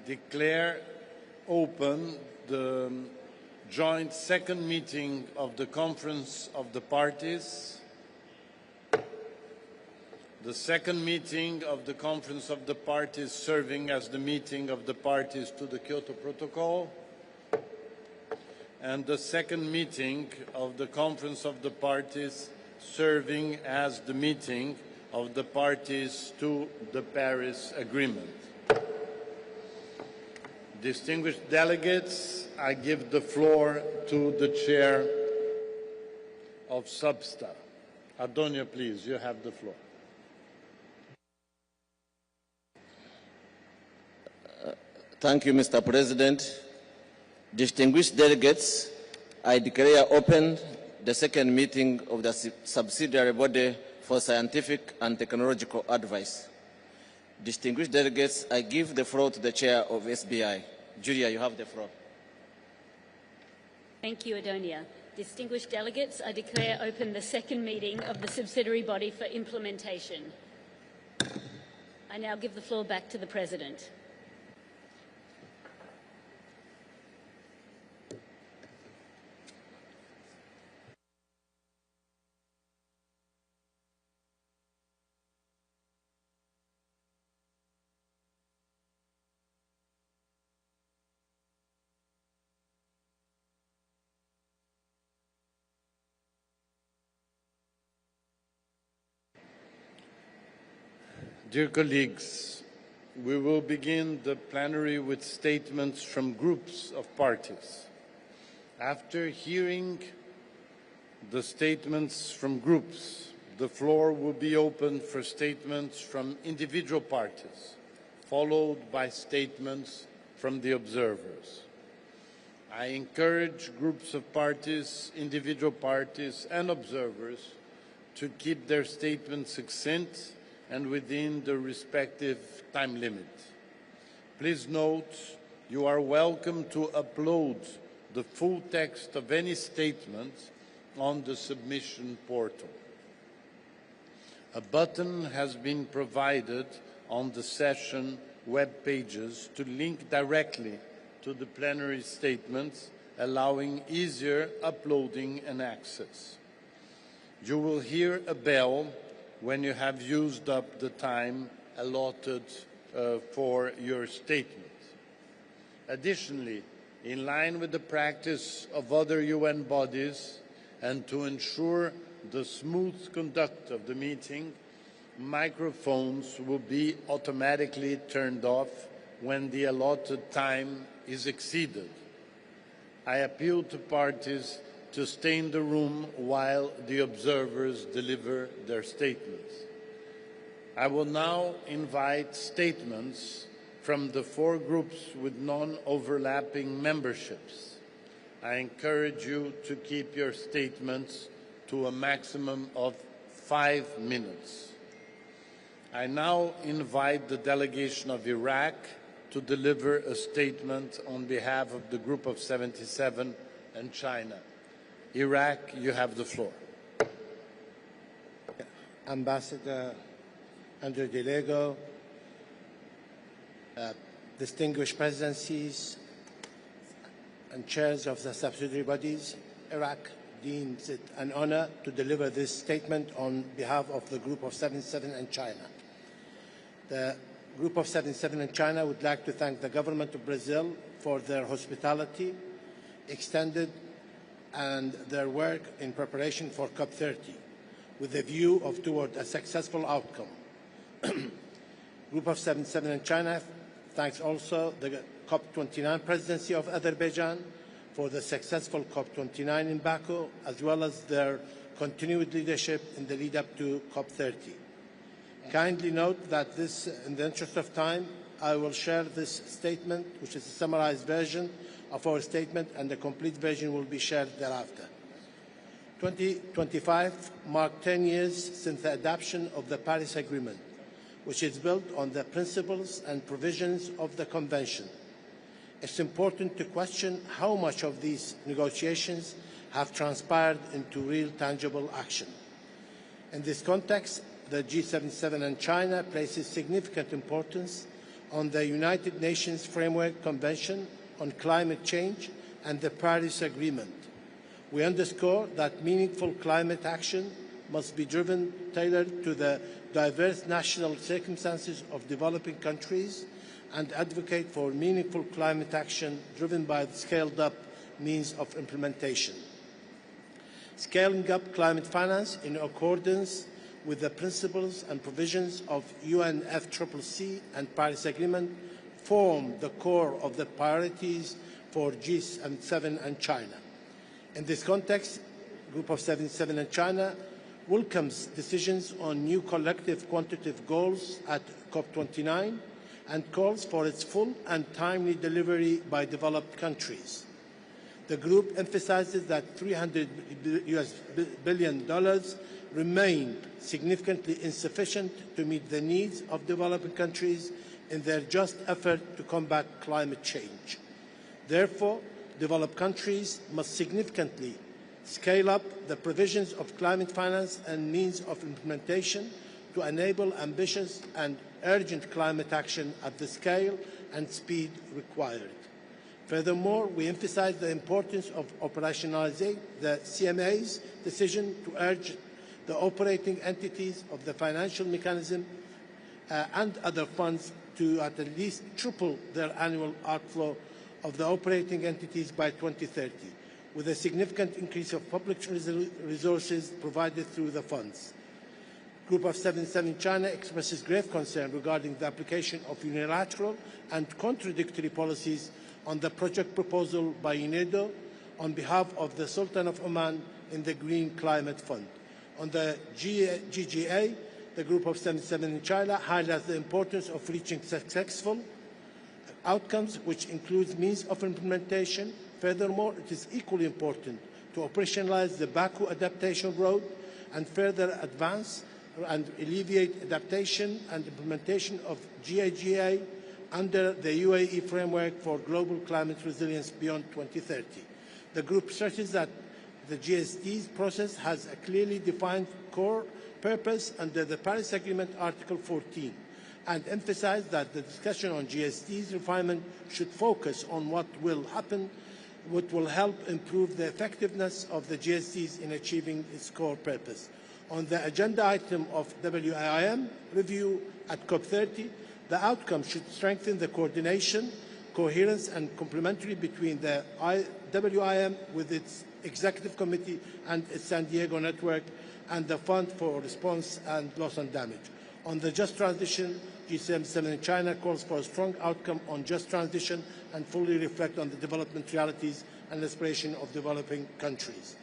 declare open the joint second meeting of the Conference of the Parties. The second meeting of the Conference of the Parties serving as the meeting of the parties to the Kyoto Protocol, and the second meeting of the Conference of the Parties serving as the meeting of the parties to the Paris Agreement. Distinguished delegates, I give the floor to the Chair of Substa. Adonia, please, you have the floor. Thank you, Mr. President. Distinguished delegates, I declare open the second meeting of the subsidiary body for scientific and technological advice. Distinguished delegates, I give the floor to the chair of SBI. Julia, you have the floor. Thank you, Adonia. Distinguished delegates, I declare open the second meeting of the subsidiary body for implementation. I now give the floor back to the President. Dear colleagues, we will begin the plenary with statements from groups of parties. After hearing the statements from groups, the floor will be open for statements from individual parties, followed by statements from the observers. I encourage groups of parties, individual parties, and observers to keep their statements succinct and within the respective time limit. Please note, you are welcome to upload the full text of any statement on the submission portal. A button has been provided on the session web pages to link directly to the plenary statements, allowing easier uploading and access. You will hear a bell when you have used up the time allotted for your statement. Additionally, in line with the practice of other UN bodies and to ensure the smooth conduct of the meeting, microphones will be automatically turned off when the allotted time is exceeded. I appeal to parties to stay in the room while the observers deliver their statements. I will now invite statements from the 4 groups with non-overlapping memberships. I encourage you to keep your statements to a maximum of 5 minutes. I now invite the delegation of Iraq to deliver a statement on behalf of the Group of 77 and China. Iraq, you have the floor. Ambassador Andrew DeLego, distinguished presidencies and chairs of the subsidiary bodies, Iraq deems it an honor to deliver this statement on behalf of the Group of 77 and China. The Group of 77 and China would like to thank the government of Brazil for their hospitality, extended and their work in preparation for COP30, with a view toward a successful outcome. Group of 77 in China thanks also the COP29 presidency of Azerbaijan for the successful COP29 in Baku, as well as their continued leadership in the lead-up to COP30. Kindly note that in the interest of time, I will share this statement, which is a summarized version of our statement, and the complete version will be shared thereafter. 2025 marked 10 years since the adoption of the Paris Agreement, which is built on the principles and provisions of the Convention. It's important to question how much of these negotiations have transpired into real tangible action. In this context, the G77 and China places significant importance on the United Nations Framework Convention on Climate Change and the Paris Agreement. We underscore that meaningful climate action must be tailored to the diverse national circumstances of developing countries and advocate for meaningful climate action driven by the scaled-up means of implementation. Scaling up climate finance in accordance with the principles and provisions of UNFCCC and Paris Agreement form the core of the priorities for G7 and China. In this context, Group of 77 and China welcomes decisions on new collective quantitative goals at COP29 and calls for its full and timely delivery by developed countries. The group emphasizes that $300 billion remain significantly insufficient to meet the needs of developing countries in their just effort to combat climate change. Therefore, developed countries must significantly scale up the provisions of climate finance and means of implementation to enable ambitious and urgent climate action at the scale and speed required. Furthermore, we emphasize the importance of operationalizing the CMA's decision to urge the operating entities of the financial mechanism and other funds to at least triple their annual outflow of the operating entities by 2030, with a significant increase of public resources provided through the funds. Group of 77 China expresses grave concern regarding the application of unilateral and contradictory policies on the project proposal by UNEDO on behalf of the Sultan of Oman in the Green Climate Fund. On the GGA, the Group of 77 in China highlights the importance of reaching successful outcomes, which includes means of implementation. Furthermore, it is equally important to operationalize the Baku Adaptation Road and further advance and alleviate adaptation and implementation of GAGA under the UAE framework for global climate resilience beyond 2030. The group stresses that the GSD's process has a clearly defined core purpose under the Paris Agreement Article 14 and emphasizes that the discussion on GSD's refinement should focus on what will help improve the effectiveness of the GSDs in achieving its core purpose. On the agenda item of WIM review at COP30, the outcome should strengthen the coordination, coherence and complementarity between the WIM with its executive committee and its San Diego network and the Fund for Response and Loss and Damage. On the just transition, G77 in China calls for a strong outcome on just transition and fully reflect on the development realities and aspiration of developing countries.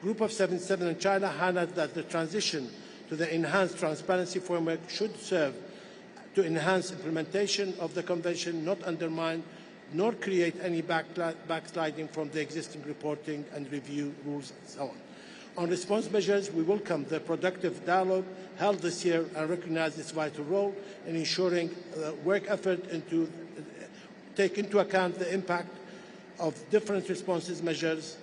Group of 77 in China highlights that the transition to the enhanced transparency framework should serve to enhance implementation of the Convention, not undermine nor create any backsliding from the existing reporting and review rules and so on. On response measures, we welcome the productive dialogue held this year and recognize its vital role in ensuring work effort take into account the impact of different responses measures.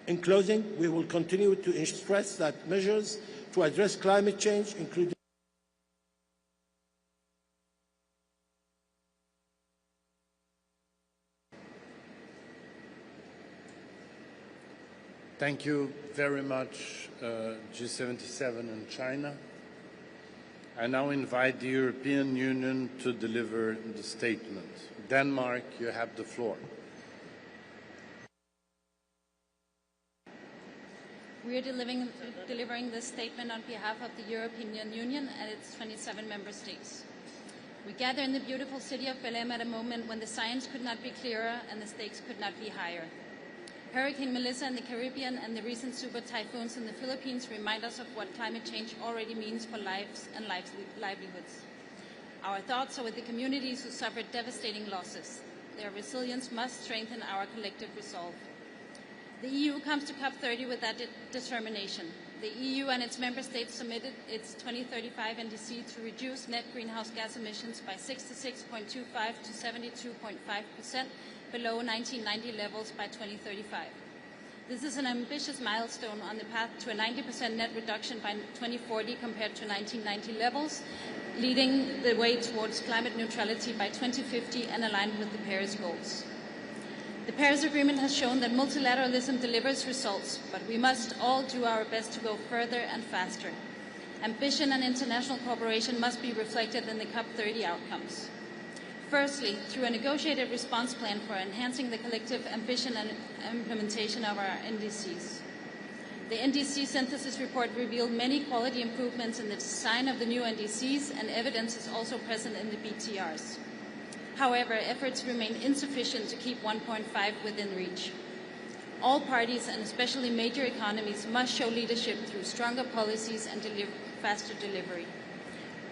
In closing, we will continue to stress that measures to address climate change, including Thank you very much, G77 and China. I now invite the European Union to deliver the statement. Denmark, you have the floor. We are delivering this statement on behalf of the European Union and its 27 member states. We gather in the beautiful city of Belém at a moment when the science could not be clearer and the stakes could not be higher. Hurricane Melissa in the Caribbean and the recent super typhoons in the Philippines remind us of what climate change already means for lives and livelihoods. Our thoughts are with the communities who suffered devastating losses. Their resilience must strengthen our collective resolve. The EU comes to COP30 with that determination. The EU and its member states submitted its 2035 NDC to reduce net greenhouse gas emissions by 66.25 to 72.5% below 1990 levels by 2035. This is an ambitious milestone on the path to a 90% net reduction by 2040 compared to 1990 levels, leading the way towards climate neutrality by 2050 and aligned with the Paris goals. The Paris Agreement has shown that multilateralism delivers results, but we must all do our best to go further and faster. Ambition and international cooperation must be reflected in the COP30 outcomes. Firstly, through a negotiated response plan for enhancing the collective ambition and implementation of our NDCs. The NDC synthesis report revealed many quality improvements in the design of the new NDCs, and evidence is also present in the BTRs. However, efforts remain insufficient to keep 1.5 within reach. All parties, and especially major economies, must show leadership through stronger policies and faster delivery.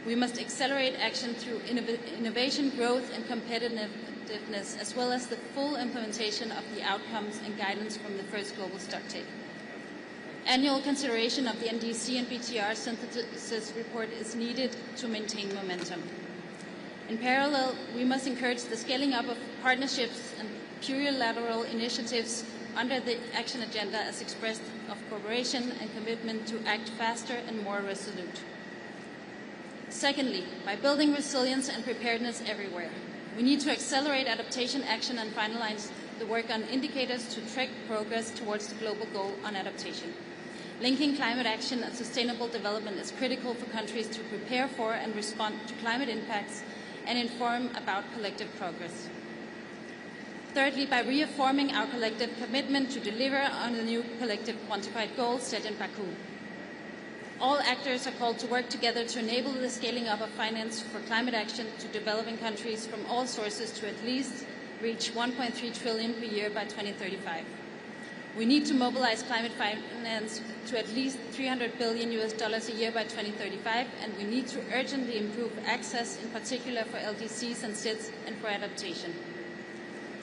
We must accelerate action through innovation, growth, and competitiveness, as well as the full implementation of the outcomes and guidance from the first global stocktake. Annual consideration of the NDC and BTR synthesis report is needed to maintain momentum. In parallel, we must encourage the scaling up of partnerships and plurilateral initiatives under the action agenda as expressed of cooperation and commitment to act faster and more resolute. Secondly, by building resilience and preparedness everywhere, we need to accelerate adaptation action and finalize the work on indicators to track progress towards the global goal on adaptation. Linking climate action and sustainable development is critical for countries to prepare for and respond to climate impacts and inform about collective progress. Thirdly, by reaffirming our collective commitment to deliver on the new collective quantified goals set in Baku. All actors are called to work together to enable the scaling up of finance for climate action to developing countries from all sources to at least reach 1.3 trillion per year by 2035. We need to mobilize climate finance to at least $300 billion a year by 2035, and we need to urgently improve access, in particular for LDCs and SIDS and for adaptation.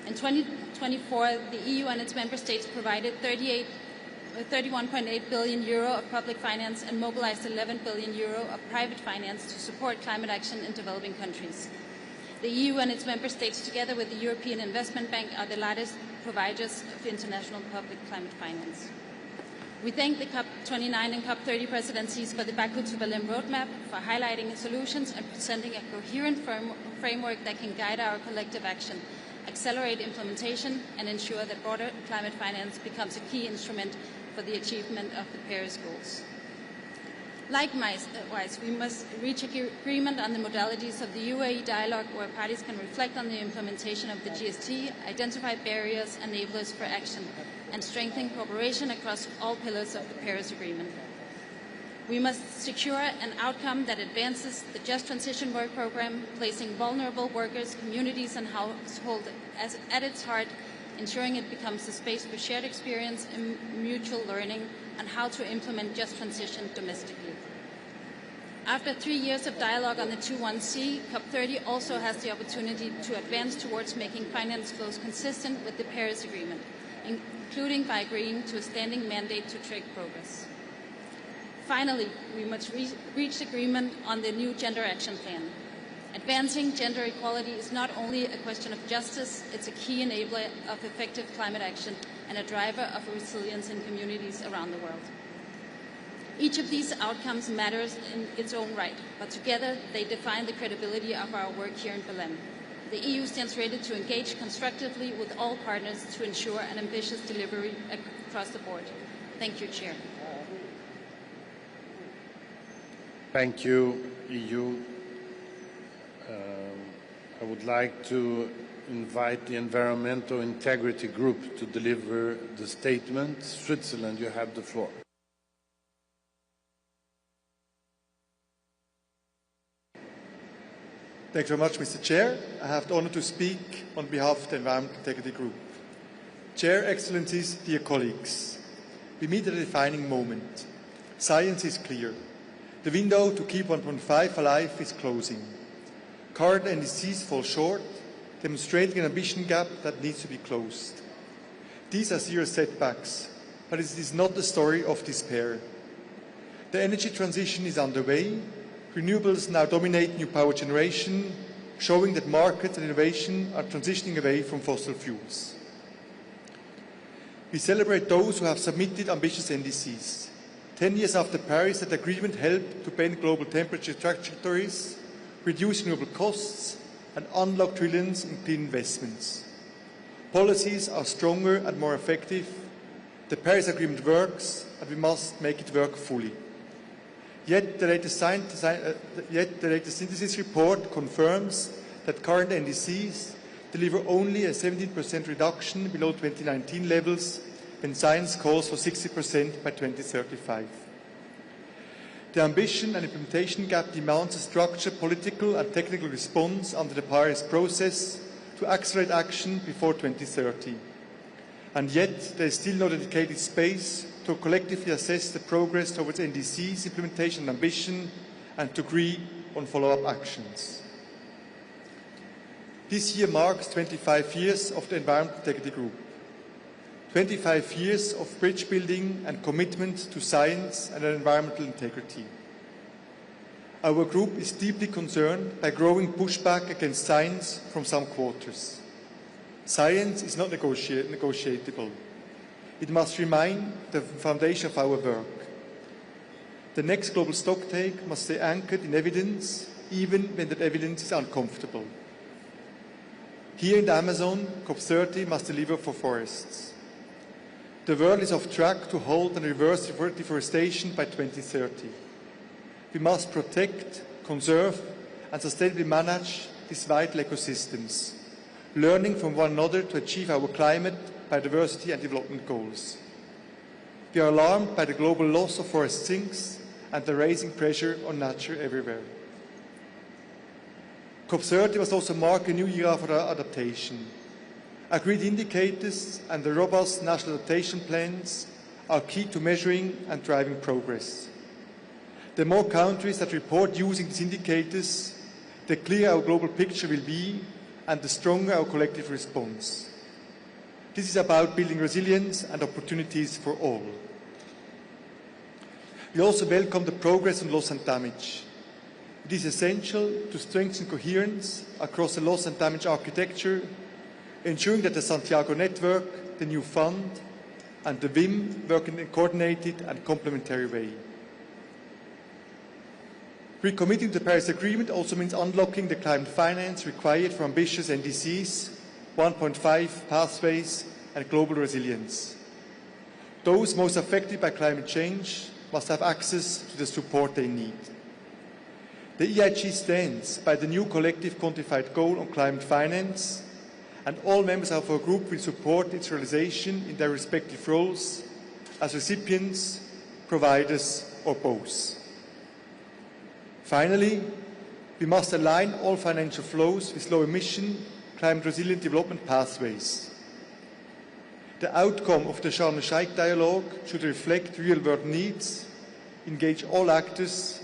In 2024, the EU and its member states provided 31.8 billion euro of public finance and mobilized 11 billion euro of private finance to support climate action in developing countries. The EU and its member states, together with the European Investment Bank, are the largest providers of international public climate finance. We thank the COP29 and COP30 presidencies for the Baku to Berlin roadmap, for highlighting solutions and presenting a coherent framework that can guide our collective action, accelerate implementation, and ensure that broader climate finance becomes a key instrument for the achievement of the Paris goals. Likewise, we must reach agreement on the modalities of the UAE dialogue, where parties can reflect on the implementation of the GST, identify barriers, enablers for action, and strengthen cooperation across all pillars of the Paris Agreement. We must secure an outcome that advances the Just Transition Work Programme, placing vulnerable workers, communities, and households at its heart, ensuring it becomes a space for shared experience and mutual learning on how to implement just transition domestically. After 3 years of dialogue on the 21C, COP30 also has the opportunity to advance towards making finance flows consistent with the Paris Agreement, including by agreeing to a standing mandate to track progress. Finally, we must reach agreement on the new Gender Action Plan. Advancing gender equality is not only a question of justice, it's a key enabler of effective climate action and a driver of resilience in communities around the world. Each of these outcomes matters in its own right, but together they define the credibility of our work here in Berlin. The EU stands ready to engage constructively with all partners to ensure an ambitious delivery across the board. Thank you, Chair. Thank you, EU. I would like to invite the Environmental Integrity Group to deliver the statement. Switzerland, you have the floor. Thank you very much, Mr. Chair. I have the honor to speak on behalf of the Environmental Integrity Group. Chair, Excellencies, dear colleagues, we meet at a defining moment. Science is clear. The window to keep 1.5 alive is closing. Current NDCs fall short, demonstrating an ambition gap that needs to be closed. These are serious setbacks, but it is not a story of despair. The energy transition is underway. Renewables now dominate new power generation, showing that markets and innovation are transitioning away from fossil fuels. We celebrate those who have submitted ambitious NDCs. 10 years after Paris, that agreement helped to bend global temperature trajectories reduce renewable costs, and unlock trillions in clean investments. Policies are stronger and more effective. The Paris Agreement works, and we must make it work fully. Yet the latest synthesis report confirms that current NDCs deliver only a 17% reduction below 2019 levels when science calls for 60% by 2035. The ambition and implementation gap demands a structured political and technical response under the Paris process to accelerate action before 2030. And yet, there is still no dedicated space to collectively assess the progress towards NDCs, implementation and ambition, and to agree on follow-up actions. This year marks 25 years of the Environment Integrity Group. 25 years of bridge building and commitment to science and environmental integrity. Our group is deeply concerned by growing pushback against science from some quarters. Science is not negotiable. It must remain the foundation of our work. The next global stocktake must stay anchored in evidence, even when that evidence is uncomfortable. Here in the Amazon, COP30 must deliver for forests. The world is off track to halt and reverse deforestation by 2030. We must protect, conserve, and sustainably manage these vital ecosystems, learning from one another to achieve our climate, biodiversity, and development goals. We are alarmed by the global loss of forest sinks and the rising pressure on nature everywhere. COP30 must also mark a new era for adaptation. Agreed indicators and the robust national adaptation plans are key to measuring and driving progress. The more countries that report using these indicators, the clearer our global picture will be and the stronger our collective response. This is about building resilience and opportunities for all. We also welcome the progress on loss and damage. It is essential to strengthen coherence across the loss and damage architecture, ensuring that the Santiago network, the new fund, and the WIM work in a coordinated and complementary way. Recommitting to the Paris Agreement also means unlocking the climate finance required for ambitious NDCs, 1.5 pathways, and global resilience. Those most affected by climate change must have access to the support they need. The EIG stands by the new collective quantified goal on climate finance, and all members of our group will support its realization in their respective roles as recipients, providers, or both. Finally, we must align all financial flows with low-emission, climate-resilient development pathways. The outcome of the Sharm el-Sheikh dialogue should reflect real-world needs, engage all actors,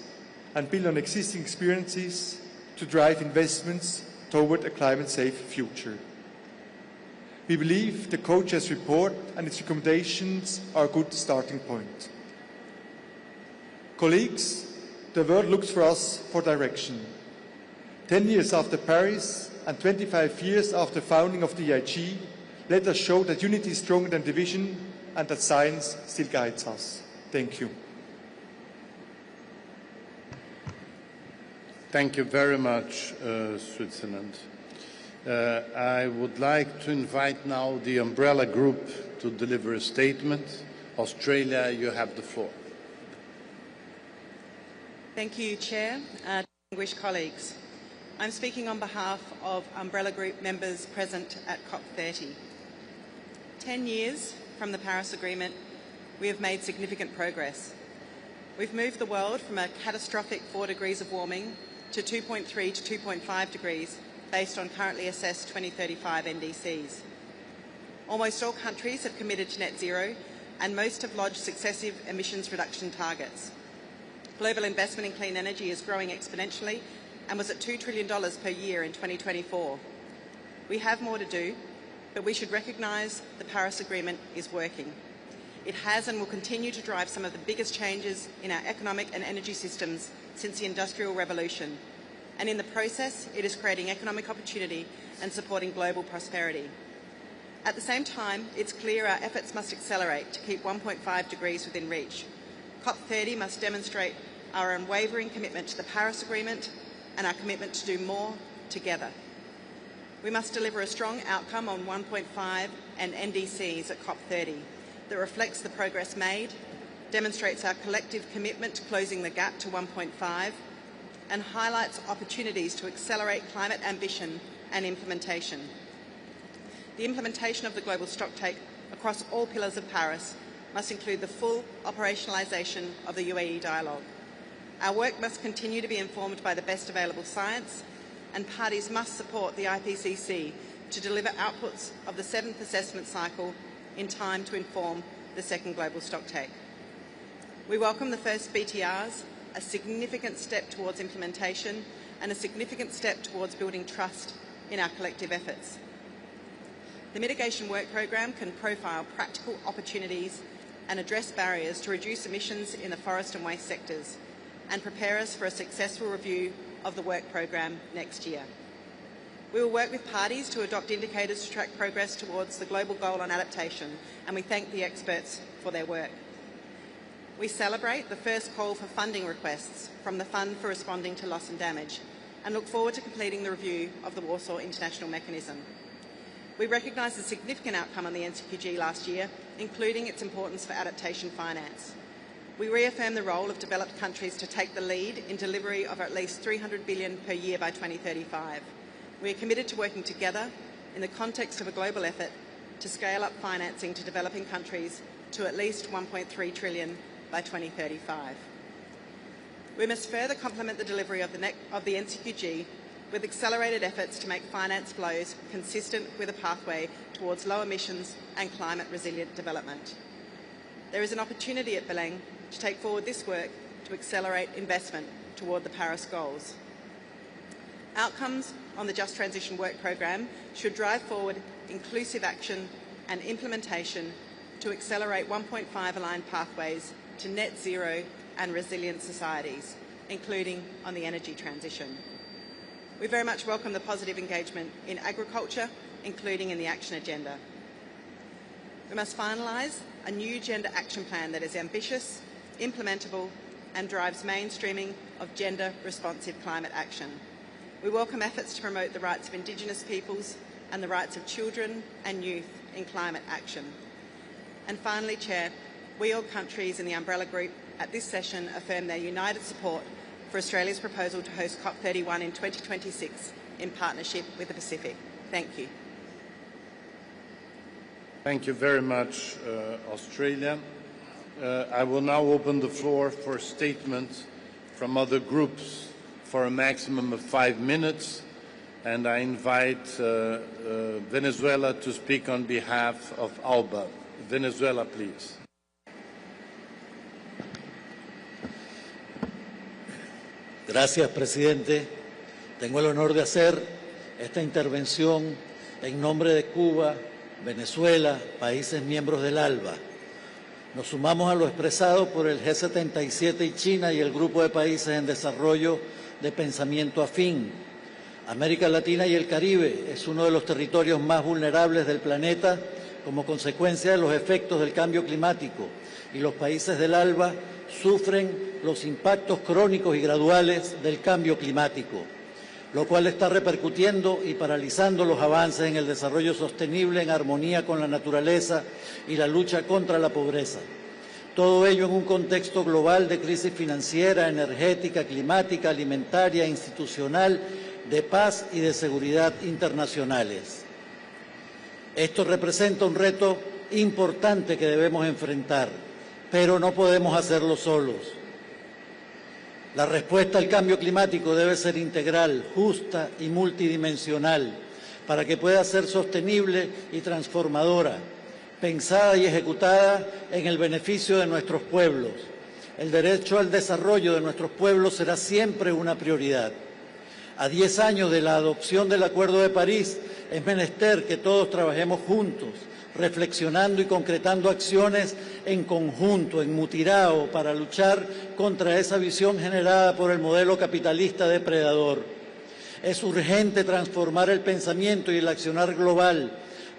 and build on existing experiences to drive investments toward a climate-safe future. We believe the co-chairs report and its recommendations are a good starting point. Colleagues, the world looks for us for direction. 10 years after Paris and 25 years after the founding of the EIG, let us show that unity is stronger than division and that science still guides us. Thank you. Thank you very much, Switzerland. I would like to invite now the umbrella group to deliver a statement. Australia, you have the floor. Thank you, Chair. Distinguished colleagues. I'm speaking on behalf of Umbrella Group members present at COP30. 10 years from the Paris Agreement, we have made significant progress. We've moved the world from a catastrophic 4 degrees of warming to 2.3 to 2.5 degrees based on currently assessed 2035 NDCs. Almost all countries have committed to net zero and most have lodged successive emissions reduction targets. Global investment in clean energy is growing exponentially and was at $2 trillion per year in 2024. We have more to do, but we should recognise the Paris Agreement is working. It has and will continue to drive some of the biggest changes in our economic and energy systems since the Industrial Revolution. And in the process, it is creating economic opportunity and supporting global prosperity. At the same time, it's clear our efforts must accelerate to keep 1.5 degrees within reach. COP30 must demonstrate our unwavering commitment to the Paris Agreement, and our commitment to do more together. We must deliver a strong outcome on 1.5 and NDCs at COP30 that reflects the progress made, demonstrates our collective commitment to closing the gap to 1.5, and highlights opportunities to accelerate climate ambition and implementation. The implementation of the global stocktake across all pillars of Paris must include the full operationalisation of the UAE dialogue. Our work must continue to be informed by the best available science, and parties must support the IPCC to deliver outputs of the 7th assessment cycle in time to inform the second global stocktake. We welcome the first BTRs, a significant step towards implementation and a significant step towards building trust in our collective efforts. The mitigation work programme can profile practical opportunities and address barriers to reduce emissions in the forest and waste sectors, and prepare us for a successful review of the work programme next year. We will work with parties to adopt indicators to track progress towards the global goal on adaptation, and we thank the experts for their work. We celebrate the first call for funding requests from the Fund for Responding to Loss and Damage, and look forward to completing the review of the Warsaw International Mechanism. We recognise the significant outcome on the NCQG last year, including its importance for adaptation finance. We reaffirm the role of developed countries to take the lead in delivery of at least $300 billion per year by 2035. We are committed to working together in the context of a global effort to scale up financing to developing countries to at least $1.3 trillion by 2035. We must further complement the delivery of the NCQG with accelerated efforts to make finance flows consistent with a pathway towards low emissions and climate resilient development. There is an opportunity at Belém to take forward this work to accelerate investment toward the Paris goals. Outcomes on the Just Transition Work Programme should drive forward inclusive action and implementation to accelerate 1.5 aligned pathways to net zero and resilient societies, including on the energy transition. We very much welcome the positive engagement in agriculture, including in the action agenda. We must finalise a new gender action plan that is ambitious, implementable, and drives mainstreaming of gender-responsive climate action. We welcome efforts to promote the rights of Indigenous peoples and the rights of children and youth in climate action. And finally, Chair, we all countries in the Umbrella Group at this session affirm their united support for Australia's proposal to host COP31 in 2026 in partnership with the Pacific. Thank you. Thank you very much, Australia. I will now open the floor for statements from other groups for a maximum of 5 minutes, and I invite Venezuela to speak on behalf of ALBA. Venezuela, please. Gracias, presidente. Tengo el honor de hacer esta intervención en nombre de Cuba, Venezuela, países miembros del ALBA. Nos sumamos a lo expresado por el G77 y China y el Grupo de Países en Desarrollo de Pensamiento Afín. América Latina y el Caribe es uno de los territorios más vulnerables del planeta como consecuencia de los efectos del cambio climático, y los países del ALBA sufren los impactos crónicos y graduales del cambio climático, lo cual está repercutiendo y paralizando los avances en el desarrollo sostenible en armonía con la naturaleza y la lucha contra la pobreza. Todo ello en un contexto global de crisis financiera, energética, climática, alimentaria, institucional, de paz y de seguridad internacionales. Esto representa un reto importante que debemos enfrentar, pero no podemos hacerlo solos. La respuesta al cambio climático debe ser integral, justa y multidimensional para que pueda ser sostenible y transformadora, pensada y ejecutada en el beneficio de nuestros pueblos. El derecho al desarrollo de nuestros pueblos será siempre una prioridad. A 10 años de la adopción del Acuerdo de París, es menester que todos trabajemos juntos, reflexionando y concretando acciones en conjunto, en mutirao, para luchar contra esa visión generada por el modelo capitalista depredador. Es urgente transformar el pensamiento y el accionar global,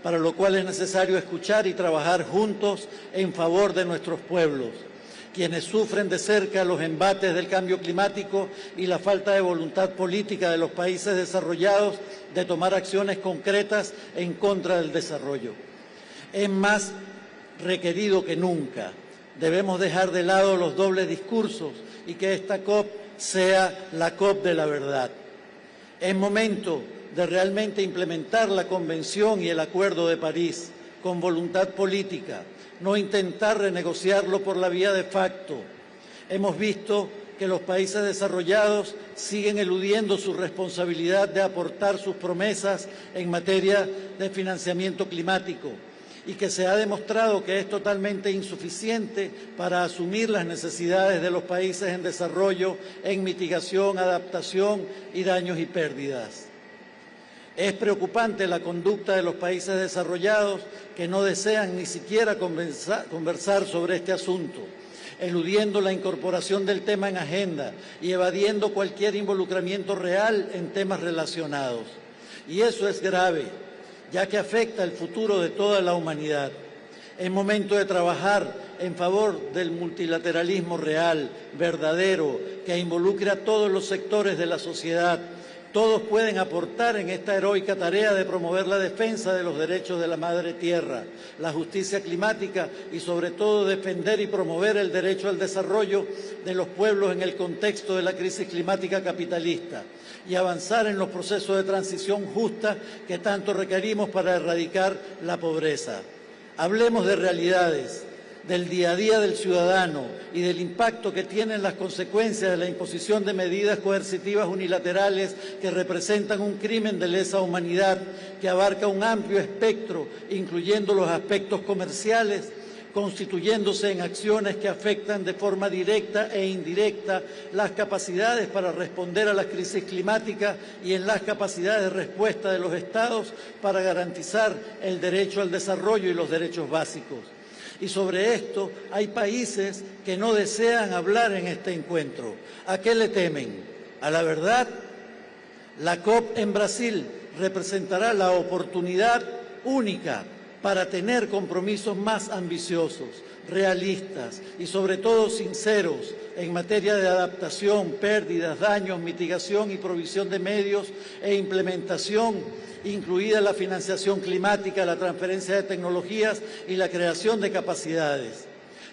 para lo cual es necesario escuchar y trabajar juntos en favor de nuestros pueblos. quienes sufren de cerca los embates del cambio climático y la falta de voluntad política de los países desarrollados de tomar acciones concretas en contra del desarrollo. Es más requerido que nunca. Debemos dejar de lado los dobles discursos y que esta COP sea la COP de la verdad. Es momento de realmente implementar la Convención y el Acuerdo de París con voluntad política, no intentar renegociarlo por la vía de facto. Hemos visto que los países desarrollados siguen eludiendo su responsabilidad de aportar sus promesas en materia de financiamiento climático y que se ha demostrado que es totalmente insuficiente para asumir las necesidades de los países en desarrollo en mitigación, adaptación y daños y pérdidas. Es preocupante la conducta de los países desarrollados que no desean ni siquiera conversar sobre este asunto, eludiendo la incorporación del tema en agenda y evadiendo cualquier involucramiento real en temas relacionados. Y eso es grave, ya que afecta el futuro de toda la humanidad. Es momento de trabajar en favor del multilateralismo real, verdadero, que involucre a todos los sectores de la sociedad. Todos pueden aportar en esta heroica tarea de promover la defensa de los derechos de la Madre Tierra, la justicia climática y, sobre todo, defender y promover el derecho al desarrollo de los pueblos en el contexto de la crisis climática capitalista y avanzar en los procesos de transición justa que tanto requerimos para erradicar la pobreza. Hablemos de realidades, del día a día del ciudadano y del impacto que tienen las consecuencias de la imposición de medidas coercitivas unilaterales que representan un crimen de lesa humanidad que abarca un amplio espectro, incluyendo los aspectos comerciales, constituyéndose en acciones que afectan de forma directa e indirecta las capacidades para responder a la crisis climática y en las capacidades de respuesta de los Estados para garantizar el derecho al desarrollo y los derechos básicos. Y sobre esto hay países que no desean hablar en este encuentro. ¿A qué le temen? ¿A la verdad? La COP en Brasil representará la oportunidad única para tener compromisos más ambiciosos, realistas y sobre todo sinceros en materia de adaptación, pérdidas, daños, mitigación y provisión de medios e implementación, incluida la financiación climática, la transferencia de tecnologías y la creación de capacidades.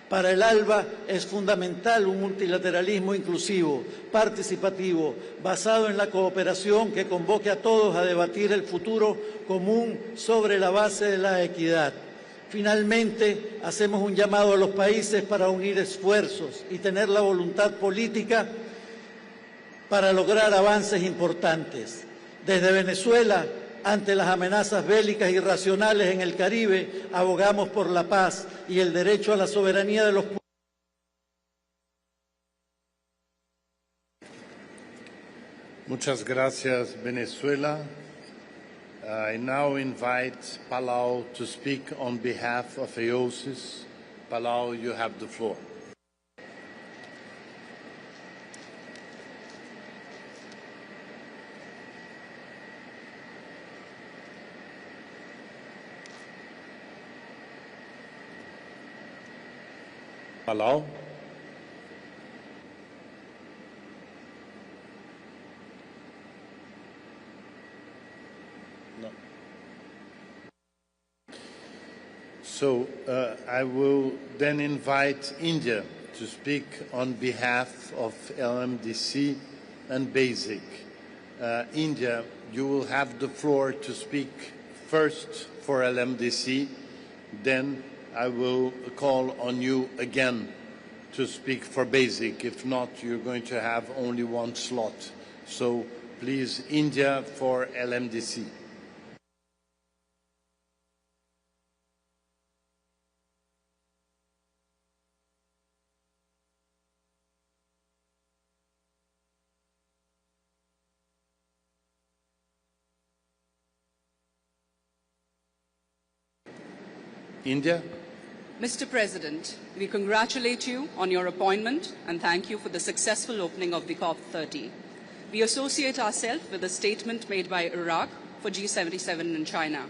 Para el ALBA es fundamental un multilateralismo inclusivo, participativo, basado en la cooperación que convoque a todos a debatir el futuro común sobre la base de la equidad. Finalmente, hacemos un llamado a los países para unir esfuerzos y tener la voluntad política para lograr avances importantes. Desde Venezuela, ante las amenazas bélicas irracionales en el Caribe, abogamos por la paz y el derecho a la soberanía de los pueblos. Muchas gracias, Venezuela. I now invite Palau to speak on behalf of AOSIS. Palau, you have the floor. Palau? No. So I will then invite India to speak on behalf of LMDC and BASIC. India, you will have the floor to speak first for LMDC, then I will call on you again to speak for BASIC. If not, you're going to have only one slot. So please, India for LMDC. India. Mr. President, we congratulate you on your appointment and thank you for the successful opening of the COP30. We associate ourselves with the statement made by Iraq for G77 in China.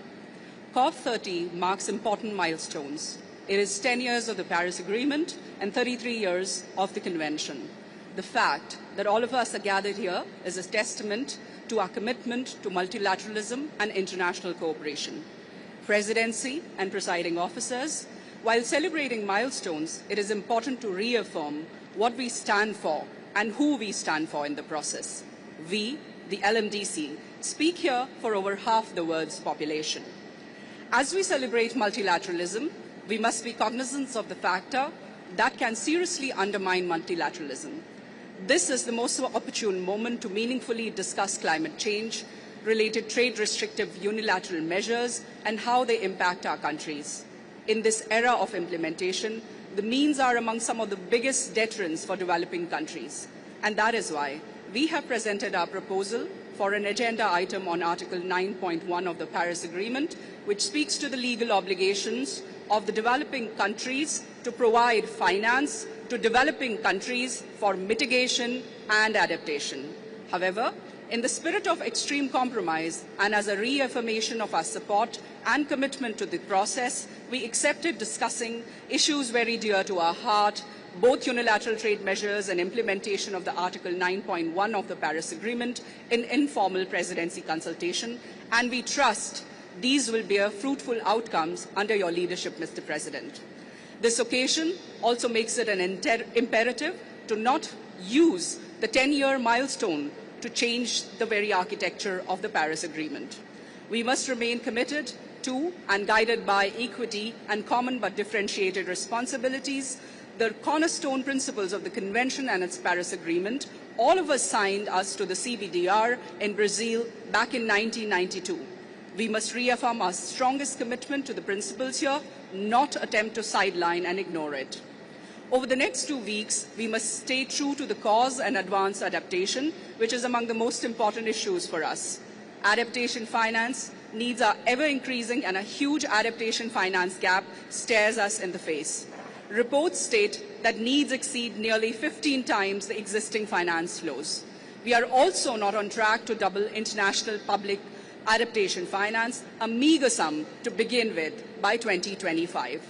COP30 marks important milestones. It is 10 years of the Paris Agreement and 33 years of the Convention. The fact that all of us are gathered here is a testament to our commitment to multilateralism and international cooperation. Presidency and presiding officers, while celebrating milestones, it is important to reaffirm what we stand for and who we stand for in the process. We, the LMDC, speak here for over half the world's population. As we celebrate multilateralism, we must be cognizant of the factor that can seriously undermine multilateralism. This is the most opportune moment to meaningfully discuss climate change, related trade restrictive unilateral measures, and how they impact our countries. In this era of implementation, the means are among some of the biggest deterrents for developing countries. And that is why we have presented our proposal for an agenda item on Article 9.1 of the Paris Agreement, which speaks to the legal obligations of the developing countries to provide finance to developing countries for mitigation and adaptation. However, in the spirit of extreme compromise and as a reaffirmation of our support and commitment to the process, we accepted discussing issues very dear to our heart, both unilateral trade measures and implementation of the Article 9.1 of the Paris Agreement in informal presidency consultation, and we trust these will bear fruitful outcomes under your leadership, Mr. President. This occasion also makes it an imperative to not use the 10-year milestone to change the very architecture of the Paris Agreement. We must remain committed to and guided by equity and common but differentiated responsibilities, the cornerstone principles of the Convention and its Paris Agreement. All of us signed us to the CBDR in Brazil back in 1992. We must reaffirm our strongest commitment to the principles here, not attempt to sideline and ignore it. Over the next 2 weeks, we must stay true to the cause and advance adaptation, which is among the most important issues for us. Adaptation finance needs are ever increasing, and a huge adaptation finance gap stares us in the face. Reports state that needs exceed nearly 15 times the existing finance flows. We are also not on track to double international public adaptation finance, a meager sum to begin with, by 2025.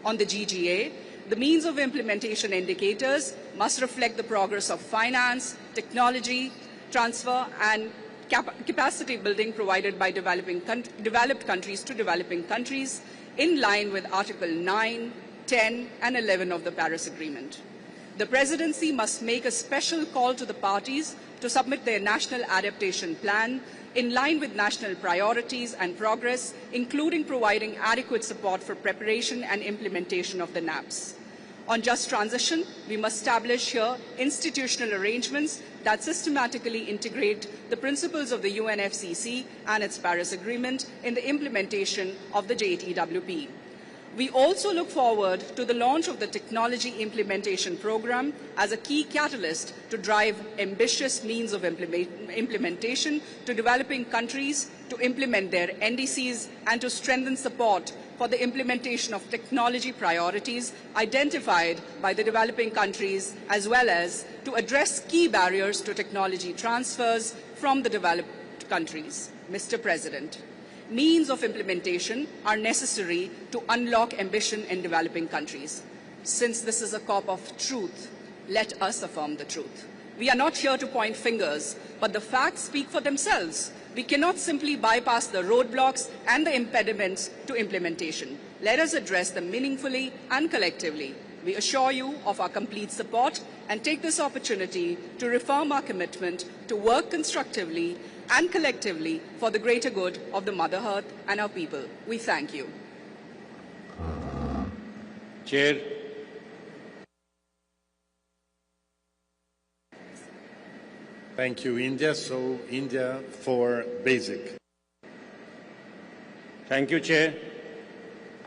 On the GGA, the means of implementation indicators must reflect the progress of finance, technology, transfer, and capacity building provided by developed countries to developing countries in line with Article 9, 10, and 11 of the Paris Agreement. The Presidency must make a special call to the parties to submit their national adaptation plan in line with national priorities and progress, including providing adequate support for preparation and implementation of the NAPs. On just transition, we must establish here institutional arrangements that systematically integrate the principles of the UNFCCC and its Paris Agreement in the implementation of the JTWP. We also look forward to the launch of the Technology Implementation Program as a key catalyst to drive ambitious means of implementation to developing countries to implement their NDCs and to strengthen support for the implementation of technology priorities identified by the developing countries, as well as to address key barriers to technology transfers from the developed countries. Mr. President, means of implementation are necessary to unlock ambition in developing countries. Since this is a COP of truth, let us affirm the truth. We are not here to point fingers, but the facts speak for themselves. We cannot simply bypass the roadblocks and the impediments to implementation. Let us address them meaningfully and collectively. We assure you of our complete support and take this opportunity to reaffirm our commitment to work constructively and collectively for the greater good of the Mother Earth and our people. We thank you. Chair. Thank you, India. So, India for basic. Thank you, Chair.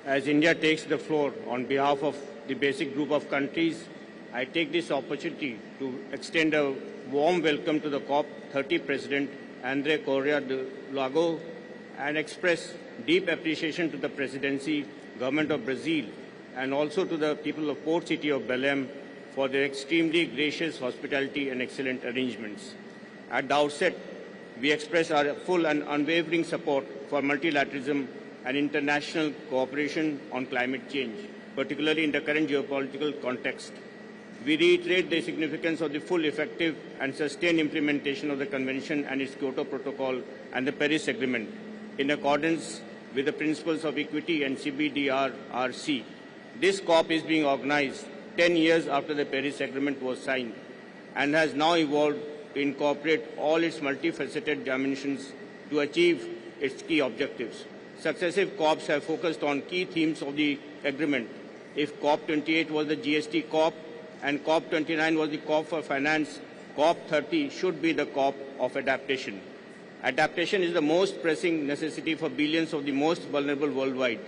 As India takes the floor on behalf of the basic group of countries, I take this opportunity to extend a warm welcome to the COP30 President, André Correa de Lago, and express deep appreciation to the Presidency, Government of Brazil, and also to the people of Port City of Belém for their extremely gracious hospitality and excellent arrangements. At the outset, we express our full and unwavering support for multilateralism and international cooperation on climate change. particularly in the current geopolitical context. We reiterate the significance of the full, effective and sustained implementation of the Convention and its Kyoto Protocol and the Paris Agreement in accordance with the principles of equity and CBDRRC. This COP is being organized 10 years after the Paris Agreement was signed and has now evolved to incorporate all its multifaceted dimensions to achieve its key objectives. Successive COPs have focused on key themes of the agreement. If COP28 was the GST COP and COP29 was the COP for finance, COP30 should be the COP of adaptation. Adaptation is the most pressing necessity for billions of the most vulnerable worldwide,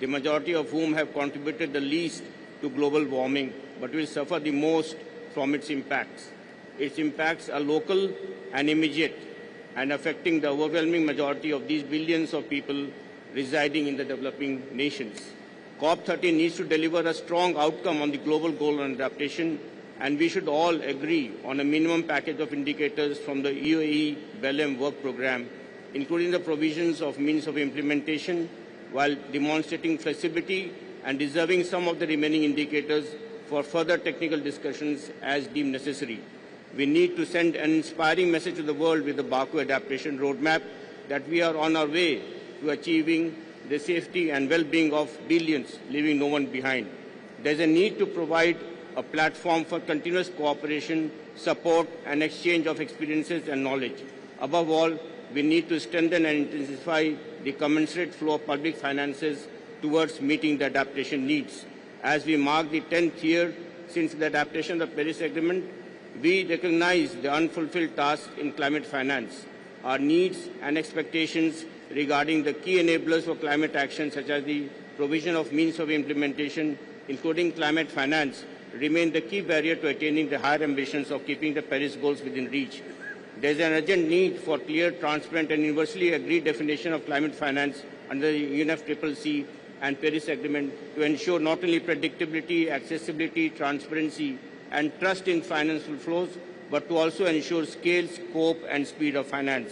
the majority of whom have contributed the least to global warming but will suffer the most from its impacts. Its impacts are local and immediate and affecting the overwhelming majority of these billions of people residing in the developing nations. COP30 needs to deliver a strong outcome on the global goal on adaptation, and we should all agree on a minimum package of indicators from the UAE BELEM work program, including the provisions of means of implementation, while demonstrating flexibility and reserving some of the remaining indicators for further technical discussions as deemed necessary. We need to send an inspiring message to the world with the Baku adaptation roadmap that we are on our way to achieving the safety and well-being of billions, leaving no one behind. There is a need to provide a platform for continuous cooperation, support, and exchange of experiences and knowledge. Above all, we need to strengthen and intensify the commensurate flow of public finances towards meeting the adaptation needs. As we mark the 10th year since the adaptation of the Paris Agreement, we recognize the unfulfilled tasks in climate finance. Our needs and expectations regarding the key enablers for climate action, such as the provision of means of implementation, including climate finance, remain the key barrier to attaining the higher ambitions of keeping the Paris goals within reach. There is an urgent need for clear, transparent and universally agreed definition of climate finance under the UNFCCC and Paris Agreement to ensure not only predictability, accessibility, transparency and trust in financial flows, but to also ensure scale, scope and speed of finance.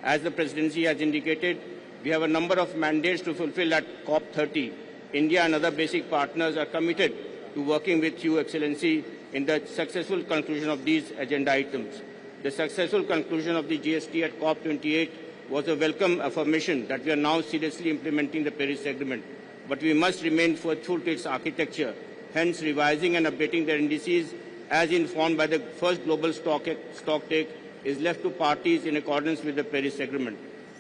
As the Presidency has indicated, we have a number of mandates to fulfill at COP30. India and other basic partners are committed to working with you, Excellency, in the successful conclusion of these agenda items. The successful conclusion of the GST at COP28 was a welcome affirmation that we are now seriously implementing the Paris Agreement. But we must remain faithful to its architecture, hence revising and updating the indices as informed by the first global stock take is left to parties in accordance with the Paris Agreement.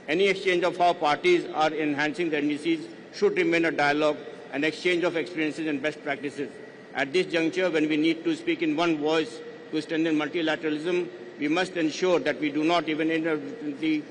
Any exchange of how parties are enhancing the indices should remain a dialogue and exchange of experiences and best practices. At this juncture, when we need to speak in one voice to strengthen multilateralism, we must ensure that we do not even inadvertently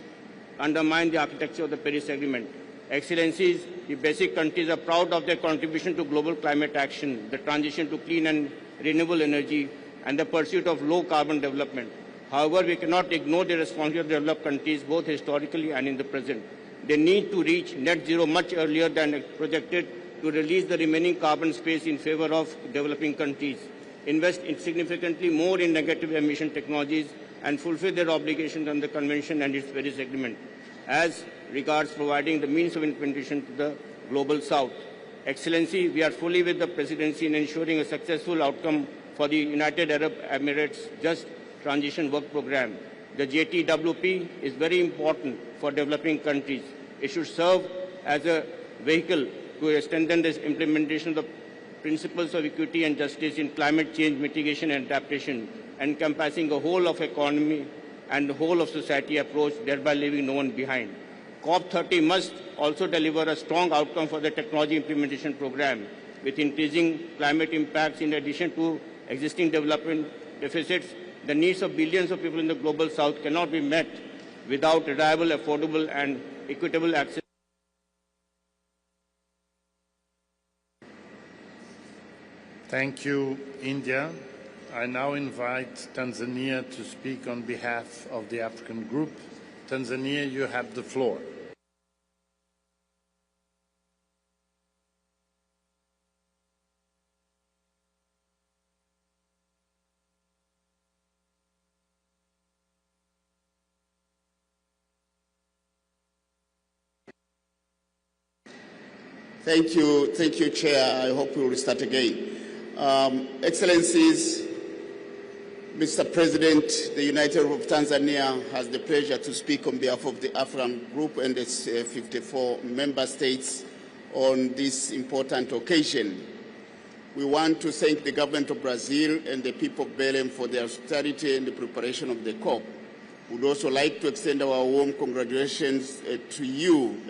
undermine the architecture of the Paris Agreement. Excellencies, the basic countries are proud of their contribution to global climate action, the transition to clean and renewable energy, and the pursuit of low-carbon development. However, we cannot ignore the responsibility of developed countries, both historically and in the present. They need to reach net zero much earlier than projected to release the remaining carbon space in favor of developing countries, invest significantly more in negative emission technologies, and fulfill their obligations under the Convention and its Paris Agreement, as regards providing the means of implementation to the Global South. Excellency, we are fully with the Presidency in ensuring a successful outcome for the United Arab Emirates Just Transition Work Programme. The JTWP is very important for developing countries. It should serve as a vehicle to strengthen the implementation of the principles of equity and justice in climate change mitigation and adaptation, encompassing a whole of economy and the whole of society approach, thereby leaving no one behind. COP30 must also deliver a strong outcome for the technology implementation program, with increasing climate impacts in addition to existing development deficits. The needs of billions of people in the Global South cannot be met without reliable, affordable and equitable access. Thank you, India. I now invite Tanzania to speak on behalf of the African Group. Tanzania, you have the floor. Thank you, Chair. I hope we will start again. Excellencies, Mr. President, the United Republic of Tanzania has the pleasure to speak on behalf of the African Group and its 54 member states on this important occasion. We want to thank the government of Brazil and the people of Belém for their hospitality and the preparation of the COP. We would also like to extend our warm congratulations to you,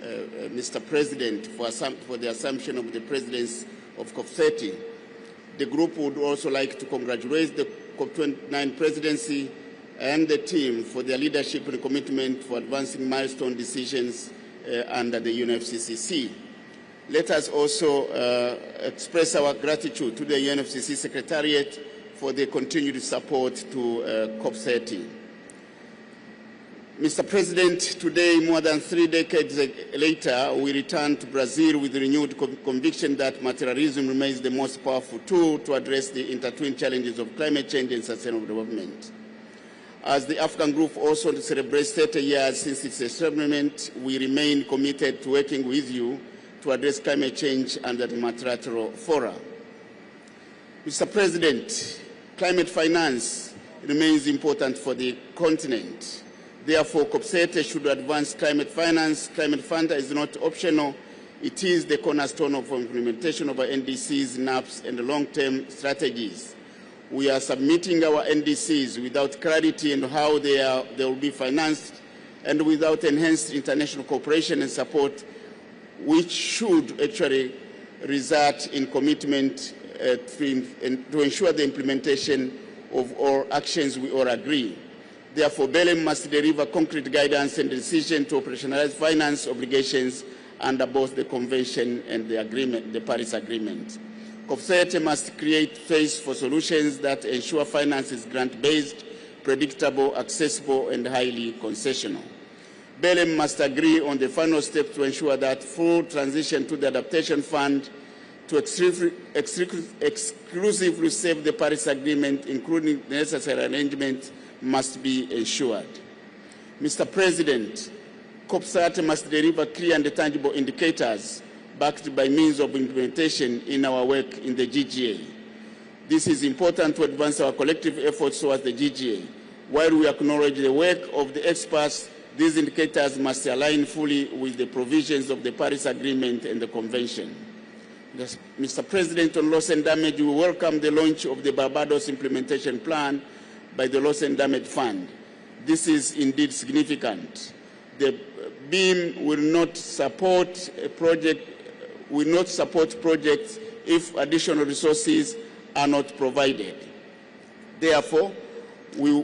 Mr. President, for the assumption of the presidency of COP30. The group would also like to congratulate the COP29 presidency and the team for their leadership and commitment for advancing milestone decisions under the UNFCCC. Let us also express our gratitude to the UNFCCC Secretariat for their continued support to COP30. Mr. President, today, more than 3 decades later, we return to Brazil with renewed conviction that materialism remains the most powerful tool to address the intertwined challenges of climate change and sustainable development. As the African Group also celebrates 30 years since its establishment, we remain committed to working with you to address climate change under the multilateral fora. Mr. President, climate finance remains important for the continent. Therefore, COP30 should advance climate finance. Climate fund is not optional. It is the cornerstone of implementation of our NDCs, NAPs, and long-term strategies. We are submitting our NDCs without clarity on how they will be financed and without enhanced international cooperation and support, which should actually result in commitment to ensure the implementation of all actions we all agree. Therefore, Belém must deliver concrete guidance and decision to operationalize finance obligations under both the Convention and the agreement, the Paris Agreement. COP30 must create space for solutions that ensure finance is grant-based, predictable, accessible, and highly concessional. Belém must agree on the final step to ensure that full transition to the Adaptation Fund to exclusively save the Paris Agreement, including the necessary arrangements, must be ensured. Mr. President, COP30 must deliver clear and tangible indicators backed by means of implementation in our work in the GGA. This is important to advance our collective efforts towards the GGA. While we acknowledge the work of the experts, these indicators must align fully with the provisions of the Paris Agreement and the Convention. Mr. President, on loss and damage, we welcome the launch of the Barbados Implementation Plan by the Loss and Damage Fund. This is indeed significant. The BIM will not support projects if additional resources are not provided. Therefore, we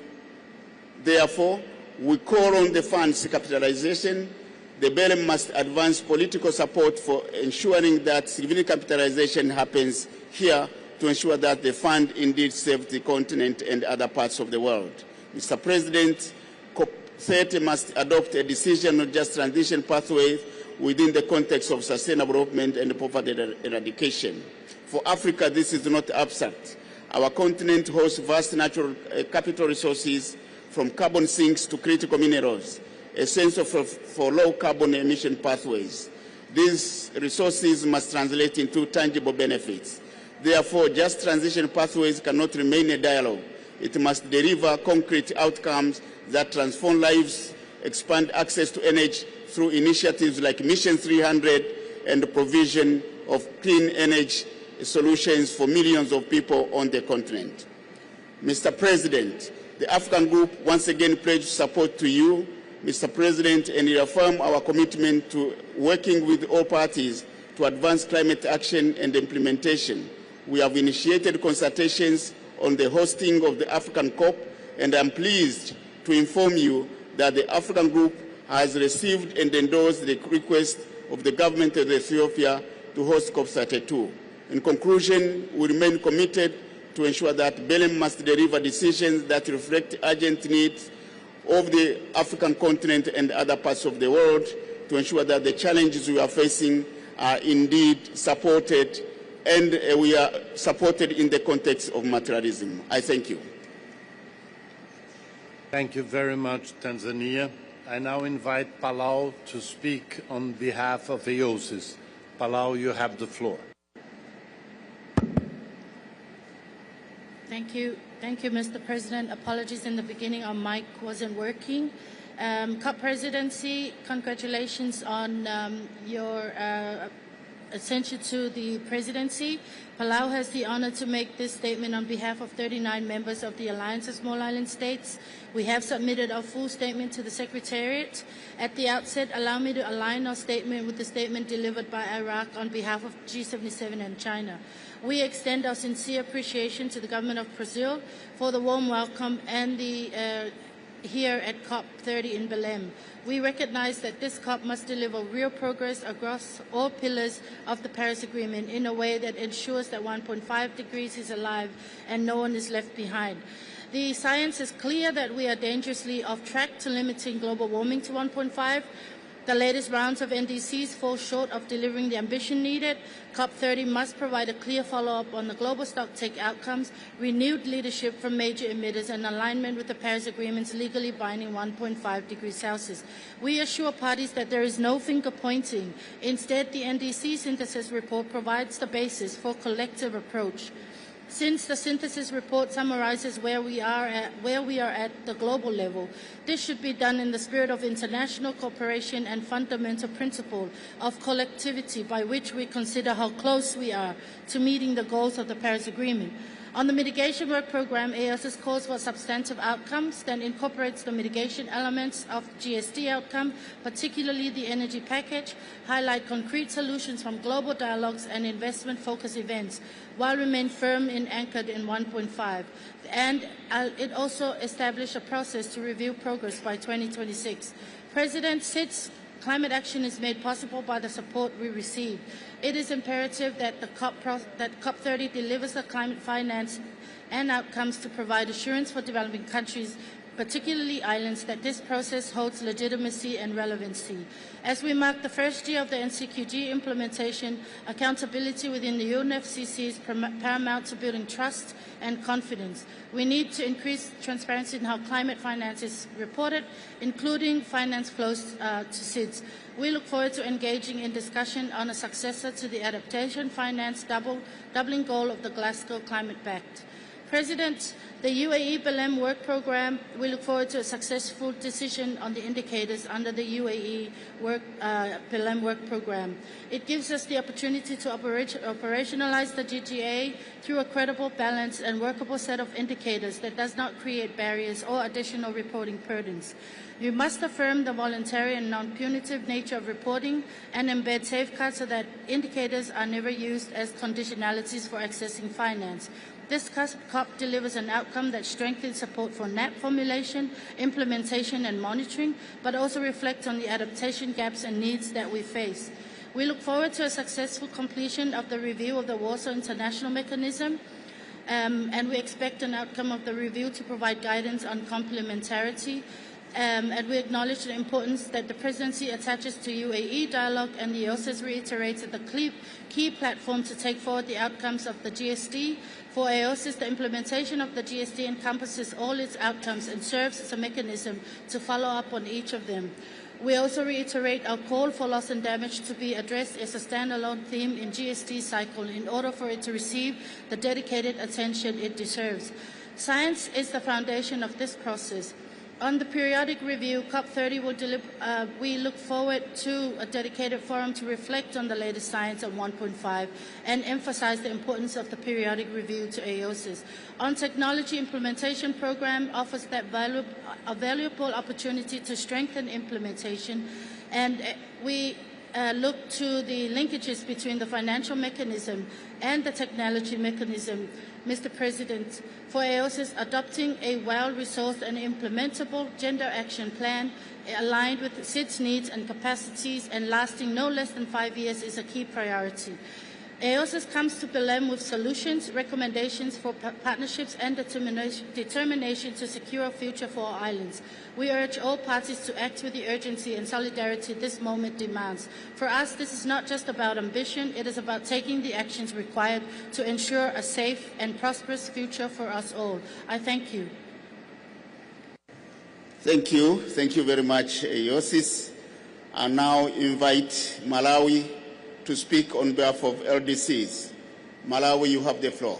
call on the fund's capitalization. The Belém must advance political support for ensuring that significant capitalization happens here to ensure that the fund indeed saves the continent and other parts of the world. Mr. President, COP30 must adopt a decision on just transition pathways within the context of sustainable development and poverty eradication. For Africa, this is not abstract. Our continent hosts vast natural capital resources, from carbon sinks to critical minerals, essential for low carbon emission pathways. These resources must translate into tangible benefits. Therefore, just transition pathways cannot remain a dialogue. It must deliver concrete outcomes that transform lives, expand access to energy through initiatives like Mission 300 and the provision of clean energy solutions for millions of people on the continent. Mr. President, the African Group once again pledges support to you, Mr. President, and reaffirm our commitment to working with all parties to advance climate action and implementation. We have initiated consultations on the hosting of the African COP, and I am pleased to inform you that the African Group has received and endorsed the request of the government of Ethiopia to host COP32. In conclusion, we remain committed to ensure that Belém must deliver decisions that reflect urgent needs of the African continent and other parts of the world to ensure that the challenges we are facing are indeed supported, and we are supported in the context of materialism. I thank you. Thank you very much, Tanzania. I now invite Palau to speak on behalf of EOSIS. Palau, you have the floor. Thank you, Mr. President. Apologies in the beginning, our mic wasn't working. COP presidency, congratulations on your ascension to the presidency. Palau has the honor to make this statement on behalf of 39 members of the Alliance of Small Island States. We have submitted our full statement to the Secretariat. At the outset, allow me to align our statement with the statement delivered by Iraq on behalf of G77 and China. We extend our sincere appreciation to the government of Brazil for the warm welcome and the here at COP30 in Belém. We recognize that this COP must deliver real progress across all pillars of the Paris Agreement in a way that ensures that 1.5 degrees is alive and no one is left behind. The science is clear that we are dangerously off track to limiting global warming to 1.5. The latest rounds of NDCs fall short of delivering the ambition needed. COP30 must provide a clear follow-up on the global stocktake outcomes, renewed leadership from major emitters, and alignment with the Paris Agreement's legally binding 1.5 degrees Celsius. We assure parties that there is no finger-pointing. Instead, the NDC synthesis report provides the basis for a collective approach. Since the synthesis report summarizes where we are at the global level, this should be done in the spirit of international cooperation and fundamental principle of collectivity by which we consider how close we are to meeting the goals of the Paris Agreement. On the mitigation work program, AOSIS calls for substantive outcomes that incorporates the mitigation elements of GSD outcome, particularly the energy package, highlight concrete solutions from global dialogues and investment-focused events, while remain firm and anchored in 1.5. And it also established a process to review progress by 2026. President SID's climate action is made possible by the support we receive. It is imperative that COP30 delivers the climate finance and outcomes to provide assurance for developing countries, particularly islands, that this process holds legitimacy and relevancy. As we mark the first year of the NCQG implementation, accountability within the UNFCCC is paramount to building trust and confidence. We need to increase transparency in how climate finance is reported, including finance flows to SIDS. We look forward to engaging in discussion on a successor to the adaptation finance doubling goal of the Glasgow Climate Pact. President, the UAE Belém work program, we look forward to a successful decision on the indicators under the UAE Belém work program. It gives us the opportunity to operationalize the GGA through a credible, balanced and workable set of indicators that does not create barriers or additional reporting burdens. We must affirm the voluntary and non-punitive nature of reporting and embed safeguards so that indicators are never used as conditionalities for accessing finance. This COP delivers an outcome that strengthens support for NAP formulation, implementation and monitoring, but also reflects on the adaptation gaps and needs that we face. We look forward to a successful completion of the review of the Warsaw International Mechanism, and we expect an outcome of the review to provide guidance on complementarity. And we acknowledge the importance that the presidency attaches to UAE dialogue, and the AOSIS reiterates that the key platform to take forward the outcomes of the GSD. For AOSIS, the implementation of the GSD encompasses all its outcomes and serves as a mechanism to follow up on each of them. We also reiterate our call for loss and damage to be addressed as a standalone theme in GSD cycle in order for it to receive the dedicated attention it deserves. Science is the foundation of this process. On the periodic review, COP30 will we look forward to a dedicated forum to reflect on the latest science on 1.5 and emphasize the importance of the periodic review to AOSIS. On technology implementation program offers that a valuable opportunity to strengthen implementation, and we look to the linkages between the financial mechanism and the technology mechanism. Mr. President, for AOSIS, adopting a well-resourced and implementable gender action plan aligned with SIDS needs and capacities and lasting no less than 5 years is a key priority. AOSIS comes to Belém with solutions, recommendations for partnerships and determination to secure a future for our islands. We urge all parties to act with the urgency and solidarity this moment demands. For us, this is not just about ambition, it is about taking the actions required to ensure a safe and prosperous future for us all. I thank you. Thank you. Thank you very much, AOSIS. I now invite Malawi to speak on behalf of LDCs. Malawi, you have the floor.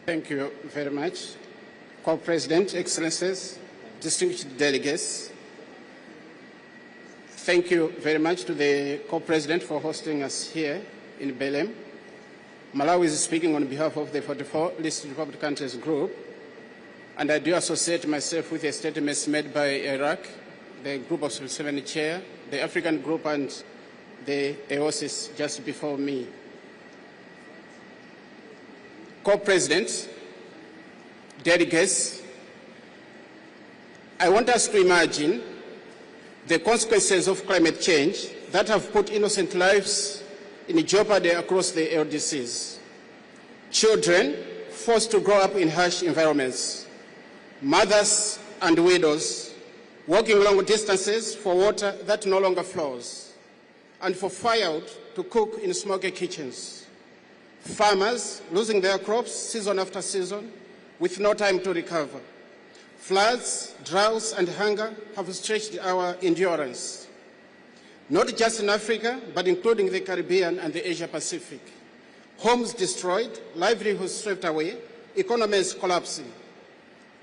Thank you very much. Co-President, Excellencies, distinguished delegates, thank you very much to the Co-President for hosting us here in Belém. Malawi is speaking on behalf of the 44 listed developed countries group, and I do associate myself with the statements made by Iraq, the group of 7 chair, the African group, and the EOSIS just before me. Co-President, delegates, I want us to imagine the consequences of climate change that have put innocent lives in jeopardy across the LDCs. Children forced to grow up in harsh environments, mothers and widows walking long distances for water that no longer flows, and for firewood to cook in smoky kitchens. Farmers losing their crops season after season with no time to recover. Floods, droughts, and hunger have stretched our endurance, not just in Africa, but including the Caribbean and the Asia Pacific. Homes destroyed, livelihoods stripped away, economies collapsing.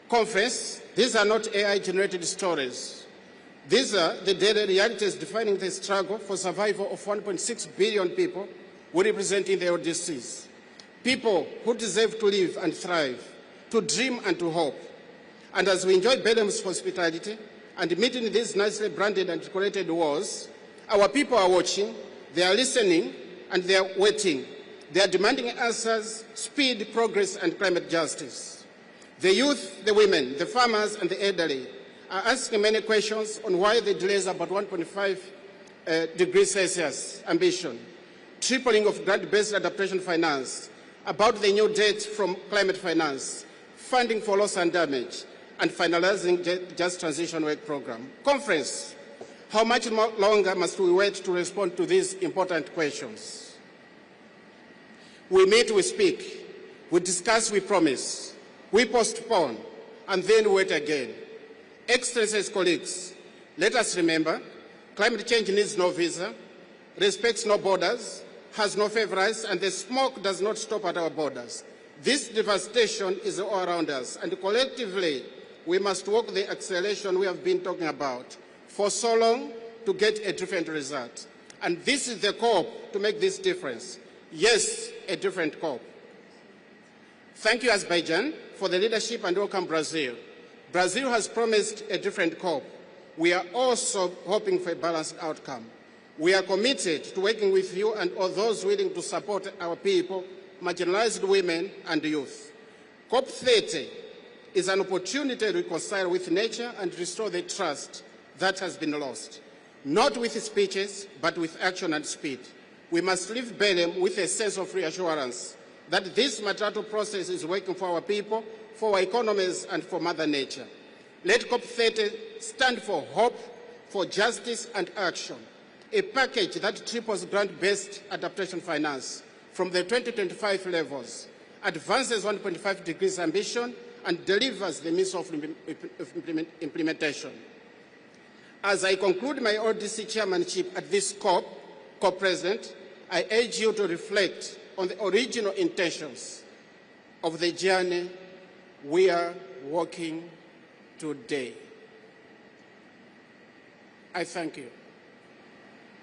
Conference, these are not AI-generated stories. These are the daily realities defining the struggle for survival of 1.6 billion people we represent in the LDCs. People who deserve to live and thrive, to dream and to hope. And as we enjoy Belém's hospitality and meeting these nicely branded and decorated walls, our people are watching, they are listening, and they are waiting. They are demanding answers, speed, progress, and climate justice. The youth, the women, the farmers, and the elderly are asking many questions on why the delays about 1.5 degrees Celsius ambition, tripling of grant-based adaptation finance, about the new debt from climate finance, funding for loss and damage, and finalizing just transition work program. Conference, how much longer must we wait to respond to these important questions? We meet, we speak, we discuss, we promise, we postpone, and then wait again. Excellencies, colleagues, let us remember, climate change needs no visa, respects no borders, has no favorites, and the smoke does not stop at our borders. This devastation is all around us, and collectively, we must work the acceleration we have been talking about for so long to get a different result. And this is the COP to make this difference. Yes, a different COP. Thank you, Azerbaijan, for the leadership, and welcome Brazil. Brazil has promised a different COP. We are also hoping for a balanced outcome. We are committed to working with you and all those willing to support our people, marginalized women and youth. COP30 is an opportunity to reconcile with nature and restore the trust that has been lost, not with speeches, but with action and speed. We must leave Belém with a sense of reassurance that this material process is working for our people, for our economies, and for Mother Nature. Let COP30 stand for hope, for justice and action, a package that triples grant-based adaptation finance from the 2025 levels, advances 1.5 degrees ambition, and delivers the means of implementation. As I conclude my LDC chairmanship at this COP, Co-President, I urge you to reflect on the original intentions of the journey we are walking today. I thank you.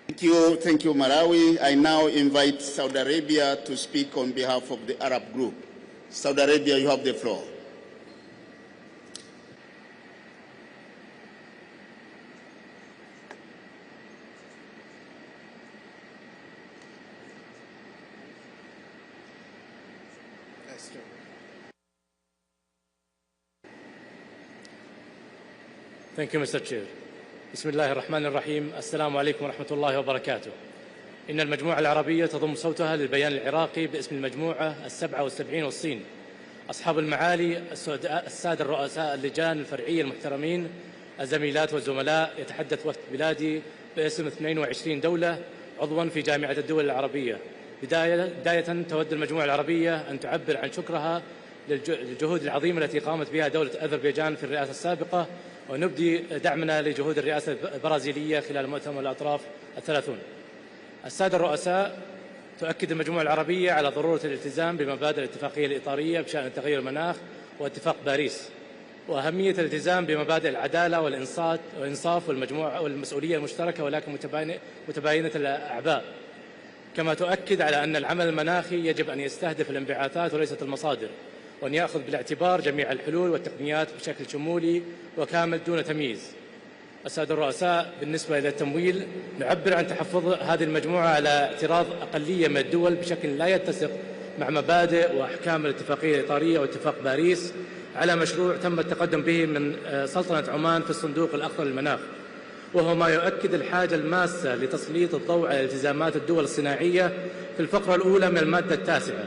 Thank you, Malawi. I now invite Saudi Arabia to speak on behalf of the Arab group. Saudi Arabia, you have the floor. Thank you, Mr. Chair. بسم الله الرحمن الرحيم. السلام عليكم ورحمة الله وبركاته. إن المجموعة العربية تضم صوتها للبيان العراقي باسم المجموعة 77 والصين. أصحاب المعالي السادة الرؤساء اللجان الفرعية المحترمين، الزميلات والزملاء، يتحدث وفد بلادي باسم 22 دولة عضوا في جامعة الدول العربية. بداية تود المجموعة العربية أن تعبر عن شكرها للجهود العظيمة التي قامت بها دولة أذربيجان في الرئاسة السابقة، ونبدي دعمنا لجهود الرئاسة البرازيلية خلال مؤتمر الأطراف الثلاثون. السادة الرؤساء، تؤكد المجموعة العربية على ضرورة الالتزام بمبادئ الاتفاقية الإطارية بشأن تغير المناخ واتفاق باريس، وأهمية الالتزام بمبادئ العدالة والإنصاف والمسؤولية المشتركة ولكن متباينة الأعباء. كما تؤكد على أن العمل المناخي يجب أن يستهدف الانبعاثات وليست المصادر، وأن يأخذ بالاعتبار جميع الحلول والتقنيات بشكل شمولي وكامل دون تمييز. السادة الرؤساء، بالنسبة إلى التمويل، نعبر عن تحفظ هذه المجموعة على اعتراض أقلية من الدول بشكل لا يتسق مع مبادئ وأحكام الاتفاقية الإطارية واتفاق باريس على مشروع تم التقدم به من سلطنة عمان في الصندوق الأخضر للمناخ، وهو ما يؤكد الحاجة الماسة لتسليط الضوء على التزامات الدول الصناعية في الفقرة الأولى من المادة التاسعة،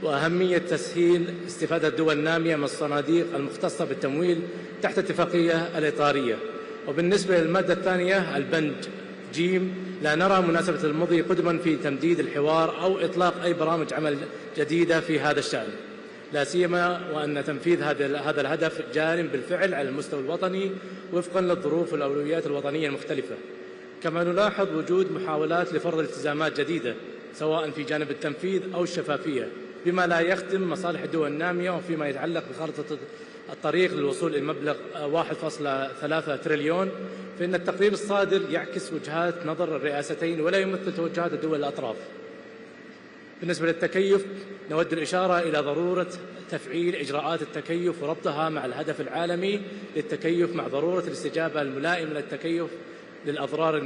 وأهمية تسهيل استفادة الدول النامية من الصناديق المختصة بالتمويل تحت الاتفاقية الإطارية. وبالنسبة للمادة الثانية البند جيم، لا نرى مناسبة المضي قدما في تمديد الحوار أو إطلاق أي برامج عمل جديدة في هذا الشأن، لا سيما وأن تنفيذ هذا الهدف جار بالفعل على المستوى الوطني وفقا للظروف والأولويات الوطنية المختلفة. كما نلاحظ وجود محاولات لفرض التزامات جديدة سواء في جانب التنفيذ أو الشفافية، بما لا يخدم مصالح الدول النامية. وفيما يتعلق بخارطة الطريق للوصول إلى مبلغ 1.3 تريليون، فإن التقرير الصادر يعكس وجهات نظر الرئاستين ولا يمثل توجهات الدول الأطراف. بالنسبة للتكيف، نود الإشارة إلى ضرورة تفعيل إجراءات التكيف وربطها مع الهدف العالمي للتكيف، مع ضرورة الاستجابة الملائمة للتكيف للأضرار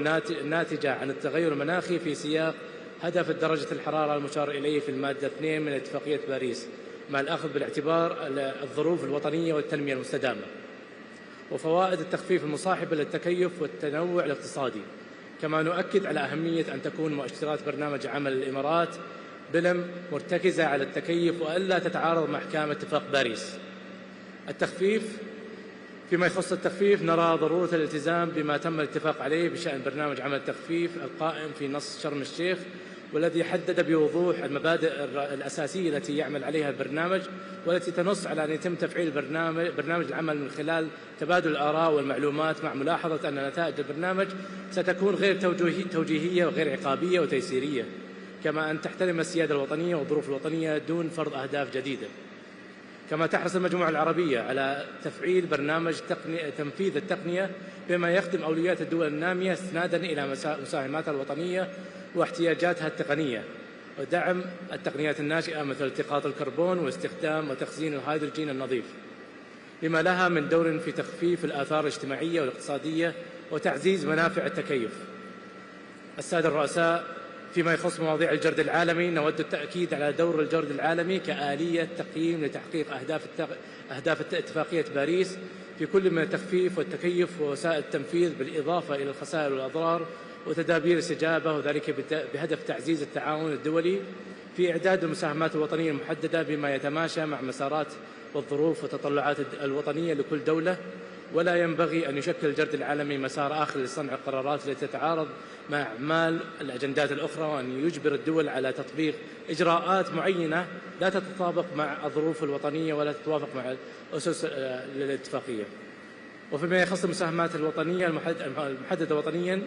الناتجة عن التغير المناخي في سياق هدف درجة الحرارة المشار إليه في المادة 2 من اتفاقية باريس، مع الأخذ بالاعتبار الظروف الوطنية والتنمية المستدامة وفوائد التخفيف المصاحبة للتكيف والتنوع الاقتصادي. كما نؤكد على أهمية أن تكون مؤشرات برنامج عمل الإمارات بلم مرتكزة على التكيف وألا تتعارض مع أحكام اتفاق باريس. التخفيف، فيما يخص التخفيف، نرى ضرورة الالتزام بما تم الاتفاق عليه بشأن برنامج عمل التخفيف القائم في نص شرم الشيخ، والذي حدد بوضوح المبادئ الأساسية التي يعمل عليها البرنامج، والتي تنص على أن يتم تفعيل برنامج العمل من خلال تبادل الآراء والمعلومات، مع ملاحظة أن نتائج البرنامج ستكون غير توجيهية وغير عقابية وتيسيرية، كما أن تحترم السيادة الوطنية والظروف الوطنية دون فرض أهداف جديدة. كما تحرص المجموعة العربية على تفعيل برنامج تنفيذ التقنية بما يخدم أولويات الدول النامية استنادا إلى مساهماتها الوطنية واحتياجاتها التقنية، ودعم التقنيات الناشئة مثل التقاط الكربون واستخدام وتخزين الهيدروجين النظيف، بما لها من دور في تخفيف الآثار الاجتماعية والاقتصادية وتعزيز منافع التكيف. السادة الرؤساء، فيما يخص مواضيع الجرد العالمي، نود التأكيد على دور الجرد العالمي كآلية تقييم لتحقيق أهداف اتفاقية باريس في كل من التخفيف والتكيف ووسائل التنفيذ، بالإضافة إلى الخسائر والأضرار وتدابير الاستجابة، وذلك بهدف تعزيز التعاون الدولي في إعداد المساهمات الوطنية المحددة بما يتماشى مع مسارات والظروف والتطلعات الوطنية لكل دولة. ولا ينبغي أن يشكل الجرد العالمي مسار آخر لصنع القرارات التي تتعارض مع أعمال الأجندات الأخرى، وأن يجبر الدول على تطبيق إجراءات معينة لا تتطابق مع الظروف الوطنية ولا تتوافق مع الأسس للاتفاقية. وفيما يخص المساهمات الوطنية المحددة وطنيا،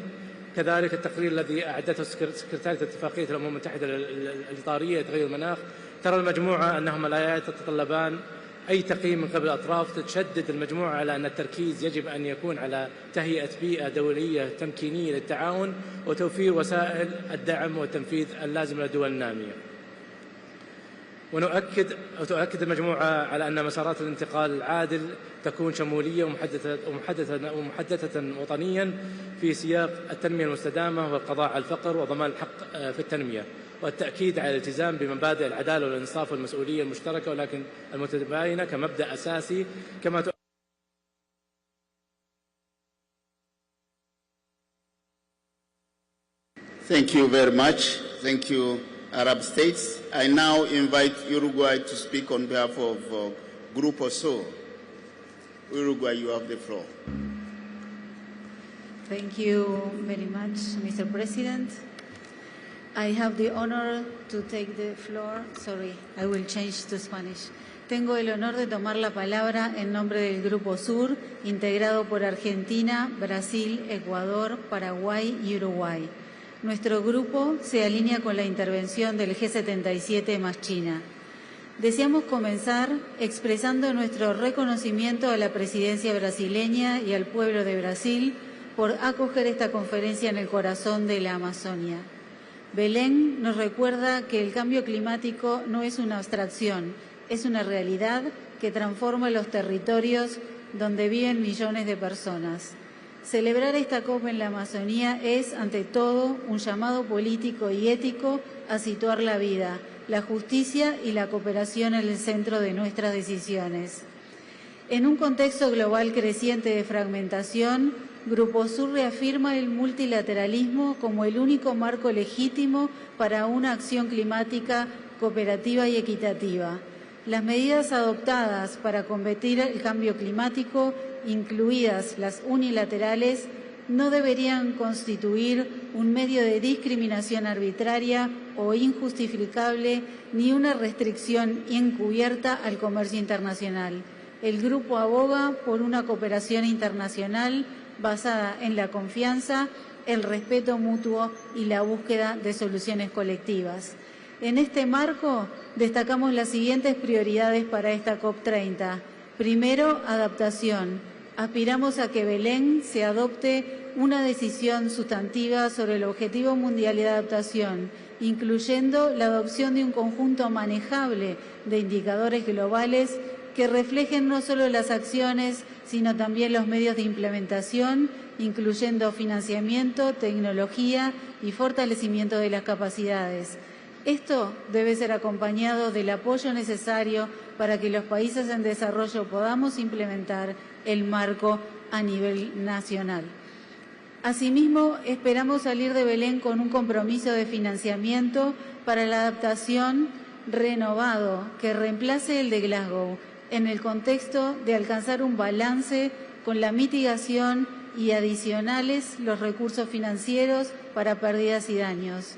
كذلك التقرير الذي أعدته سكرتارية اتفاقية الأمم المتحدة الإطارية لتغير المناخ، ترى المجموعة أنهما لا يتطلبان أي تقييم من قبل الأطراف. تشدد المجموعة على أن التركيز يجب أن يكون على تهيئة بيئة دولية تمكينية للتعاون وتوفير وسائل الدعم والتنفيذ اللازمة للدول النامية. وتؤكد المجموعة على أن مسارات الانتقال العادل تكون شمولية ومحددة وطنيا في سياق التنمية المستدامة والقضاء على الفقر وضمان الحق في التنمية، والتأكيد على الالتزام بمبادئ العدالة والإنصاف والمسؤولية المشتركة ولكن المتباينة كمبدأ أساسي. كما Thank you very much. Thank you, Arab states. I now invite Uruguay to speak on behalf of Grupo Sur. Uruguay, you have the floor. Thank you very much, Mr. President. I have the honor to take the floor. Sorry, I will change to Spanish. Tengo el honor de tomar la palabra en nombre del Grupo Sur, integrado por Argentina, Brasil, Ecuador, Paraguay y Uruguay. Nuestro grupo se alinea con la intervención del G77 más China. Deseamos comenzar expresando nuestro reconocimiento a la presidencia brasileña y al pueblo de Brasil por acoger esta conferencia en el corazón de la Amazonia. Belén nos recuerda que el cambio climático no es una abstracción, es una realidad que transforma los territorios donde viven millones de personas. Celebrar esta COP en la Amazonía es, ante todo, un llamado político y ético a situar la vida, la justicia y la cooperación en el centro de nuestras decisiones. En un contexto global creciente de fragmentación, Grupo Sur reafirma el multilateralismo como el único marco legítimo para una acción climática cooperativa y equitativa. Las medidas adoptadas para combatir el cambio climático, incluidas las unilaterales, no deberían constituir un medio de discriminación arbitraria o injustificable ni una restricción encubierta al comercio internacional. El Grupo aboga por una cooperación internacional basada en la confianza, el respeto mutuo y la búsqueda de soluciones colectivas. En este marco, destacamos las siguientes prioridades para esta COP30. Primero, adaptación. Aspiramos a que Belén se adopte una decisión sustantiva sobre el Objetivo Mundial de Adaptación, incluyendo la adopción de un conjunto manejable de indicadores globales que reflejen no solo las acciones, sino también los medios de implementación, incluyendo financiamiento, tecnología y fortalecimiento de las capacidades. Esto debe ser acompañado del apoyo necesario para que los países en desarrollo podamos implementar el marco a nivel nacional. Asimismo, esperamos salir de Belén con un compromiso de financiamiento para la adaptación renovado que reemplace el de Glasgow, en el contexto de alcanzar un balance con la mitigación y adicionales los recursos financieros para pérdidas y daños.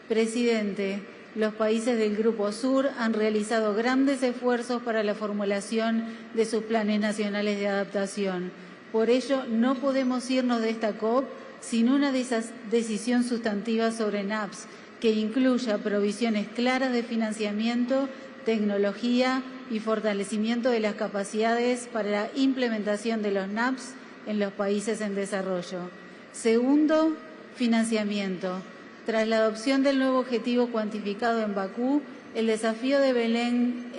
Presidente, los países del Grupo Sur han realizado grandes esfuerzos para la formulación de sus planes nacionales de adaptación. Por ello, no podemos irnos de esta COP sin una decisión sustantiva sobre NAPS, que incluya provisiones claras de financiamiento, tecnología y fortalecimiento de las capacidades para la implementación de los NAPS en los países en desarrollo. Segundo, financiamiento. Tras la adopción del nuevo objetivo cuantificado en Bakú, el desafío de Belén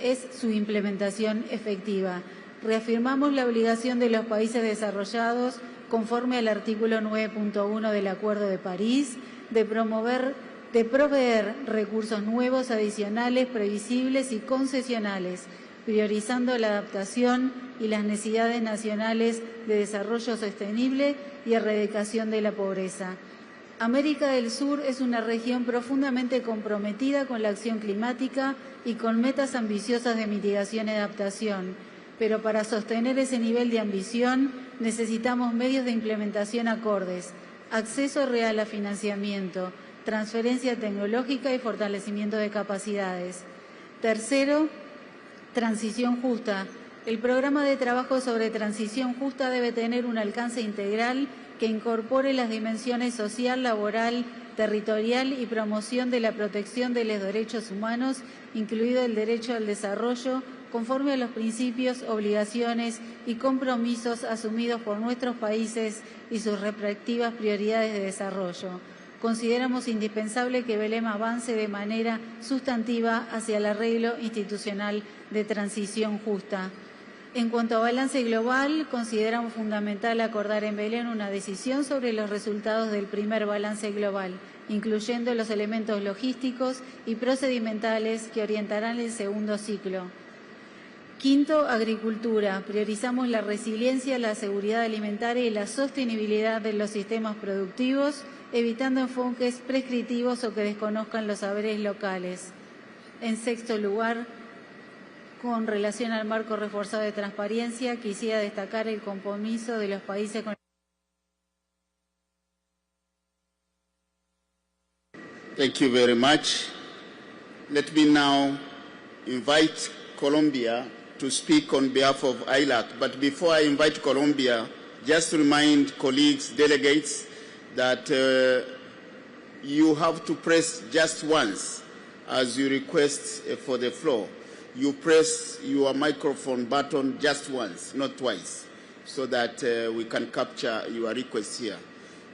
es su implementación efectiva. Reafirmamos la obligación de los países desarrollados, conforme al artículo 9.1 del Acuerdo de París, de proveer recursos nuevos, adicionales, previsibles y concesionales, priorizando la adaptación y las necesidades nacionales de desarrollo sostenible y erradicación de la pobreza. América del Sur es una región profundamente comprometida con la acción climática y con metas ambiciosas de mitigación y adaptación, pero para sostener ese nivel de ambición necesitamos medios de implementación acordes, acceso real a financiamiento, transferencia tecnológica y fortalecimiento de capacidades. Tercero, transición justa. El programa de trabajo sobre transición justa debe tener un alcance integral que incorpore las dimensiones social, laboral, territorial y promoción de la protección de los derechos humanos, incluido el derecho al desarrollo, conforme a los principios, obligaciones y compromisos asumidos por nuestros países y sus respectivas prioridades de desarrollo. Consideramos indispensable que Belén avance de manera sustantiva hacia el arreglo institucional de transición justa. En cuanto a balance global, consideramos fundamental acordar en Belén una decisión sobre los resultados del primer balance global, incluyendo los elementos logísticos y procedimentales que orientarán el segundo ciclo. Quinto, agricultura. Priorizamos la resiliencia, la seguridad alimentaria y la sostenibilidad de los sistemas productivos, evitando enfoques prescriptivos o que desconozcan los saberes locales. En sexto lugar, con relación al marco reforzado de transparencia, quisiera destacar el compromiso de los países con... Thank you very much. Let me now invite Colombia to speak on behalf of ILAC. But before I invite Colombia, just to remind colleagues, delegates, that you have to press just once as you request for the floor. You press your microphone button just once, not twice, so that we can capture your request here.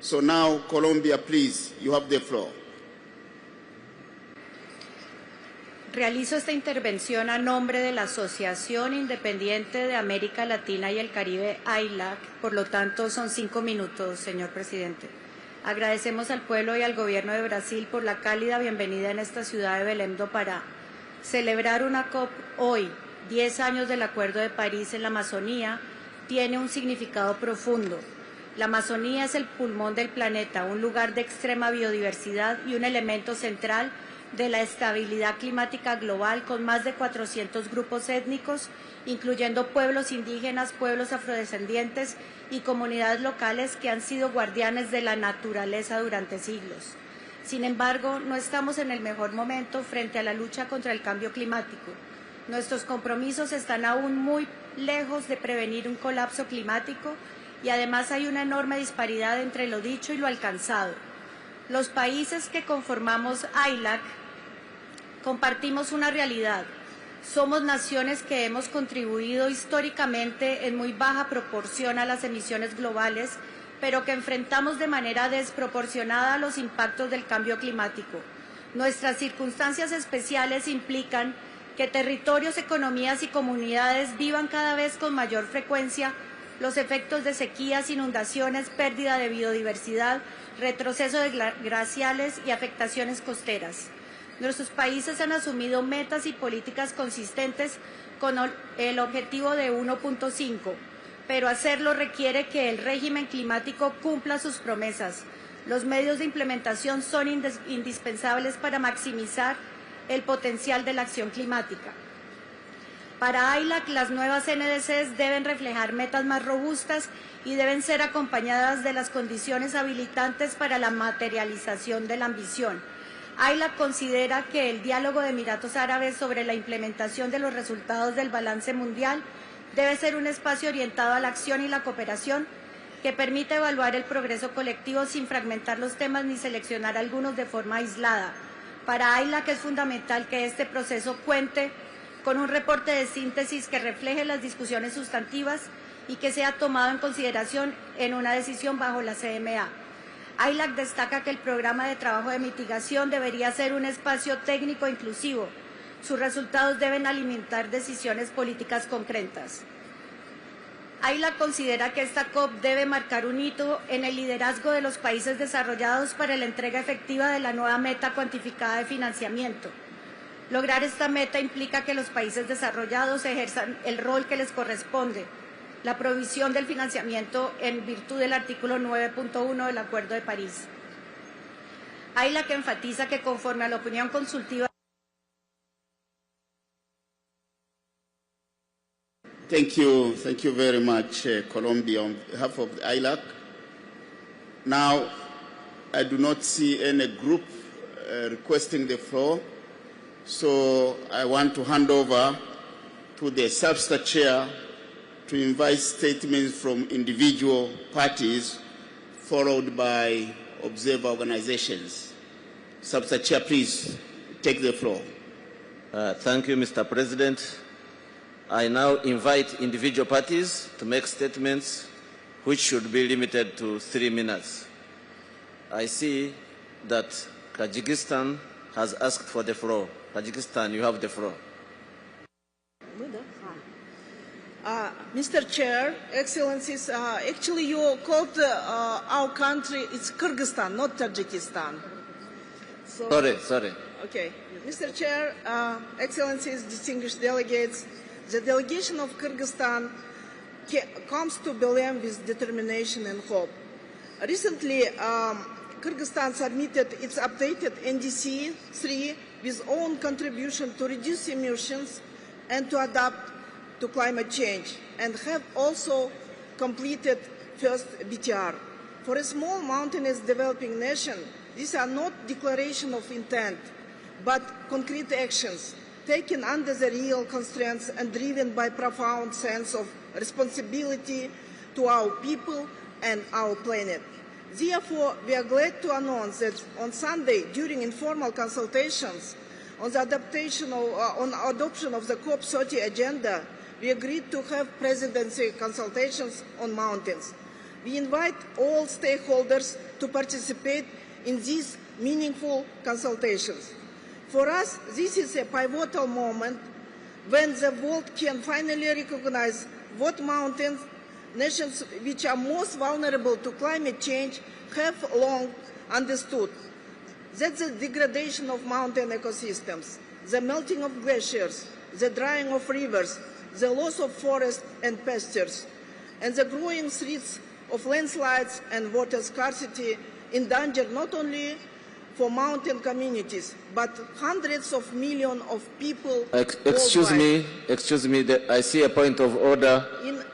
So now, Colombia, please, you have the floor. Realizo esta intervención a nombre de la Asociación Independiente de América Latina y el Caribe, AILAC, por lo tanto son 5 minutos, señor presidente. Agradecemos al pueblo y al gobierno de Brasil por la cálida bienvenida en esta ciudad de Belém do Pará. Celebrar una COP hoy, 10 años del Acuerdo de París en la Amazonía, tiene un significado profundo. La Amazonía es el pulmón del planeta, un lugar de extrema biodiversidad y un elemento central de la estabilidad climática global, con más de 400 grupos étnicos, incluyendo pueblos indígenas, pueblos afrodescendientes y comunidades locales que han sido guardianes de la naturaleza durante siglos. Sin embargo, no estamos en el mejor momento frente a la lucha contra el cambio climático. Nuestros compromisos están aún muy lejos de prevenir un colapso climático y además hay una enorme disparidad entre lo dicho y lo alcanzado. Los países que conformamos AILAC compartimos una realidad. Somos naciones que hemos contribuido históricamente en muy baja proporción a las emisiones globales, pero que enfrentamos de manera desproporcionada los impactos del cambio climático. Nuestras circunstancias especiales implican que territorios, economías y comunidades vivan cada vez con mayor frecuencia los efectos de sequías, inundaciones, pérdida de biodiversidad, retroceso de glaciales y afectaciones costeras. Nuestros países han asumido metas y políticas consistentes con el objetivo de 1.5, pero hacerlo requiere que el régimen climático cumpla sus promesas. Los medios de implementación son indispensables para maximizar el potencial de la acción climática. Para AILAC, las nuevas NDCs deben reflejar metas más robustas y deben ser acompañadas de las condiciones habilitantes para la materialización de la ambición. AILAC considera que el diálogo de Emiratos Árabes sobre la implementación de los resultados del balance mundial debe ser un espacio orientado a la acción y la cooperación que permita evaluar el progreso colectivo sin fragmentar los temas ni seleccionar algunos de forma aislada. Para AILAC es fundamental que este proceso cuente con un reporte de síntesis que refleje las discusiones sustantivas y que sea tomado en consideración en una decisión bajo la CMA. AILAC destaca que el programa de trabajo de mitigación debería ser un espacio técnico inclusivo. Sus resultados deben alimentar decisiones políticas concretas. AILAC considera que esta COP debe marcar un hito en el liderazgo de los países desarrollados para la entrega efectiva de la nueva meta cuantificada de financiamiento. Lograr esta meta implica que los países desarrollados ejerzan el rol que les corresponde, la provisión del financiamiento en virtud del artículo 9.1 del Acuerdo de París. AILAC enfatiza que conforme a la opinión consultiva. Thank you very much, Colombia, on behalf of the ILAC. Now, I do not see any group requesting the floor, so I want to hand over to the Substa Chair to invite statements from individual parties, followed by observer organizations. Substa Chair, please take the floor. Thank you, Mr. President. I now invite individual parties to make statements which should be limited to 3 minutes. I see that Tajikistan has asked for the floor. Tajikistan, you have the floor. Mr. Chair, Excellencies, actually you called our country, it's Kyrgyzstan, not Tajikistan. So, Sorry. Okay. Mr. Chair, Excellencies, distinguished delegates, the delegation of Kyrgyzstan comes to Belém with determination and hope. Recently, Kyrgyzstan submitted its updated NDC 3 with own contribution to reduce emissions and to adapt to climate change, and have also completed first BTR. For a small mountainous developing nation, these are not declarations of intent, but concrete actions taken under the real constraints and driven by profound sense of responsibility to our people and our planet. Therefore, we are glad to announce that on Sunday, during informal consultations on the adoption of the COP30 agenda, we agreed to have presidency consultations on mountains. We invite all stakeholders to participate in these meaningful consultations. For us, this is a pivotal moment when the world can finally recognize what mountains, nations which are most vulnerable to climate change, have long understood. That the degradation of mountain ecosystems, the melting of glaciers, the drying of rivers, the loss of forests and pastures, and the growing threats of landslides and water scarcity endanger not only for mountain communities, but hundreds of millions of people Excuse me, I see a point of order. In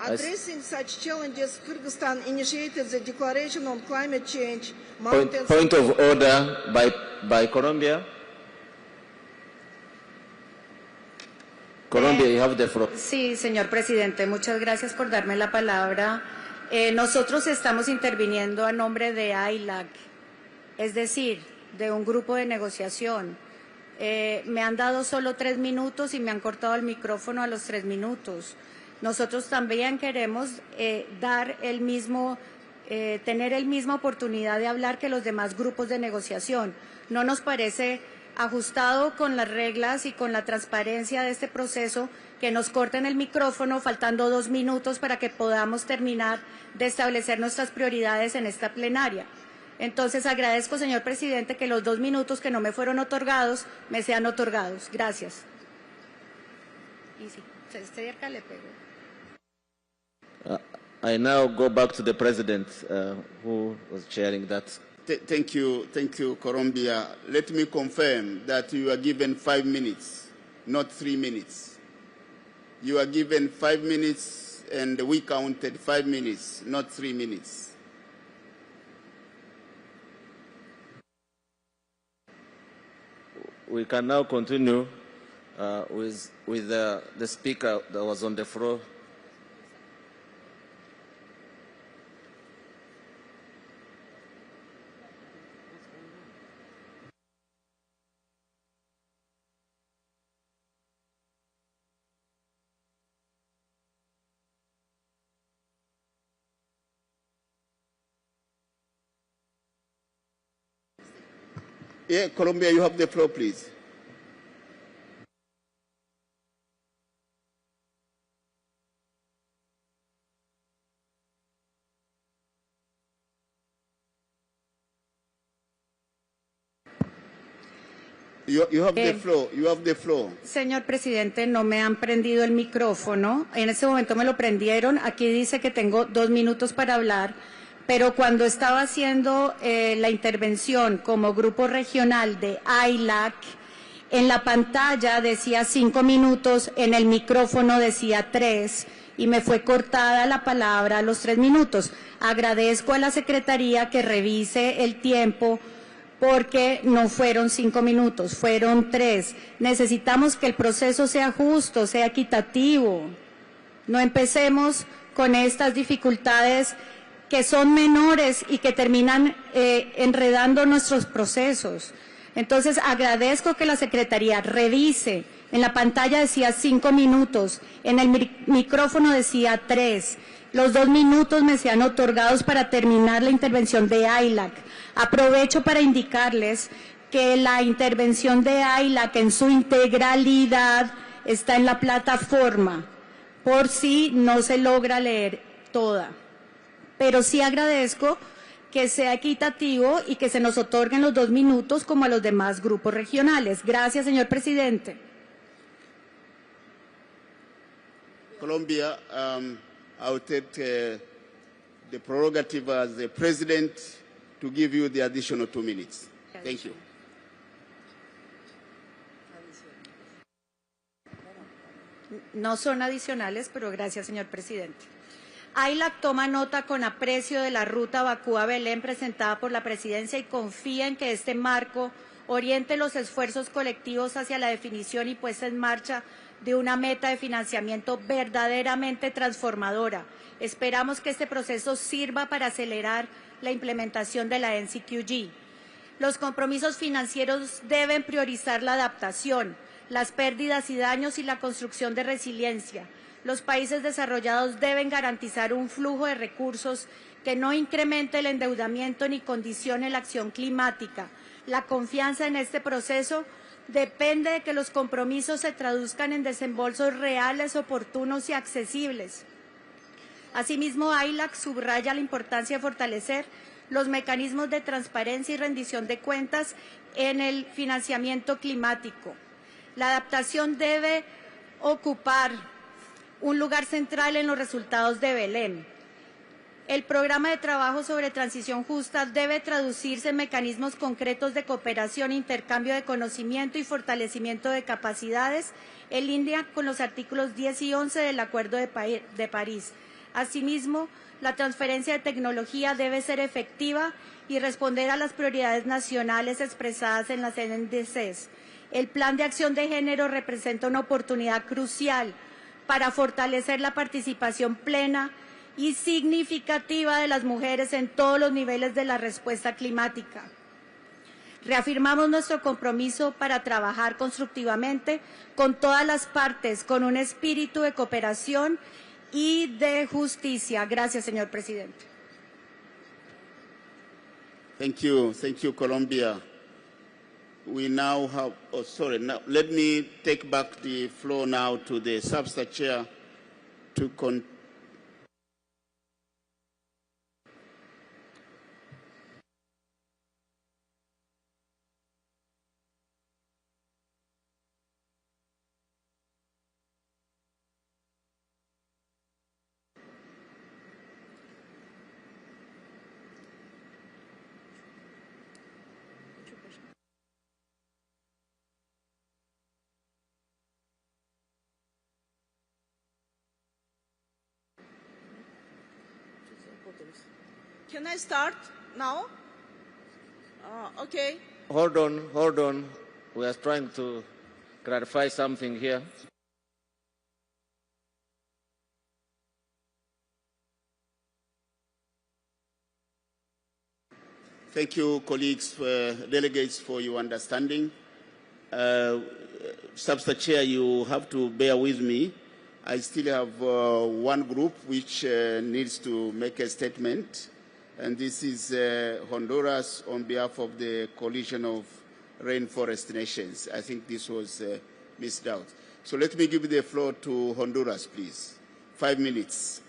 addressing such challenges, Kyrgyzstan initiated the Declaration on Climate Change, Mountains... Point of order by Colombia. Colombia, you have the floor. Sí, señor presidente, muchas gracias por darme la palabra. Nosotros estamos interviniendo a nombre de ILAC, es decir, de un grupo de negociación. Me han dado solo 3 minutos y me han cortado el micrófono a los 3 minutos. Nosotros también queremos tener la misma oportunidad de hablar que los demás grupos de negociación. No nos parece ajustado con las reglas y con la transparencia de este proceso que nos corten el micrófono faltando 2 minutos para que podamos terminar de establecer nuestras prioridades en esta plenaria. Entonces agradezco, señor presidente, que los 2 minutos que no me fueron otorgados me sean otorgados. Gracias. Y sí, cerca le pego. I now go back to the president who was chairing that. Thank you, Colombia. Let me confirm that you are given 5 minutes, not 3 minutes. You are given 5 minutes, and we counted 5 minutes, not 3 minutes. We can now continue with the speaker that was on the floor. Yeah, Colombia, you have the floor, please. You have the floor. You have the floor. Señor presidente, no me han prendido el micrófono. En este momento me lo prendieron. Aquí dice que tengo 2 minutos para hablar. Pero cuando estaba haciendo la intervención como grupo regional de ILAC, en la pantalla decía 5 minutos, en el micrófono decía 3 y me fue cortada la palabra a los 3 minutos. Agradezco a la Secretaría que revise el tiempo porque no fueron 5 minutos, fueron 3. Necesitamos que el proceso sea justo, sea equitativo. No empecemos con estas dificultades que son menores y que terminan enredando nuestros procesos. Entonces, agradezco que la Secretaría revise. En la pantalla decía 5 minutos, en el micrófono decía 3. Los 2 minutos me sean otorgados para terminar la intervención de ILAC. Aprovecho para indicarles que la intervención de ILAC en su integralidad está en la plataforma, por si no se logra leer toda. Pero sí agradezco que sea equitativo y que se nos otorguen los 2 minutos como a los demás grupos regionales. Gracias, señor presidente. Colombia, I'll take the prerogative as the president to give you the additional 2 minutes. Thank you. No son adicionales, pero gracias, señor presidente. ILAC toma nota con aprecio de la ruta Bakú-Belén presentada por la presidencia y confía en que este marco oriente los esfuerzos colectivos hacia la definición y puesta en marcha de una meta de financiamiento verdaderamente transformadora. Esperamos que este proceso sirva para acelerar la implementación de la NCQG. Los compromisos financieros deben priorizar la adaptación, las pérdidas y daños y la construcción de resiliencia. Los países desarrollados deben garantizar un flujo de recursos que no incremente el endeudamiento ni condicione la acción climática. La confianza en este proceso depende de que los compromisos se traduzcan en desembolsos reales, oportunos y accesibles. Asimismo, ILAC subraya la importancia de fortalecer los mecanismos de transparencia y rendición de cuentas en el financiamiento climático. La adaptación debe ocupar un lugar central en los resultados de Belém. El programa de trabajo sobre transición justa debe traducirse en mecanismos concretos de cooperación, intercambio de conocimiento y fortalecimiento de capacidades en línea con los artículos 10 y 11 del Acuerdo de París. Asimismo, la transferencia de tecnología debe ser efectiva y responder a las prioridades nacionales expresadas en las NDCs. El Plan de Acción de Género representa una oportunidad crucial para fortalecer la participación plena y significativa de las mujeres en todos los niveles de la respuesta climática. Reafirmamos nuestro compromiso para trabajar constructivamente con todas las partes, con un espíritu de cooperación y de justicia. Gracias, señor presidente. Thank you, Colombia. We now have, now let me take back the floor now to the substitute chair to continue. Can I start now? Okay. Hold on. We are trying to clarify something here. Thank you, colleagues, delegates, for your understanding. Substitute Chair, you have to bear with me. I still have one group which needs to make a statement, and this is Honduras on behalf of the Coalition of Rainforest Nations. I think this was missed out. So let me give the floor to Honduras, please. 5 minutes.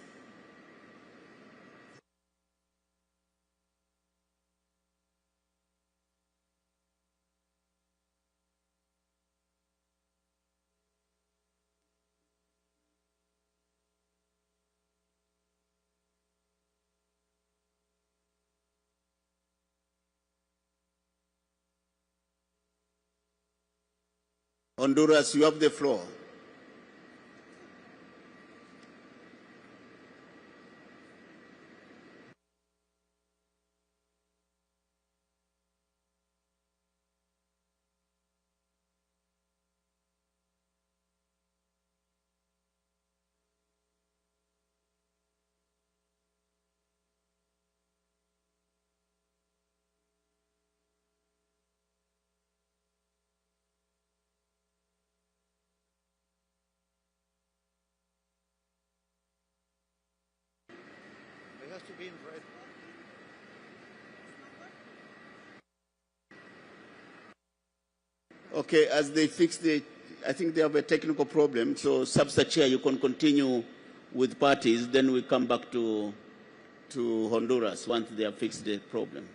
Honduras, you have the floor. Okay, as they fix I think they have a technical problem, so Substitute Chair, you can continue with parties, then we come back to Honduras once they have fixed the problem.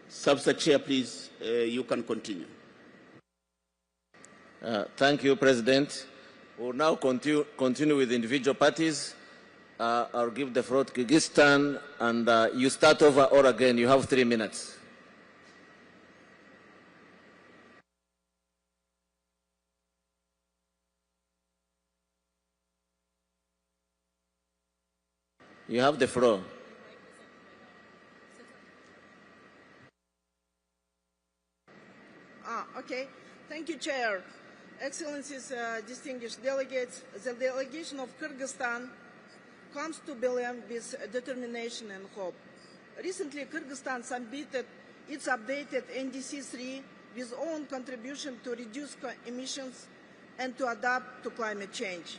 Substitute Chair, please, you can continue. Thank you, President. We'll now continue with individual parties. I'll give the floor to Kyrgyzstan, and you start over or again. You have 3 minutes. You have the floor. Okay. Thank you, Chair. Excellencies, distinguished delegates, the delegation of Kyrgyzstan comes to Belém with determination and hope. Recently, Kyrgyzstan submitted its updated NDC-3 with own contribution to reduce emissions and to adapt to climate change,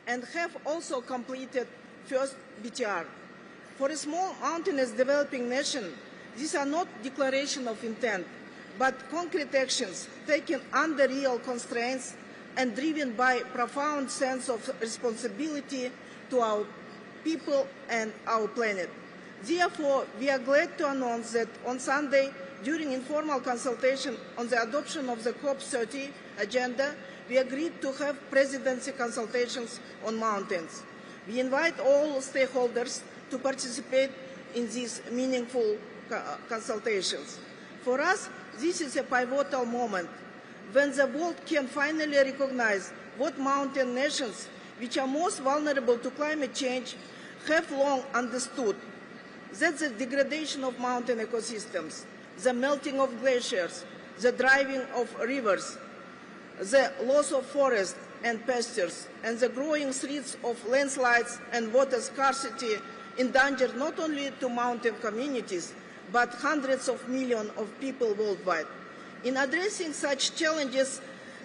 and have also completed first BTR. For a small mountainous developing nation, these are not declarations of intent, but concrete actions taken under real constraints and driven by profound sense of responsibility to our people and our planet. Therefore, we are glad to announce that on Sunday, during informal consultation on the adoption of the COP30 agenda, we agreed to have presidency consultations on mountains. We invite all stakeholders to participate in these meaningful consultations. For us, this is a pivotal moment when the world can finally recognize what mountain nations, which are most vulnerable to climate change, have long understood: that the degradation of mountain ecosystems, the melting of glaciers, the driving of rivers, the loss of forests and pastures, and the growing threats of landslides and water scarcity endanger not only to mountain communities, but hundreds of millions of people worldwide. In addressing such challenges,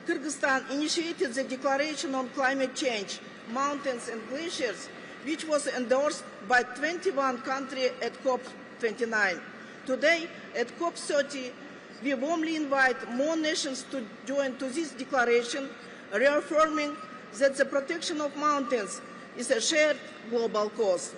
Kyrgyzstan initiated the Declaration on Climate Change, Mountains and Glaciers, which was endorsed by 21 countries at COP29. Today, at COP30, we warmly invite more nations to join to this declaration, reaffirming that the protection of mountains is a shared global cause.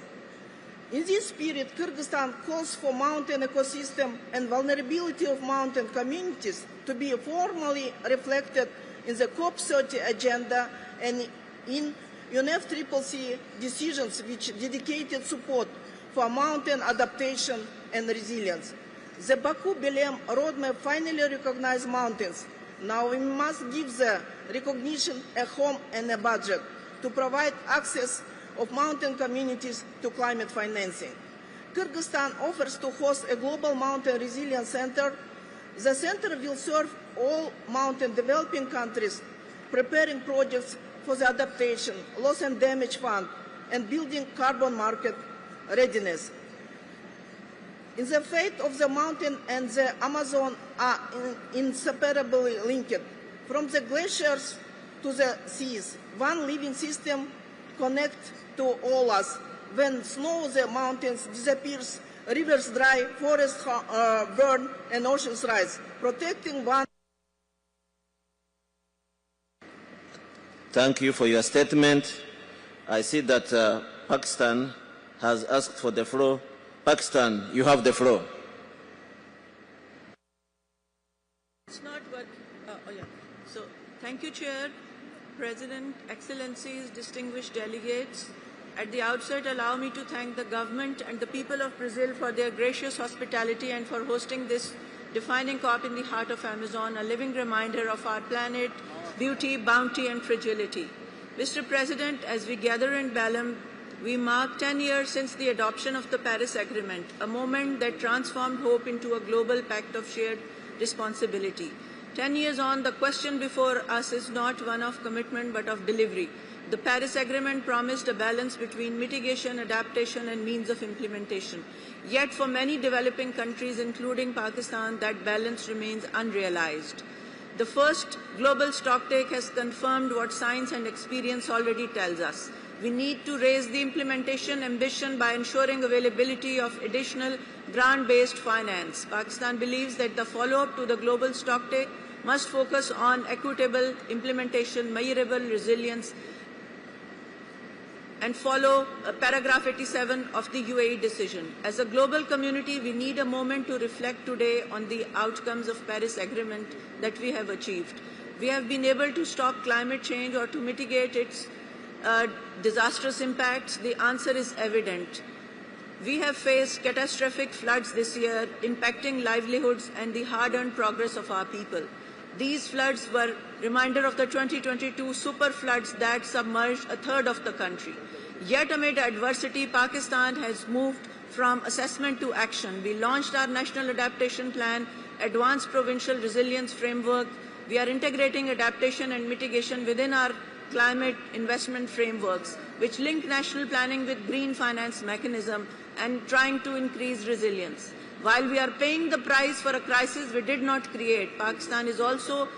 In this spirit, Kyrgyzstan calls for mountain ecosystem and vulnerability of mountain communities to be formally reflected in the COP30 agenda and in UNFCCC decisions which dedicated support for mountain adaptation and resilience. The Baku-Belém roadmap finally recognized mountains. Now we must give the recognition a home and a budget to provide access of mountain communities to climate financing. Kyrgyzstan offers to host a global mountain resilience center. The center will serve all mountain developing countries, preparing projects for the adaptation, loss and damage fund, and building carbon market readiness. In the fate of the mountain and the Amazon are inseparably linked. From the glaciers to the seas, one living system connects to all us. When snow the mountains disappears, rivers dry, forests burn, and oceans rise. Protecting one. Thank you for your statement. I see that Pakistan has asked for the floor. Pakistan, you have the floor. It's not what, yeah. So, thank you, Chair, President, Excellencies, distinguished delegates. At the outset, allow me to thank the government and the people of Brazil for their gracious hospitality and for hosting this defining COP in the heart of Amazon, a living reminder of our planet, beauty, bounty, and fragility. Mr. President, as we gather in Belém, we mark 10 years since the adoption of the Paris Agreement, a moment that transformed hope into a global pact of shared responsibility. 10 years on, the question before us is not one of commitment but of delivery. The Paris Agreement promised a balance between mitigation, adaptation, and means of implementation. Yet for many developing countries, including Pakistan, that balance remains unrealized. The first global stocktake has confirmed what science and experience already tells us. We need to raise the implementation ambition by ensuring availability of additional grant-based finance. Pakistan believes that the follow-up to the global stocktake must focus on equitable implementation, measurable resilience, and follow paragraph 87 of the UAE decision. As a global community, we need a moment to reflect today on the outcomes of Paris Agreement that we have achieved. We have been able to stop climate change or to mitigate its disastrous impacts. The answer is evident. We have faced catastrophic floods this year, impacting livelihoods and the hard-earned progress of our people. These floods were a reminder of the 2022 super floods that submerged a third of the country. Yet amid adversity, Pakistan has moved from assessment to action. We launched our National Adaptation Plan, Advanced Provincial Resilience Framework, we are integrating adaptation and mitigation within our climate investment frameworks, which link national planning with green finance mechanism and trying to increase resilience. While we are paying the price for a crisis we did not create, Pakistan is also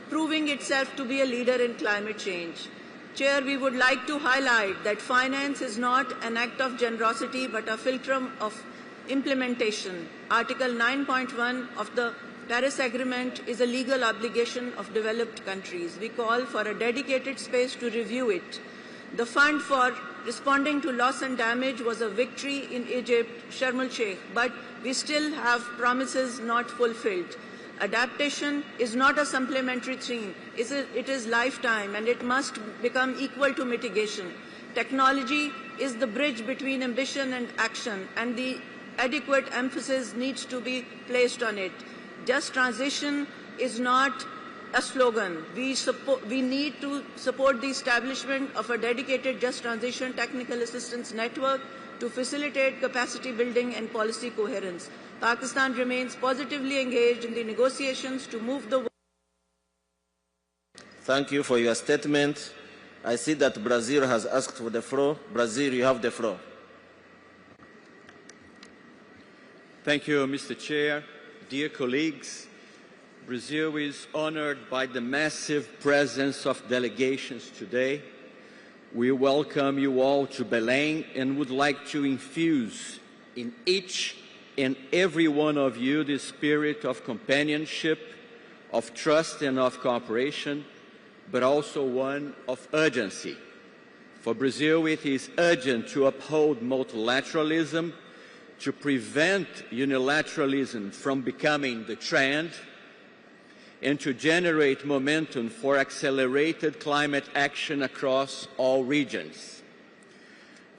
proving itself to be a leader in climate change. Chair, we would like to highlight that finance is not an act of generosity but a fulcrum of implementation. Article 9.1 of the Paris Agreement is a legal obligation of developed countries. We call for a dedicated space to review it. The fund for responding to loss and damage was a victory in Egypt, Sharm el-Sheikh, but we still have promises not fulfilled. Adaptation is not a supplementary theme. It is lifetime, and it must become equal to mitigation. Technology is the bridge between ambition and action, and the adequate emphasis needs to be placed on it. Just transition is not a slogan. We need to support the establishment of a dedicated Just Transition Technical Assistance Network to facilitate capacity building and policy coherence. Pakistan remains positively engaged in the negotiations to move the world. Thank you for your statement. I see that Brazil has asked for the floor. Brazil, you have the floor. Thank you, Mr. Chair. Dear colleagues, Brazil is honored by the massive presence of delegations today. We welcome you all to Belém and would like to infuse in each and every one of you the spirit of companionship, of trust and of cooperation, but also one of urgency. For Brazil, it is urgent to uphold multilateralism, to prevent unilateralism from becoming the trend, and to generate momentum for accelerated climate action across all regions.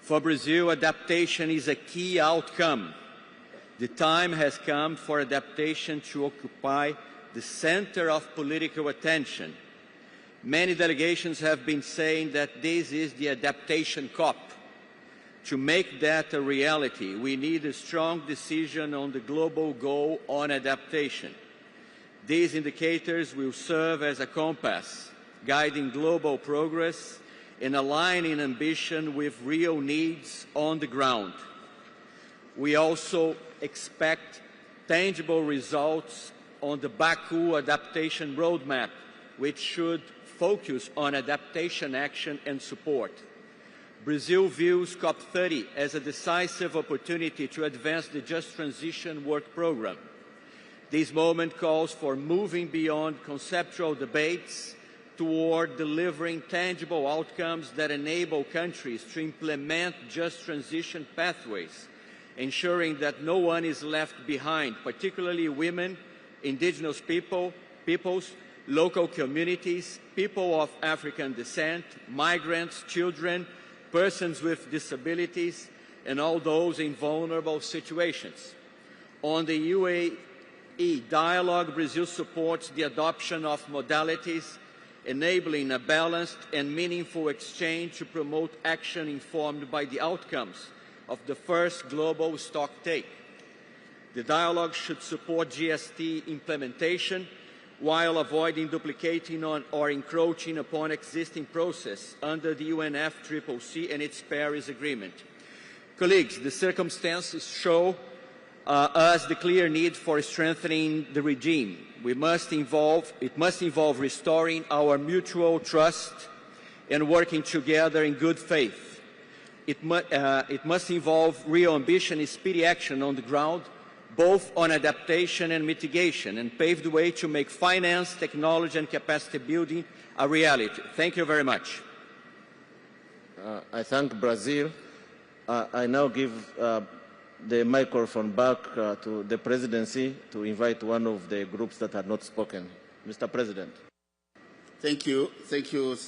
For Brazil, adaptation is a key outcome. The time has come for adaptation to occupy the center of political attention. Many delegations have been saying that this is the adaptation COP. To make that a reality, we need a strong decision on the global goal on adaptation. These indicators will serve as a compass, guiding global progress and aligning ambition with real needs on the ground. We also expect tangible results on the Baku adaptation roadmap, which should focus on adaptation action and support. Brazil views COP30 as a decisive opportunity to advance the Just Transition Work Programme. This moment calls for moving beyond conceptual debates toward delivering tangible outcomes that enable countries to implement just transition pathways, ensuring that no one is left behind, particularly women, indigenous peoples, local communities, people of African descent, migrants, children, persons with disabilities, and all those in vulnerable situations. On the UAE dialogue, Brazil supports the adoption of modalities enabling a balanced and meaningful exchange to promote action informed by the outcomes of the first global stocktake. The dialogue should support GST implementation while avoiding duplicating on or encroaching upon existing process under the UNFCCC and its Paris Agreement. Colleagues, the circumstances show us the clear need for strengthening the regime. It must involve restoring our mutual trust and working together in good faith. It must involve real ambition and speedy action on the ground, both on adaptation and mitigation, and pave the way to make finance, technology and capacity building a reality. Thank you very much. I thank Brazil. I now give the microphone back to the presidency to invite one of the groups that had not spoken. Mr. President. Thank you. Thank you,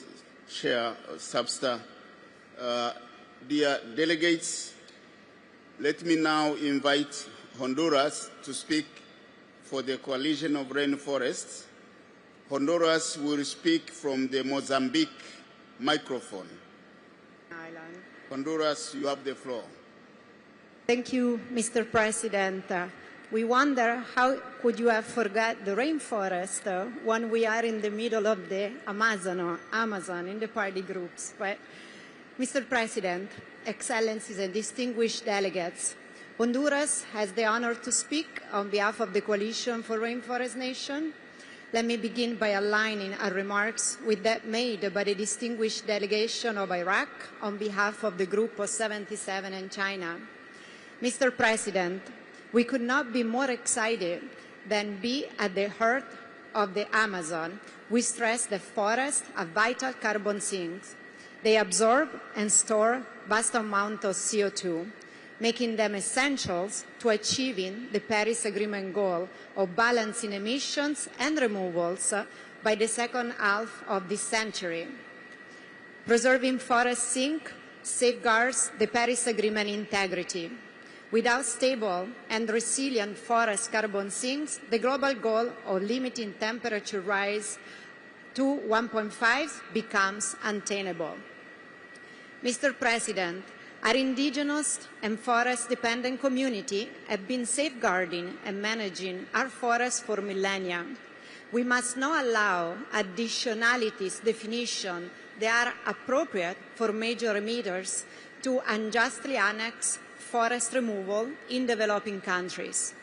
Chair Substa. Dear delegates, let me now invite Honduras to speak for the Coalition of Rainforests. Honduras will speak from the Mozambique microphone. Honduras, you have the floor. Thank you, Mr. President. We wonder how could you have forgot the rainforest when we are in the middle of the Amazon in the party groups. But, Mr. President, Excellencies and distinguished delegates, Honduras has the honor to speak on behalf of the Coalition for Rainforest Nation. Let me begin by aligning our remarks with that made by the distinguished delegation of Iraq on behalf of the Group of 77 in China. Mr. President, we could not be more excited than be at the heart of the Amazon. We stress that forests are vital carbon sinks. They absorb and store vast amounts of CO2, making them essentials to achieving the Paris Agreement goal of balancing emissions and removals by the second half of this century. Preserving forest sink safeguards the Paris Agreement integrity. Without stable and resilient forest carbon sinks, the global goal of limiting temperature rise to 1.5 becomes untenable. Mr. President, our indigenous and forest-dependent community have been safeguarding and managing our forests for millennia. We must not allow additionalities definition that are appropriate for major emitters to unjustly annex forest removal in developing countries.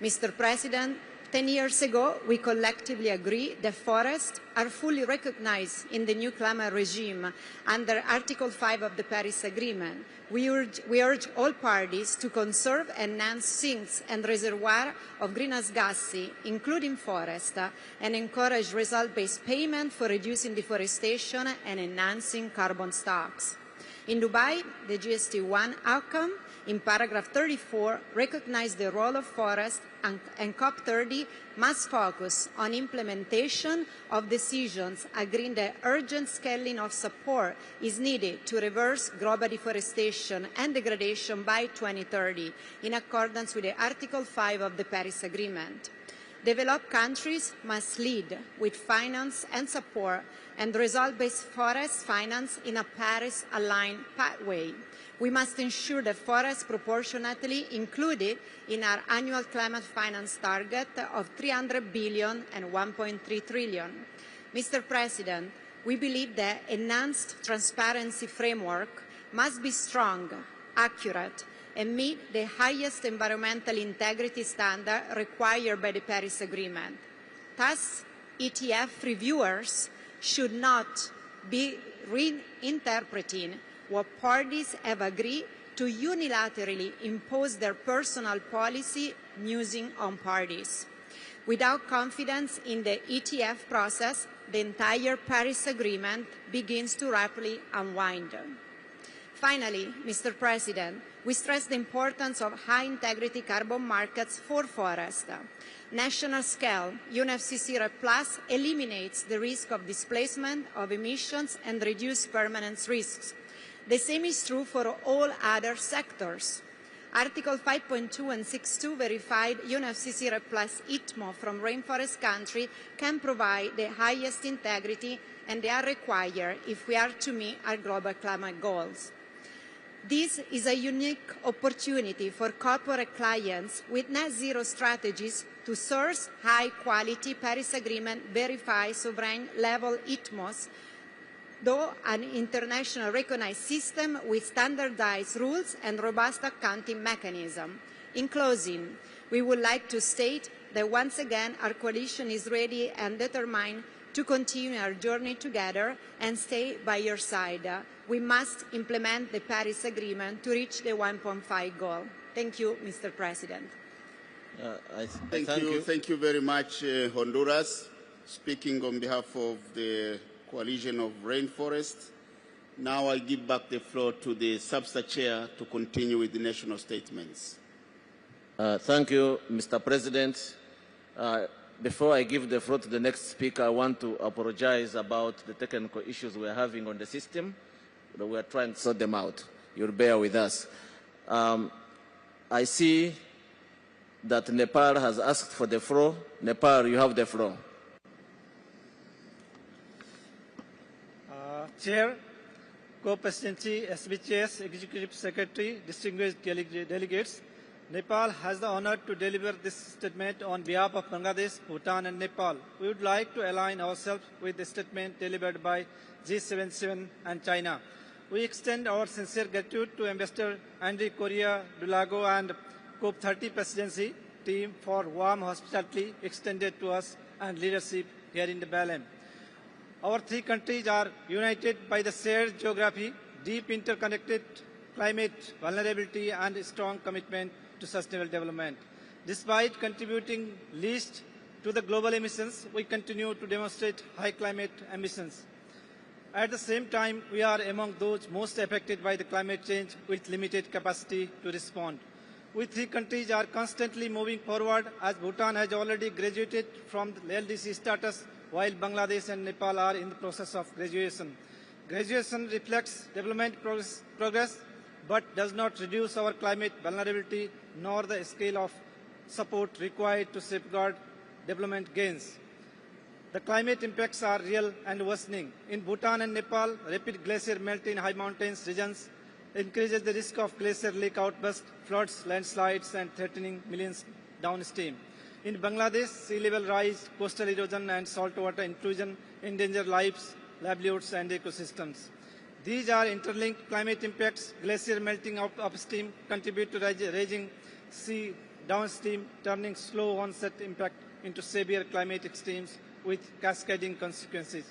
Mr. President, 10 years ago, we collectively agreed that forests are fully recognized in the new climate regime under Article 5 of the Paris Agreement. We urge all parties to conserve and enhance sinks and reservoirs of greenhouse gases, including forests, and encourage result-based payment for reducing deforestation and enhancing carbon stocks. In Dubai, the GST1 outcome in paragraph 34 recognized the role of forests, and COP30 must focus on implementation of decisions agreeing that urgent scaling of support is needed to reverse global deforestation and degradation by 2030, in accordance with the Article 5 of the Paris Agreement. Developed countries must lead with finance and support and result-based forest finance in a Paris-aligned pathway. We must ensure that forests proportionately included in our annual climate finance target of 300 billion and 1.3 trillion. Mr. President, we believe that enhanced transparency framework must be strong, accurate, and meet the highest environmental integrity standard required by the Paris Agreement. Thus, ETF reviewers should not be reinterpreting what parties have agreed to unilaterally impose their personal policy musing on parties. Without confidence in the ETF process, the entire Paris Agreement begins to rapidly unwind. Finally, Mr. President, we stress the importance of high-integrity carbon markets for forests. National scale, UNFCCC REDD+ eliminates the risk of displacement of emissions and reduces permanence risks. The same is true for all other sectors. Article 5.2 and 6.2 verified UNFCCC REDD+ ITMO from rainforest country can provide the highest integrity, and they are required if we are to meet our global climate goals. This is a unique opportunity for corporate clients with net zero strategies to source high-quality Paris Agreement verified sovereign-level ITMOs, though an international recognized system with standardized rules and robust accounting mechanism. In closing, we would like to state that once again our coalition is ready and determined to continue our journey together and stay by your side. We must implement the Paris Agreement to reach the 1.5 goal. Thank you, Mr. President. Thank you very much, Honduras. Speaking on behalf of the Coalition of Rainforest. Now I'll give back the floor to the SABSA chair to continue with the national statements. Thank you, Mr. President. Before I give the floor to the next speaker, I want to apologize about the technical issues we're having on the system. We're trying to sort them out. You'll bear with us. I see that Nepal has asked for the floor. Nepal, you have the floor. Chair, Co-Presidency, SBCS, Executive Secretary, distinguished delegates, Nepal has the honor to deliver this statement on behalf of Bangladesh, Bhutan and Nepal. We would like to align ourselves with the statement delivered by G77 and China. We extend our sincere gratitude to Ambassador Andrew Correa Dulago and COP30 presidency team for warm hospitality extended to us and leadership here in the Belém. Our three countries are united by the shared geography, deep interconnected climate vulnerability and strong commitment to sustainable development. Despite contributing least to the global emissions, we continue to demonstrate high climate ambitions. At the same time, we are among those most affected by the climate change with limited capacity to respond. We three countries are constantly moving forward as Bhutan has already graduated from the LDC status while Bangladesh and Nepal are in the process of graduation. Graduation reflects development progress but does not reduce our climate vulnerability nor the scale of support required to safeguard development gains. The climate impacts are real and worsening. In Bhutan and Nepal, rapid glacier melt in high mountains regions increases the risk of glacier lake outbursts, floods, landslides, and threatening millions downstream. In Bangladesh, sea level rise, coastal erosion, and saltwater intrusion endanger lives, livelihoods, and ecosystems. These are interlinked climate impacts. Glacier melting upstream contribute to rising sea downstream, turning slow onset impact into severe climate extremes with cascading consequences.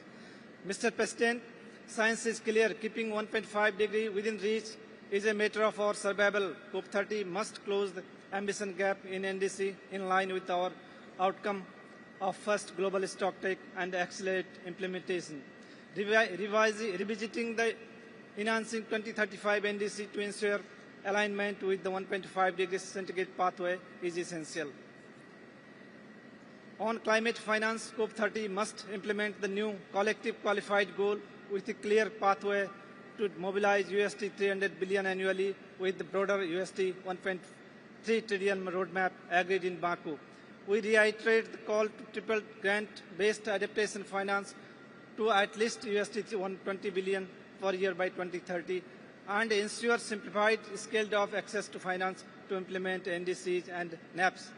Mr. President, science is clear. Keeping 1.5 degree within reach is a matter of our survival. COP30 must close the ambition gap in NDC in line with our outcome of first global stocktake and accelerate implementation. Revisiting the enhancing 2035 NDC to ensure alignment with the 1.5 degrees centigrade pathway is essential. On climate finance, COP30 must implement the new collective qualified goal with a clear pathway to mobilize USD 300 billion annually with the broader USD 1.3 trillion roadmap agreed in Baku. We reiterate the call to triple grant-based adaptation finance to at least USD 120 billion per year by 2030 and ensure simplified, scaled-off access to finance to implement NDCs and NAPs.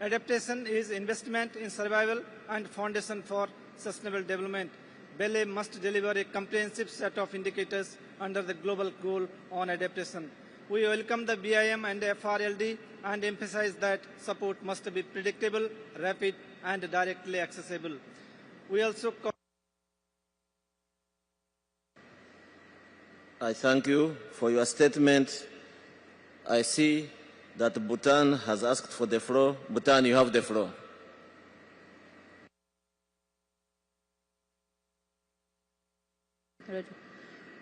Adaptation is investment in survival and foundation for sustainable development. Belém must deliver a comprehensive set of indicators under the global goal on adaptation. We welcome the BIM and FRLD and emphasize that support must be predictable, rapid, and directly accessible. We also I thank you for your statement. I see that Bhutan has asked for the floor. Bhutan, you have the floor.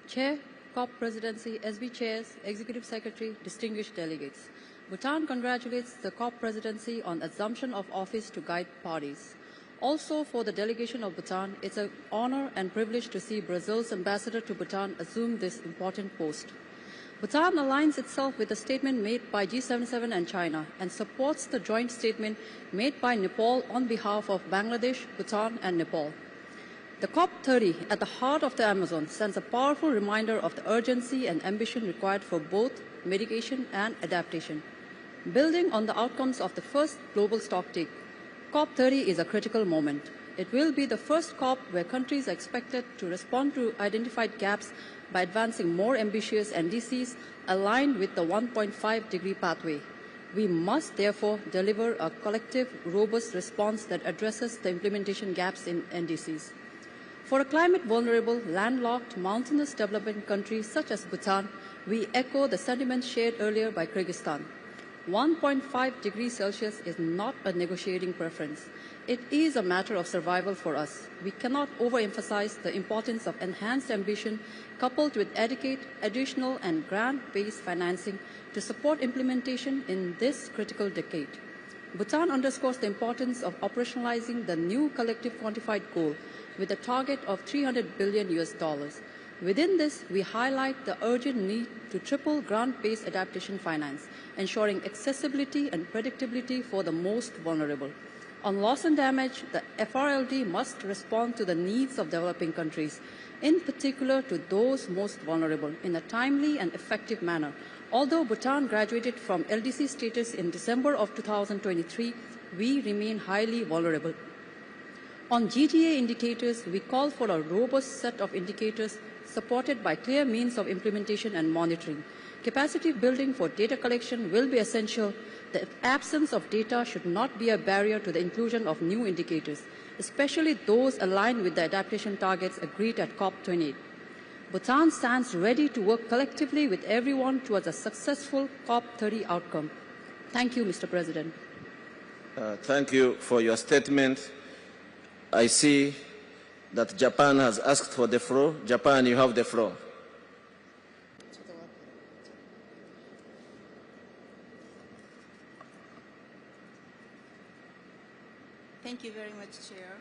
Chair, COP Presidency, SB Chairs, Executive Secretary, distinguished delegates. Bhutan congratulates the COP Presidency on assumption of office to guide parties. Also, for the delegation of Bhutan, it's an honor and privilege to see Brazil's ambassador to Bhutan assume this important post. Bhutan aligns itself with the statement made by G77 and China and supports the joint statement made by Nepal on behalf of Bangladesh, Bhutan, and Nepal. The COP30 at the heart of the Amazon sends a powerful reminder of the urgency and ambition required for both mitigation and adaptation. Building on the outcomes of the first global stocktake, COP30 is a critical moment. It will be the first COP where countries are expected to respond to identified gaps by advancing more ambitious NDCs aligned with the 1.5-degree pathway. We must therefore deliver a collective, robust response that addresses the implementation gaps in NDCs. For a climate-vulnerable, landlocked, mountainous developing country such as Bhutan, we echo the sentiments shared earlier by Kyrgyzstan. 1.5 degrees Celsius is not a negotiating preference. It is a matter of survival for us. We cannot overemphasize the importance of enhanced ambition coupled with adequate, additional and grant-based financing to support implementation in this critical decade. Bhutan underscores the importance of operationalizing the new collective quantified goal with a target of $300 billion. Within this, we highlight the urgent need to triple grant-based adaptation finance, ensuring accessibility and predictability for the most vulnerable. On loss and damage, the FRLD must respond to the needs of developing countries, in particular to those most vulnerable, in a timely and effective manner, Although Bhutan graduated from LDC status in December of 2023, we remain highly vulnerable. On GDA indicators, we call for a robust set of indicators supported by clear means of implementation and monitoring. Capacity building for data collection will be essential. The absence of data should not be a barrier to the inclusion of new indicators, especially those aligned with the adaptation targets agreed at COP28. Bhutan stands ready to work collectively with everyone towards a successful COP30 outcome. Thank you, Mr. President. Thank you for your statement. I see that Japan has asked for the floor. Japan, you have the floor. Thank you very much, Chair.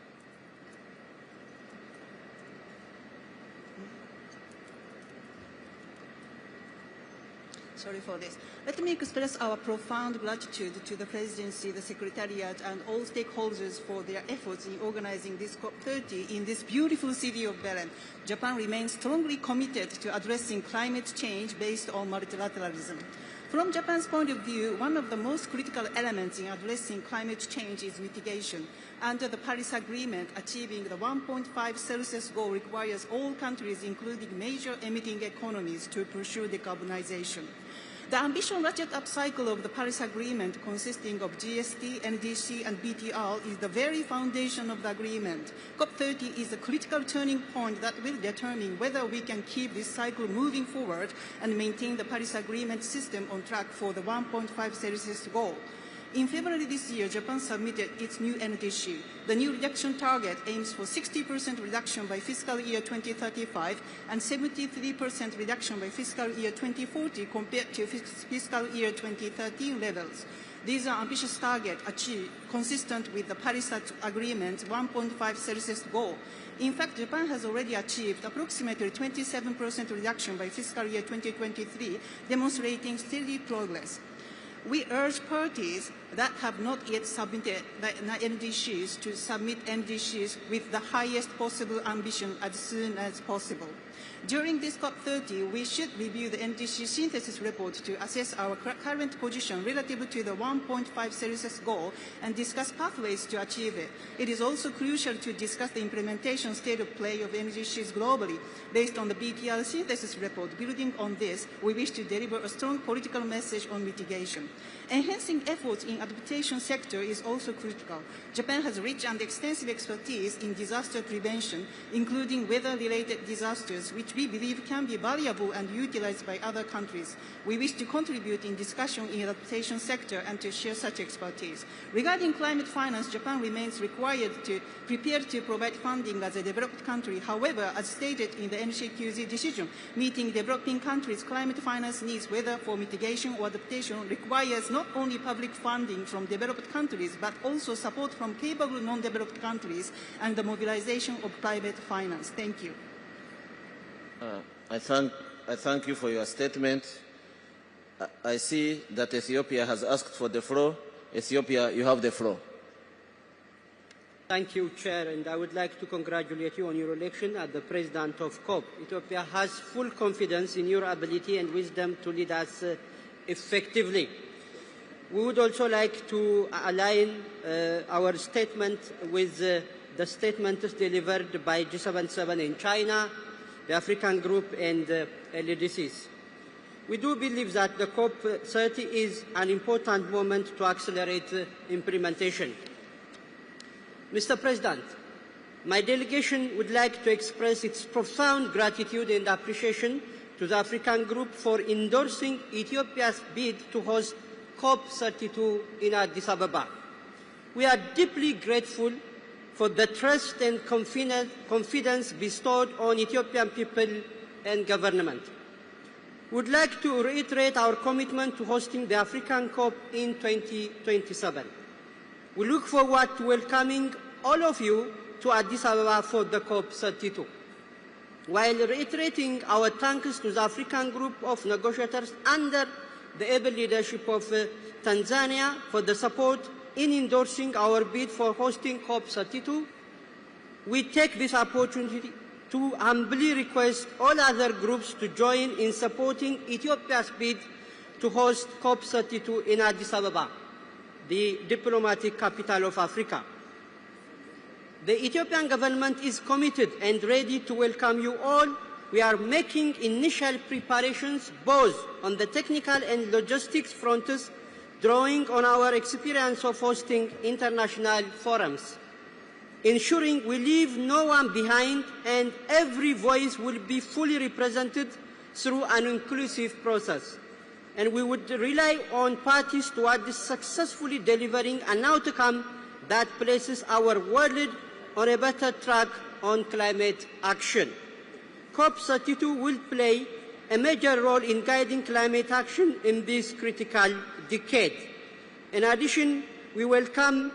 Sorry for this. Let me express our profound gratitude to the Presidency, the Secretariat, and all stakeholders for their efforts in organizing this COP30 in this beautiful city of Belen. Japan remains strongly committed to addressing climate change based on multilateralism. From Japan's point of view, one of the most critical elements in addressing climate change is mitigation. Under the Paris Agreement, achieving the 1.5 Celsius goal requires all countries, including major emitting economies, to pursue decarbonization. The ambition ratchet-up cycle of the Paris Agreement, consisting of GST, NDC, and BTR, is the very foundation of the agreement. COP30 is a critical turning point that will determine whether we can keep this cycle moving forward and maintain the Paris Agreement system on track for the 1.5 Celsius goal. In February this year, Japan submitted its new NDC. The new reduction target aims for 60% reduction by fiscal year 2035 and 73% reduction by fiscal year 2040 compared to fiscal year 2013 levels. These are ambitious targets achieved consistent with the Paris Agreement's 1.5 Celsius goal. In fact, Japan has already achieved approximately 27% reduction by fiscal year 2023, demonstrating steady progress. We urge parties that have not yet submitted NDCs to submit NDCs with the highest possible ambition as soon as possible. During this COP30, we should review the NDC synthesis report to assess our current position relative to the 1.5 Celsius goal and discuss pathways to achieve it. It is also crucial to discuss the implementation state of play of NDCs globally. Based on the BTR synthesis report, building on this, we wish to deliver a strong political message on mitigation. Enhancing efforts in adaptation sector is also critical. Japan has rich and extensive expertise in disaster prevention, including weather-related disasters, which we believe can be valuable and utilized by other countries. We wish to contribute in discussion in the adaptation sector and to share such expertise. Regarding climate finance, Japan remains required to prepare to provide funding as a developed country. However, as stated in the NCQZ decision, meeting developing countries' climate finance needs, whether for mitigation or adaptation, requires not only public funding from developed countries, but also support from capable non-developed countries and the mobilization of private finance. Thank you. I thank you for your statement. I see that Ethiopia has asked for the floor. Ethiopia, you have the floor. Thank you, Chair, and I would like to congratulate you on your election as the President of COP. Ethiopia has full confidence in your ability and wisdom to lead us effectively. We would also like to align our statement with the statements delivered by G77 in China, the African Group, and LDCs. We do believe that the COP30 is an important moment to accelerate implementation. Mr. President, my delegation would like to express its profound gratitude and appreciation to the African Group for endorsing Ethiopia's bid to host COP32 in Addis Ababa. We are deeply grateful for the trust and confidence bestowed on Ethiopian people and government. We would like to reiterate our commitment to hosting the African COP in 2027. We look forward to welcoming all of you to Addis Ababa for the COP32. While reiterating our thanks to the African Group of Negotiators under the able leadership of Tanzania for the support in endorsing our bid for hosting COP32, we take this opportunity to humbly request all other groups to join in supporting Ethiopia's bid to host COP32 in Addis Ababa, the diplomatic capital of Africa. The Ethiopian government is committed and ready to welcome you all. We are making initial preparations both on the technical and logistics fronts, drawing on our experience of hosting international forums, ensuring we leave no one behind and every voice will be fully represented through an inclusive process. And we would rely on parties towards successfully delivering an outcome that places our world on a better track on climate action. COP32 will play a major role in guiding climate action in this critical decade. In addition, we welcome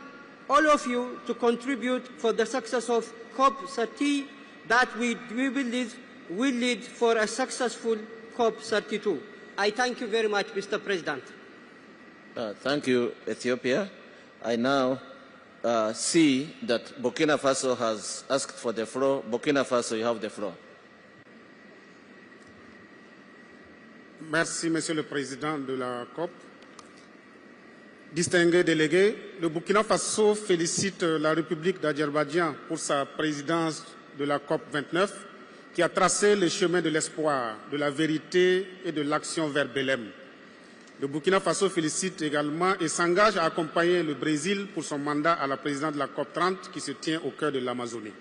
all of you to contribute for the success of COP30 that we believe will lead for a successful COP32. I thank you very much, Mr. President. Thank you, Ethiopia. I now see that Burkina Faso has asked for the floor. Burkina Faso, you have the floor. Merci, Monsieur le Président de la COP. Distingués délégués, le Burkina Faso félicite la République d'Azerbaïdjan pour sa présidence de la COP 29, qui a tracé le chemin de l'espoir, de la vérité et de l'action vers Belém. Le Burkina Faso félicite également et s'engage à accompagner le Brésil pour son mandat à la présidence de la COP 30 qui se tient au cœur de l'Amazonie.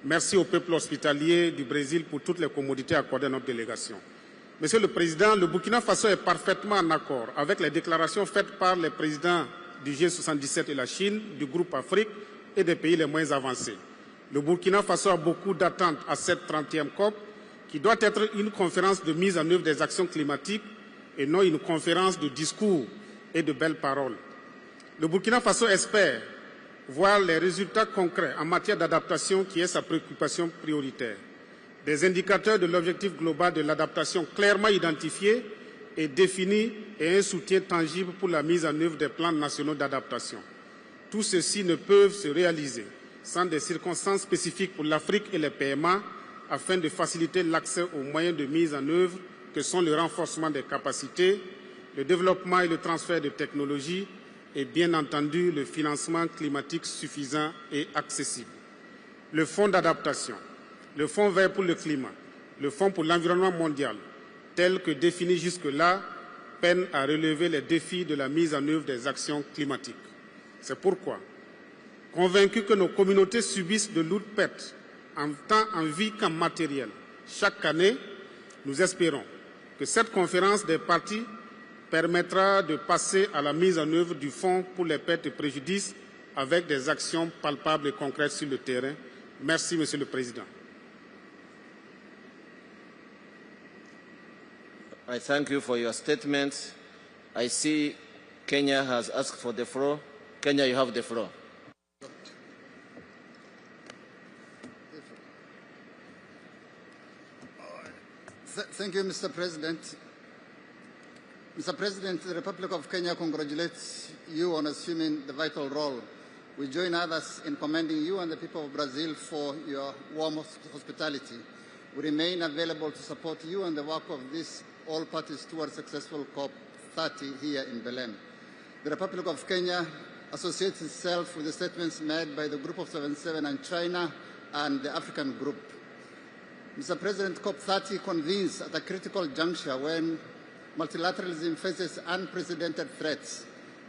Merci au peuple hospitalier du Brésil pour toutes les commodités accordées à notre délégation. Monsieur le Président, le Burkina Faso est parfaitement en accord avec les déclarations faites par les présidents du G77 et la Chine, du groupe Afrique et des pays les moins avancés. Le Burkina Faso a beaucoup d'attentes à cette 30e COP, qui doit être une conférence de mise en œuvre des actions climatiques et non une conférence de discours et de belles paroles. Le Burkina Faso espère voir les résultats concrets en matière d'adaptation qui est sa préoccupation prioritaire. Des indicateurs de l'objectif global de l'adaptation clairement identifiés et définis et un soutien tangible pour la mise en œuvre des plans nationaux d'adaptation. Tout ceci ne peut se réaliser sans des circonstances spécifiques pour l'Afrique et les PMA afin de faciliter l'accès aux moyens de mise en œuvre que sont le renforcement des capacités, le développement et le transfert de technologies et bien entendu le financement climatique suffisant et accessible. Le fonds d'adaptation, le fonds vert pour le climat, le fonds pour l'environnement mondial, tel que défini jusque-là, peinent à relever les défis de la mise en œuvre des actions climatiques. C'est pourquoi, convaincus que nos communautés subissent de lourdes pertes, en tant en vie qu'en matériel, chaque année, nous espérons que cette conférence des parties permettra de passer à la mise en œuvre du fonds pour les pertes et préjudices avec des actions palpables et concrètes sur le terrain. Merci, Monsieur le Président. I thank you for your statement. I see Kenya has asked for the floor. Kenya, you have the floor. Thank you, Mr. President. Mr. President, the Republic of Kenya congratulates you on assuming the vital role. We join others in commending you and the people of Brazil for your warm hospitality. We remain available to support you and the work of this all parties towards successful COP30 here in Belém. The Republic of Kenya associates itself with the statements made by the Group of 77 and China and the African Group. Mr. President, COP30 convenes at a critical juncture when multilateralism faces unprecedented threats.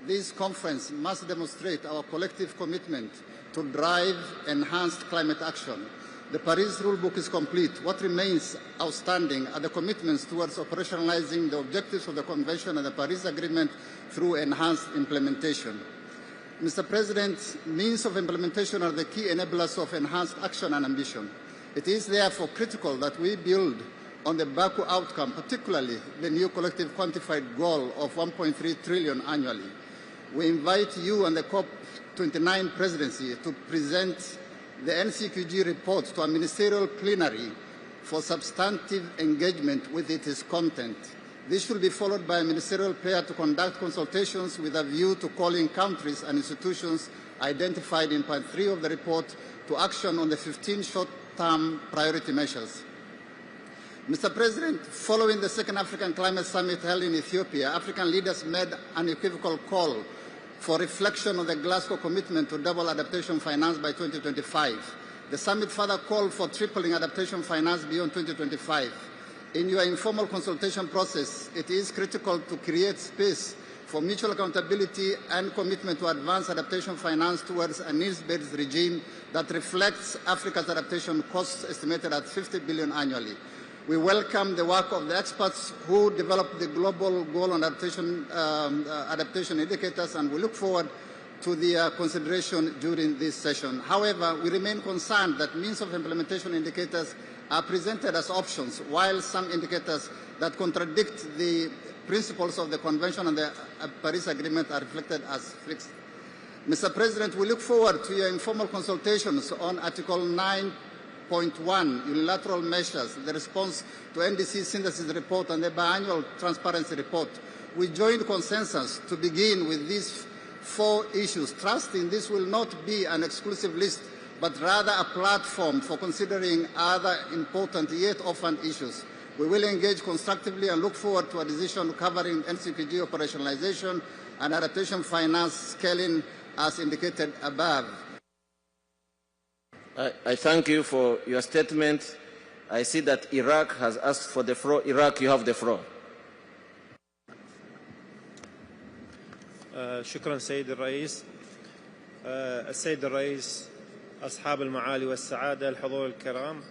This conference must demonstrate our collective commitment to drive enhanced climate action. The Paris rulebook is complete. What remains outstanding are the commitments towards operationalizing the objectives of the Convention and the Paris Agreement through enhanced implementation. Mr. President, means of implementation are the key enablers of enhanced action and ambition. It is therefore critical that we build on the Baku outcome, particularly the new collective quantified goal of 1.3 trillion annually. We invite you and the COP29 presidency to present the NCQG report to a ministerial plenary for substantive engagement with its content. This should be followed by a ministerial prayer to conduct consultations with a view to calling countries and institutions identified in part 3 of the report to action on the 15 short-term priority measures. Mr. President, following the Second African Climate Summit held in Ethiopia, African leaders made an unequivocal call for reflection on the Glasgow commitment to double adaptation finance by 2025. The summit further called for tripling adaptation finance beyond 2025. In your informal consultation process, it is critical to create space for mutual accountability and commitment to advance adaptation finance towards a needs-based regime that reflects Africa's adaptation costs estimated at $50 billion annually. We welcome the work of the experts who developed the global goal on adaptation indicators, and we look forward to their consideration during this session. However, we remain concerned that means of implementation indicators are presented as options, while some indicators that contradict the principles of the Convention and the Paris Agreement are reflected as fixed. Mr. President, we look forward to your informal consultations on Article 9.1, unilateral measures, the response to NDC synthesis report and the biannual transparency report. We joined consensus to begin with these 4 issues, trusting this will not be an exclusive list, but rather a platform for considering other important yet orphaned issues. We will engage constructively and look forward to a decision covering NCPG operationalization and adaptation finance scaling as indicated above. I thank you for your statement. I see that Iraq has asked for the floor. Iraq, you have the floor. شكرا سيد الرئيس. السيد الرئيس، أصحاب المعالي والسعادة، الحضور الكرام،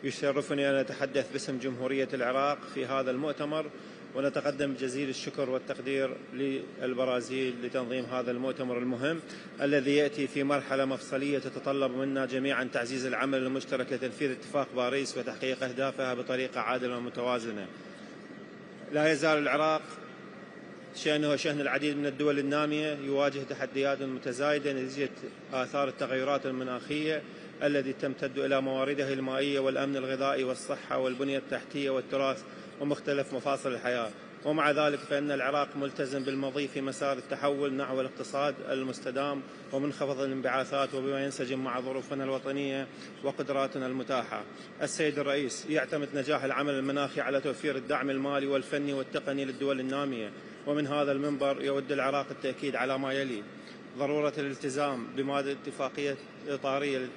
يشرفني أن أتحدث باسم جمهورية العراق في هذا المؤتمر، ونتقدم بجزيل الشكر والتقدير للبرازيل لتنظيم هذا المؤتمر المهم الذي يأتي في مرحلة مفصلية تتطلب منا جميعا تعزيز العمل المشترك لتنفيذ اتفاق باريس وتحقيق أهدافها بطريقة عادلة ومتوازنة. لا يزال العراق شأنه وشأن العديد من الدول النامية يواجه تحديات متزايدة نتيجة آثار التغيرات المناخية التي تمتد إلى موارده المائية والأمن الغذائي والصحة والبنية التحتية والتراث ومختلف مفاصل الحياة. ومع ذلك فإن العراق ملتزم بالمضي في مسار التحول نحو الاقتصاد المستدام ومنخفض الانبعاثات وبما ينسجم مع ظروفنا الوطنية وقدراتنا المتاحة. السيد الرئيس، يعتمد نجاح العمل المناخي على توفير الدعم المالي والفني والتقني للدول النامية، ومن هذا المنبر يود العراق التأكيد على ما يلي: ضرورة الالتزام بمادة اتفاقية إطارية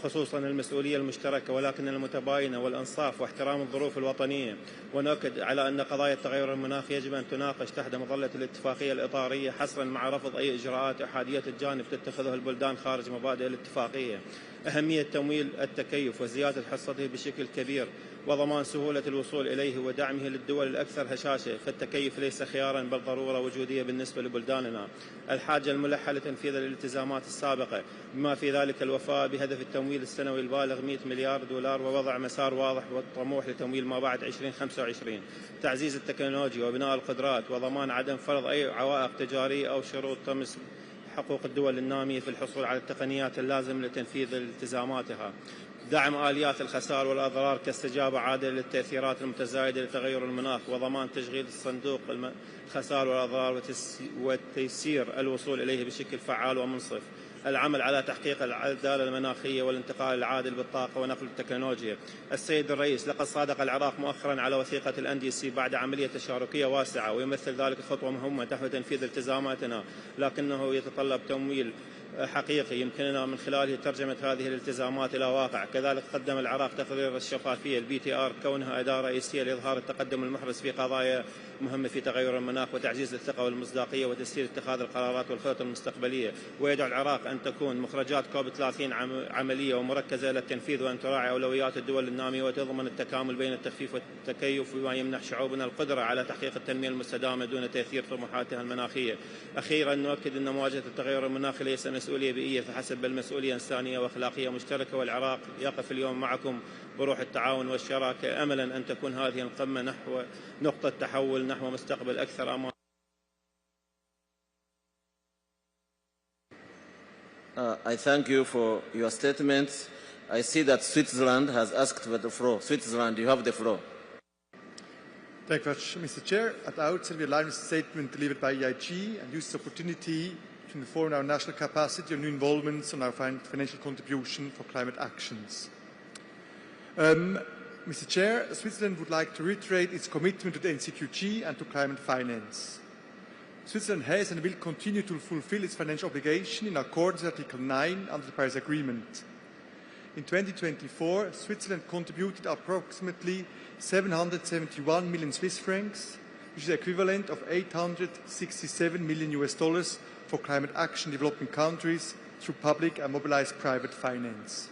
خصوصا المسؤولية المشتركة ولكن المتباينة والإنصاف واحترام الظروف الوطنية، ونؤكد على أن قضايا التغير المناخي يجب أن تناقش تحت مظلة الاتفاقية الإطارية حصرا مع رفض أي إجراءات أحادية الجانب تتخذها البلدان خارج مبادئ الاتفاقية. أهمية تمويل التكيف وزيادة حصته بشكل كبير وضمان سهولة الوصول إليه ودعمه للدول الأكثر هشاشة، فالتكيف ليس خيارا بل ضرورة وجودية بالنسبة لبلداننا. الحاجة الملحة لتنفيذ الالتزامات السابقة بما في ذلك الوفاء بهدف التمويل السنوي البالغ 100 مليار دولار ووضع مسار واضح وطموح لتمويل ما بعد 2025. تعزيز التكنولوجيا وبناء القدرات وضمان عدم فرض أي عوائق تجارية أو شروط تمس حقوق الدول النامية في الحصول على التقنيات اللازمة لتنفيذ التزاماتها. دعم آليات الخسائر والأضرار كاستجابة عادلة للتأثيرات المتزايدة لتغير المناخ وضمان تشغيل الصندوق الخسائر والأضرار وتيسير الوصول إليه بشكل فعال ومنصف. العمل على تحقيق العدالة المناخية والانتقال العادل بالطاقة ونقل التكنولوجيا. السيد الرئيس، لقد صادق العراق مؤخرا على وثيقة الNDC بعد عملية تشاركية واسعة، ويمثل ذلك خطوة مهمة نحو تنفيذ التزاماتنا، لكنه يتطلب تمويل حقيقي يمكننا من خلاله ترجمة هذه الالتزامات إلى واقع. كذلك قدم العراق تقرير الشفافية الBTR كونها أداة رئيسية لإظهار التقدم المحرز في قضايا مهمة في تغير المناخ وتعزيز الثقة والمصداقية وتسهيل اتخاذ القرارات والخطط المستقبليه. ويدعو العراق أن تكون مخرجات كوب 30 عملية ومركزة إلى التنفيذ وأن تراعي أولويات الدول النامية وتضمن التكامل بين التخفيف والتكيف بما يمنح شعوبنا القدرة على تحقيق التنمية المستدامة دون تأثير طموحاتها المناخية. أخيرا، نؤكد أن مواجهة التغير المناخي ليس مسؤولية بيئية فحسب بل مسؤولية إنسانية وأخلاقية مشتركة، والعراق يقف اليوم معكم بروح التعاون والشراكة، أملا أن تكون هذه القمة نحو نقطة تحول نحو مستقبل أكثر أمان. I thank you for your statements. I see that Switzerland has asked for the floor. Switzerland, you have the floor. Thank you very much, Mr. Chair. At the outset, we align with the statement delivered by EIG and use the opportunity to inform our national capacity on new involvements on our financial contribution for climate actions. Mr. Chair, Switzerland would like to reiterate its commitment to the NCQG and to climate finance. Switzerland has and will continue to fulfill its financial obligation in accordance with Article 9 under the Paris Agreement. In 2024, Switzerland contributed approximately 771 million Swiss francs, which is the equivalent of $867 million for climate action in developing countries through public and mobilized private finance.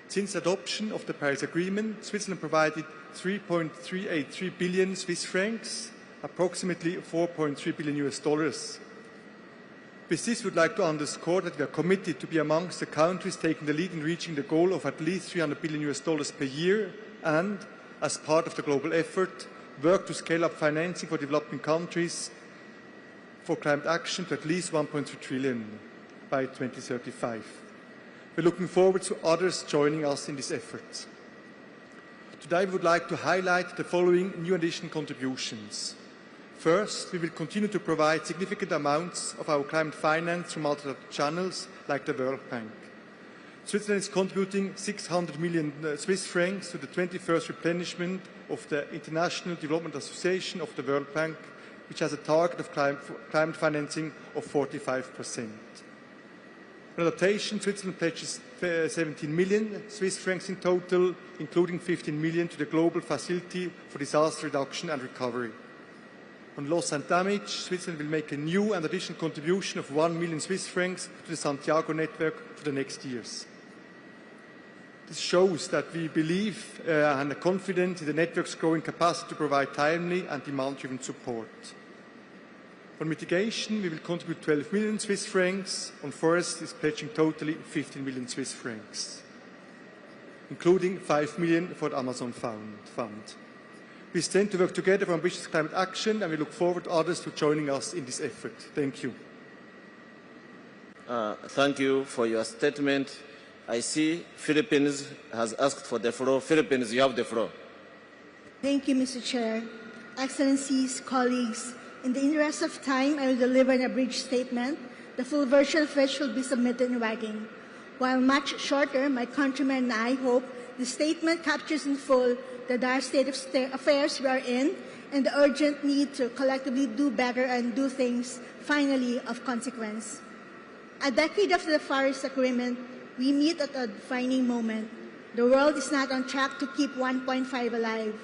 Since the adoption of the Paris Agreement, Switzerland provided 3.383 billion Swiss francs, approximately $4.3 billion. With this, we would like to underscore that we are committed to be amongst the countries taking the lead in reaching the goal of at least $300 billion per year and, as part of the global effort, work to scale up financing for developing countries for climate action to at least 1.3 trillion by 2035. We're looking forward to others joining us in this effort. Today, we would like to highlight the following new additional contributions. First, we will continue to provide significant amounts of our climate finance through multiple channels like the World Bank. Switzerland is contributing 600 million Swiss francs to the 21st replenishment of the International Development Association of the World Bank, which has a target of climate financing of 45%. In adaptation, Switzerland pledges 17 million Swiss francs in total, including 15 million to the Global Facility for Disaster Reduction and Recovery. On loss and damage, Switzerland will make a new and additional contribution of 1 million Swiss francs to the Santiago network for the next years. This shows that we believe and are confident in the network's growing capacity to provide timely and demand-driven support. On mitigation, we will contribute 12 million Swiss francs. On forest, is pledging totally 15 million Swiss francs, including 5 million for the Amazon Fund. We stand to work together for ambitious climate action, and we look forward to others to joining us in this effort. Thank you. Thank you for your statement. I see Philippines has asked for the floor. Philippines, you have the floor. Thank you, Mr. Chair. Excellencies, colleagues, in the interest of time, I will deliver an abridged statement, the full version of which will be submitted in writing. While much shorter, my countrymen and I hope the statement captures in full the dire state of affairs we are in and the urgent need to collectively do better and do things, finally, of consequence. A decade after the Paris Agreement, we meet at a defining moment. The world is not on track to keep 1.5 alive,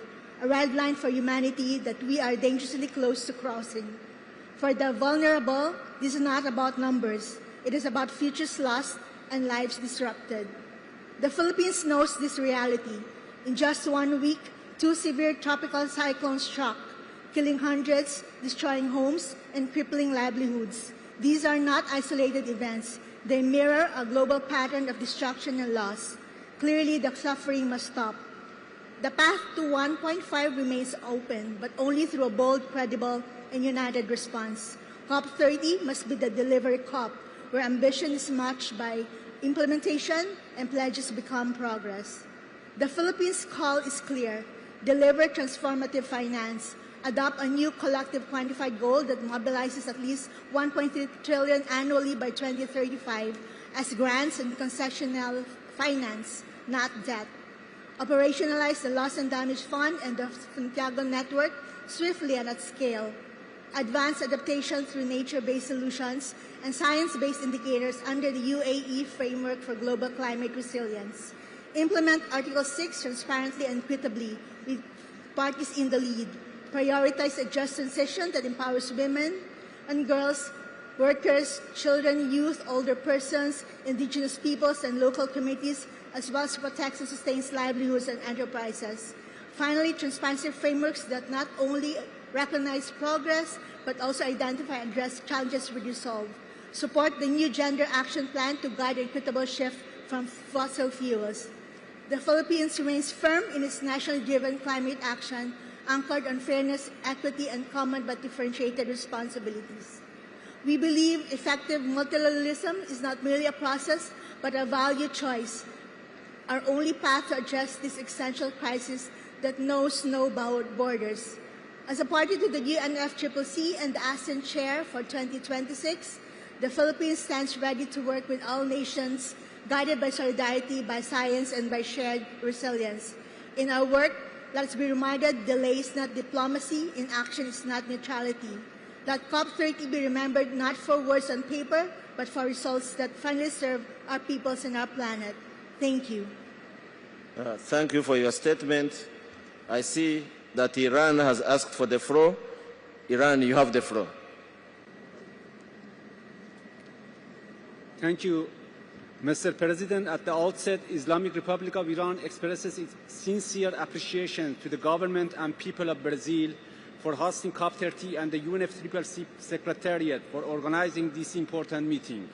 a red line for humanity that we are dangerously close to crossing. For the vulnerable, this is not about numbers. It is about futures lost and lives disrupted. The Philippines knows this reality. In just 1 week, 2 severe tropical cyclones struck, killing hundreds, destroying homes, and crippling livelihoods. These are not isolated events. They mirror a global pattern of destruction and loss. Clearly, the suffering must stop. The path to 1.5 remains open, but only through a bold, credible, and united response. COP30 must be the delivery COP, where ambition is matched by implementation and pledges become progress. The Philippines' call is clear. Deliver transformative finance. Adopt a new collective quantified goal that mobilizes at least 1.3 trillion annually by 2035 as grants and concessional finance, not debt. Operationalize the Loss and Damage Fund and the Santiago network swiftly and at scale. Advance adaptation through nature-based solutions and science-based indicators under the UAE framework for global climate resilience. Implement Article 6 transparently and equitably with parties in the lead. Prioritize a just transition that empowers women and girls, workers, children, youth, older persons, indigenous peoples, and local communities, as well as protects and sustains livelihoods and enterprises. Finally, transparency frameworks that not only recognize progress, but also identify and address challenges we resolve. Support the new Gender Action Plan to guide an equitable shift from fossil fuels. The Philippines remains firm in its nationally driven climate action, anchored on fairness, equity, and common but differentiated responsibilities. We believe effective multilateralism is not merely a process, but a value choice, our only path to address this existential crisis that knows no borders. As a party to the UNFCCC and the ASEAN Chair for 2026, the Philippines stands ready to work with all nations, guided by solidarity, by science, and by shared resilience. In our work, let's be reminded delay is not diplomacy, inaction is not neutrality. Let COP30 be remembered not for words on paper, but for results that finally serve our peoples and our planet. Thank you. Thank you for your statement. I see that Iran has asked for the floor. Iran, you have the floor. Thank you, Mr. President. At the outset, Islamic Republic of Iran expresses its sincere appreciation to the government and people of Brazil for hosting COP30 and the UNFCCC Secretariat for organizing this important meeting.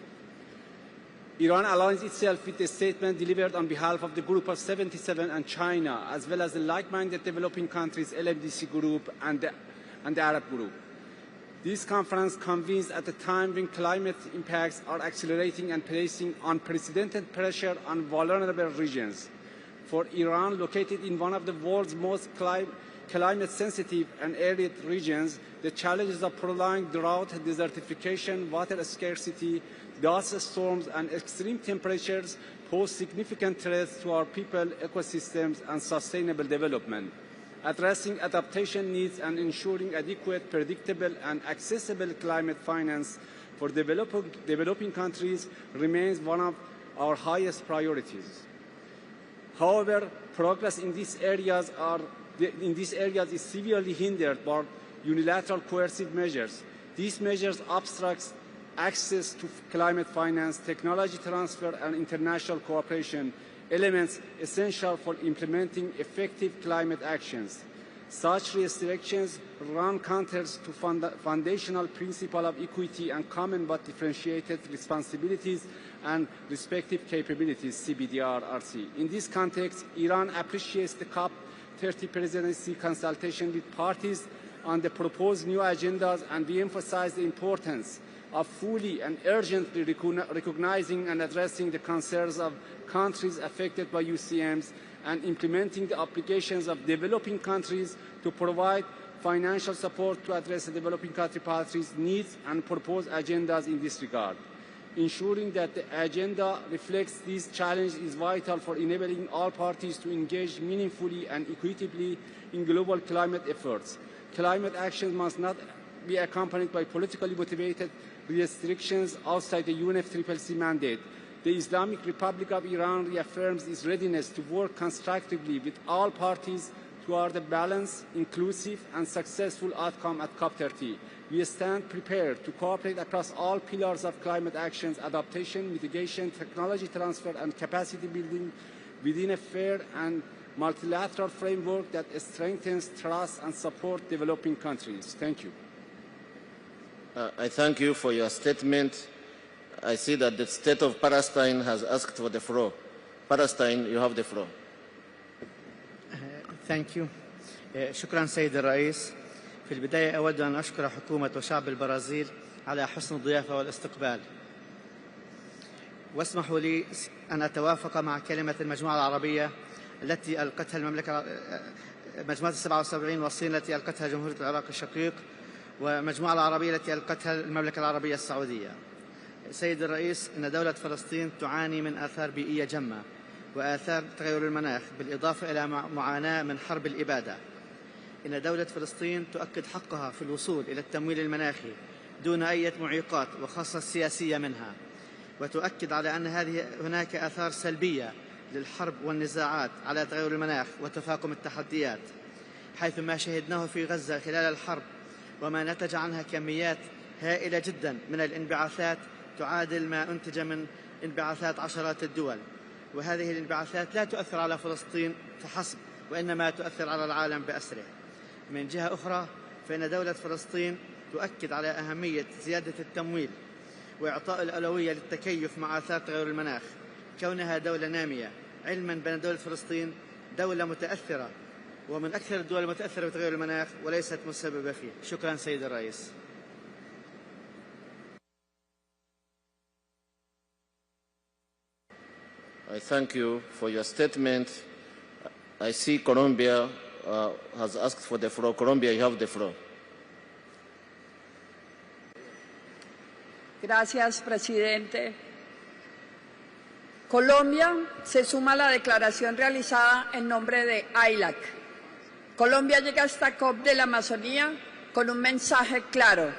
Iran aligns itself with the statement delivered on behalf of the Group of 77 and China, as well as the like-minded developing countries LMDC Group and the Arab Group. This conference convenes at a time when climate impacts are accelerating and placing unprecedented pressure on vulnerable regions. For Iran, located in one of the world's most climate-sensitive and arid regions, the challenges of prolonged drought, desertification, water scarcity, dust storms, and extreme temperatures pose significant threats to our people, ecosystems, and sustainable development. Addressing adaptation needs and ensuring adequate, predictable, and accessible climate finance for developing countries remains one of our highest priorities. However, progress in these areas is severely hindered by unilateral coercive measures. These measures obstruct access to climate finance, technology transfer, and international cooperation, elements essential for implementing effective climate actions. Such restrictions run counter to foundational principle of equity and common but differentiated responsibilities and respective capabilities, CBDR-RC. In this context, Iran appreciates the COP30 presidency consultation with parties on the proposed new agendas, and we emphasize the importance of fully and urgently recognizing and addressing the concerns of countries affected by UCMs and implementing the obligations of developing countries to provide financial support to address the developing country policies, needs, and proposed agendas in this regard. Ensuring that the agenda reflects these challenges is vital for enabling all parties to engage meaningfully and equitably in global climate efforts. Climate action must not be accompanied by politically motivated restrictions outside the UNFCCC mandate. The Islamic Republic of Iran reaffirms its readiness to work constructively with all parties toward a balanced, inclusive, and successful outcome at COP30. We stand prepared to cooperate across all pillars of climate actions, adaptation, mitigation, technology transfer, and capacity building within a fair and multilateral framework that strengthens trust and supports developing countries. Thank you. I thank you for your statement. I see that the state of Palestine has asked for the floor. Palestine, you have the floor. Thank you. شكرا سيد الرئيس. في البداية أود أن أشكر حكومة وشعب البرازيل على حسن الضيافة والاستقبال. واسمحوا لي أن أتوافق مع كلمة المجموعة العربية التي ألقتها مجموعة 77 والصين التي ألقتها جمهورية العراق الشقيق، والمجموعة العربية التي ألقتها المملكة العربية السعودية. سيد الرئيس، إن دولة فلسطين تعاني من آثار بيئية جمة وآثار تغير المناخ، بالإضافة إلى معاناة من حرب الإبادة. إن دولة فلسطين تؤكد حقها في الوصول إلى التمويل المناخي دون أي معيقات وخاصة السياسية منها، وتؤكد على أن هناك آثار سلبية للحرب والنزاعات على تغير المناخ وتفاقم التحديات، حيث ما شهدناه في غزة خلال الحرب وما نتج عنها كميات هائلة جدا من الانبعاثات تعادل ما أنتج من انبعاثات عشرات الدول. وهذه الانبعاثات لا تؤثر على فلسطين فحسب، وإنما تؤثر على العالم بأسره. من جهة أخرى، فإن دولة فلسطين تؤكد على أهمية زيادة التمويل وإعطاء الأولوية للتكيف مع آثار تغير المناخ، كونها دولة نامية، علما بأن دولة فلسطين دولة متأثرة ومن أكثر الدول المتأثرة بتغير المناخ وليست مسببة فيه. شكرا سيد الرئيس. I thank you for your statement. I see Colombia has asked for the floor. Colombia, you have the floor. Gracias, presidente. Colombia se suma a la declaración realizada en nombre de AILAC. Colombia llega a esta COP de la Amazonía con un mensaje claro.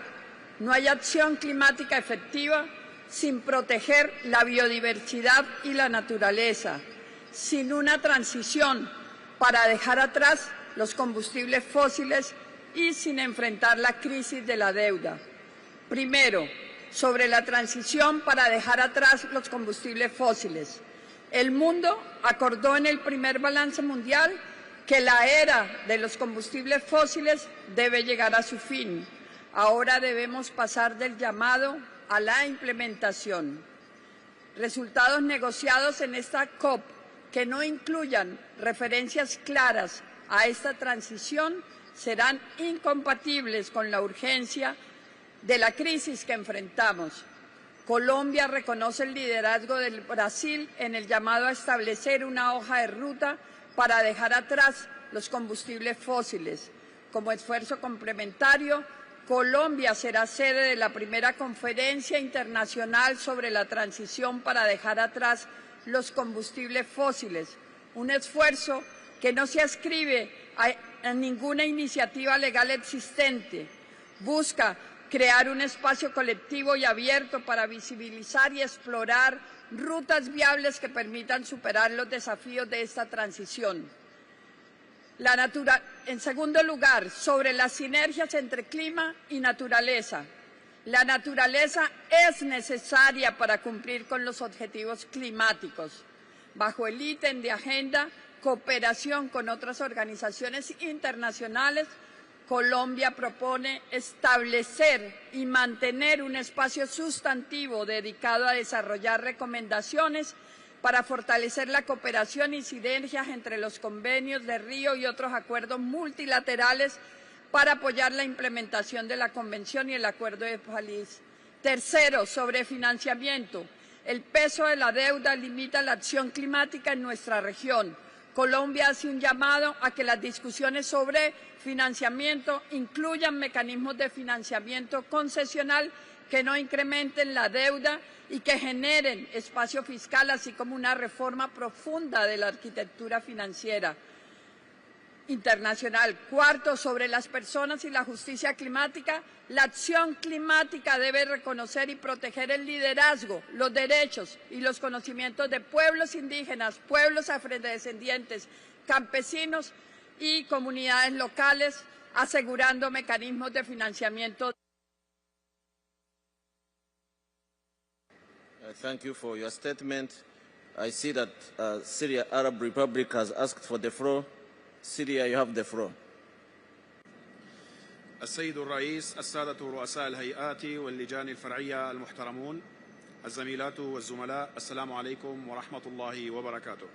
No hay acción climática efectiva sin proteger la biodiversidad y la naturaleza, sin una transición para dejar atrás los combustibles fósiles y sin enfrentar la crisis de la deuda. Primero, sobre la transición para dejar atrás los combustibles fósiles. El mundo acordó en el primer balance mundial que la era de los combustibles fósiles debe llegar a su fin. Ahora debemos pasar del llamado a la implementación. Resultados negociados en esta COP que no incluyan referencias claras a esta transición serán incompatibles con la urgencia de la crisis que enfrentamos. Colombia reconoce el liderazgo del Brasil en el llamado a establecer una hoja de ruta para dejar atrás los combustibles fósiles. Como esfuerzo complementario, Colombia será sede de la primera conferencia internacional sobre la transición para dejar atrás los combustibles fósiles, un esfuerzo que no se adscribe a ninguna iniciativa legal existente. Busca crear un espacio colectivo y abierto para visibilizar y explorar rutas viables que permitan superar los desafíos de esta transición. En segundo lugar, sobre las sinergias entre clima y naturaleza. La naturaleza es necesaria para cumplir con los objetivos climáticos. Bajo el ítem de agenda, cooperación con otras organizaciones internacionales, Colombia propone establecer y mantener un espacio sustantivo dedicado a desarrollar recomendaciones para fortalecer la cooperación y sinergias entre los convenios de Río y otros acuerdos multilaterales para apoyar la implementación de la Convención y el Acuerdo de País. Tercero, sobre financiamiento. El peso de la deuda limita la acción climática en nuestra región. Colombia hace un llamado a que las discusiones sobre financiamiento incluyan mecanismos de financiamiento concesional que no incrementen la deuda y que generen espacio fiscal, así como una reforma profunda de la arquitectura financiera internacional. Cuarto, sobre las personas y la justicia climática, la acción climática debe reconocer y proteger el liderazgo, los derechos y los conocimientos de pueblos indígenas, pueblos afrodescendientes, campesinos y comunidades locales, asegurando mecanismos de financiamiento. Thank you for your statement. I see that Syria Arab Republic has asked for the floor. Syria, you have the floor. السيد الرئيس، السادة رؤساء الهيئات واللجان الفرعية المحترمون، الزميلات والزملاء، السلام عليكم ورحمة الله وبركاته.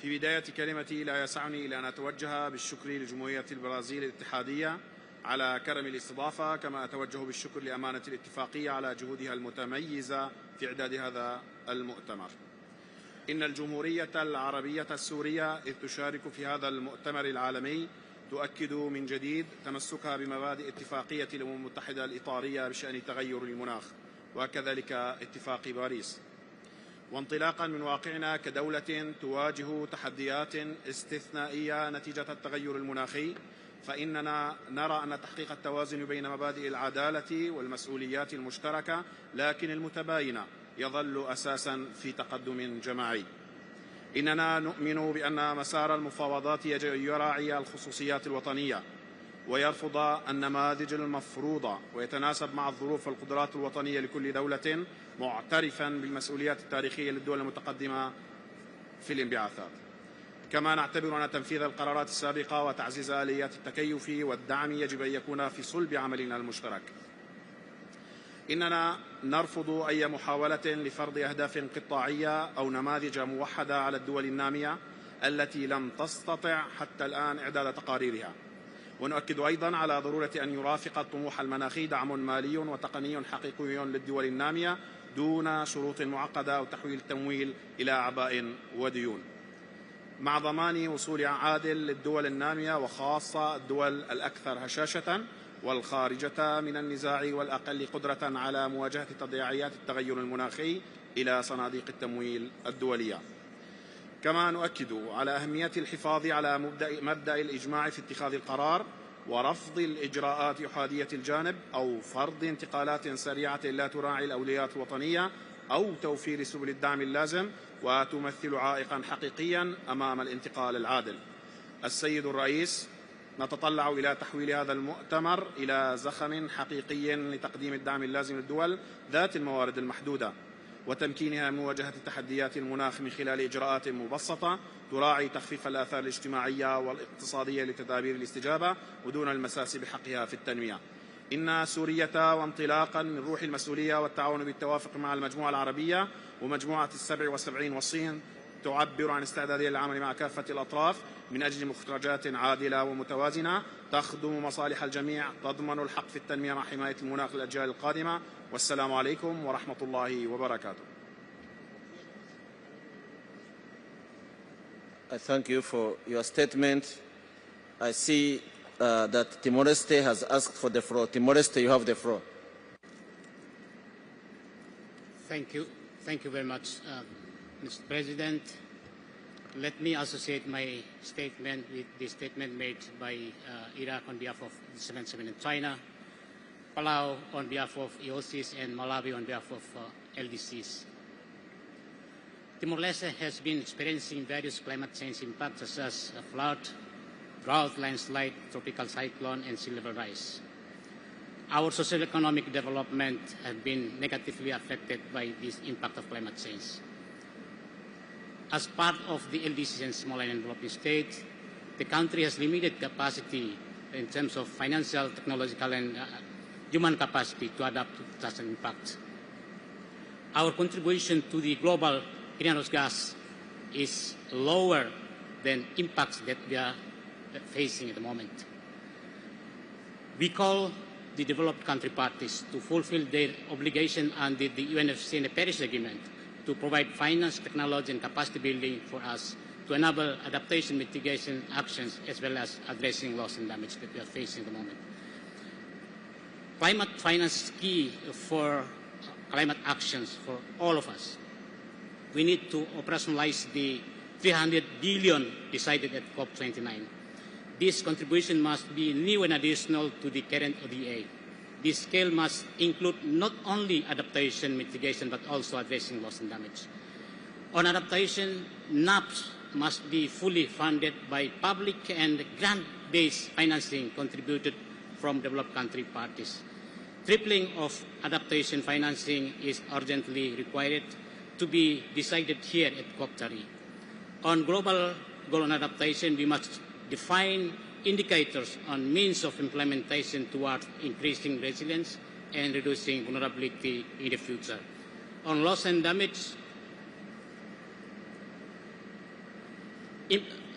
في بداية كلمتي لا يسعني إلا أن أتوجه بالشكر لجمهورية البرازيل الاتحادية على كرم الاستضافة، كما أتوجه بالشكر لأمانة الاتفاقية على جهودها المتميزة في إعداد هذا المؤتمر. إن الجمهورية العربية السورية إذ تشارك في هذا المؤتمر العالمي تؤكد من جديد تمسكها بمبادئ اتفاقية الأمم المتحدة الإطارية بشأن تغير المناخ وكذلك اتفاق باريس. وانطلاقا من واقعنا كدولة تواجه تحديات استثنائية نتيجة التغير المناخي، فإننا نرى أن تحقيق التوازن بين مبادئ العدالة والمسؤوليات المشتركة لكن المتباينة يظل أساسا في تقدم جماعي. إننا نؤمن بأن مسار المفاوضات يجب أن يراعي الخصوصيات الوطنية ويرفض النماذج المفروضة ويتناسب مع الظروف والقدرات الوطنية لكل دولة، معترفا بالمسؤوليات التاريخية للدول المتقدمة في الانبعاثات. كما نعتبر أن تنفيذ القرارات السابقة وتعزيز آليات التكيف والدعم يجب أن يكون في صلب عملنا المشترك. إننا نرفض أي محاولة لفرض أهداف قطاعية أو نماذج موحدة على الدول النامية التي لم تستطع حتى الآن إعداد تقاريرها. ونؤكد أيضا على ضرورة أن يرافق الطموح المناخي دعم مالي وتقني حقيقي للدول النامية دون شروط معقدة أو تحويل التمويل إلى أعباء وديون، مع ضمان وصول عادل للدول النامية وخاصة الدول الأكثر هشاشة والخارجة من النزاع والأقل قدرة على مواجهة تداعيات التغير المناخي إلى صناديق التمويل الدولية. كما نؤكد على أهمية الحفاظ على مبدأ الإجماع في اتخاذ القرار ورفض الإجراءات أحادية الجانب أو فرض انتقالات سريعة لا تراعي الأولويات الوطنية أو توفير سبل الدعم اللازم وتمثل عائقا حقيقيا أمام الانتقال العادل. السيد الرئيس، نتطلع إلى تحويل هذا المؤتمر إلى زخم حقيقي لتقديم الدعم اللازم للدول ذات الموارد المحدودة وتمكينها من مواجهة تحديات المناخ من خلال إجراءات مبسطة تراعي تخفيف الآثار الاجتماعية والاقتصادية لتدابير الاستجابة ودون المساس بحقها في التنمية. إن سورية وانطلاقا من روح المسؤولية والتعاون بالتوافق مع المجموعة العربية ومجموعة 77 والصين تعبر عن استعدادية للعمل مع كافة الأطراف من أجل مخرجات عادلة ومتوازنة تخدم مصالح الجميع تضمن الحق في التنمية مع حماية المناخ للأجيال القادمة. والسلام عليكم ورحمة الله وبركاته. I thank you for your statement. I see that Timor-Leste has asked for the floor. Timor-Leste, you have the floor. Thank you. Thank you very much, Mr. President. Let me associate my statement with the statement made by Iraq on behalf of 77 in China, Palau on behalf of EOCs, and Malawi on behalf of LDCs. Timor-Leste has been experiencing various climate change impacts such as flood, drought, landslide, tropical cyclone, and sea level rise. Our socio-economic development has been negatively affected by this impact of climate change. As part of the LDCs and small and developing states, the country has limited capacity in terms of financial, technological, and human capacity to adapt to such an impact. Our contribution to the global greenhouse gas is lower than impacts that we are facing at the moment. We call the developed country parties to fulfill their obligation under the UNFCCC and the Paris Agreement to provide finance, technology, and capacity building for us to enable adaptation mitigation actions as well as addressing loss and damage that we are facing at the moment. Climate finance is key for climate actions for all of us. We need to operationalize the 300 billion decided at COP29. This contribution must be new and additional to the current ODA. This scale must include not only adaptation mitigation but also addressing loss and damage. On adaptation, NAPs must be fully funded by public and grant-based financing contributed from developed country parties. Tripling of adaptation financing is urgently required to be decided here at COP30. On global goal on adaptation, we must define indicators on means of implementation towards increasing resilience and reducing vulnerability in the future. On loss and damage,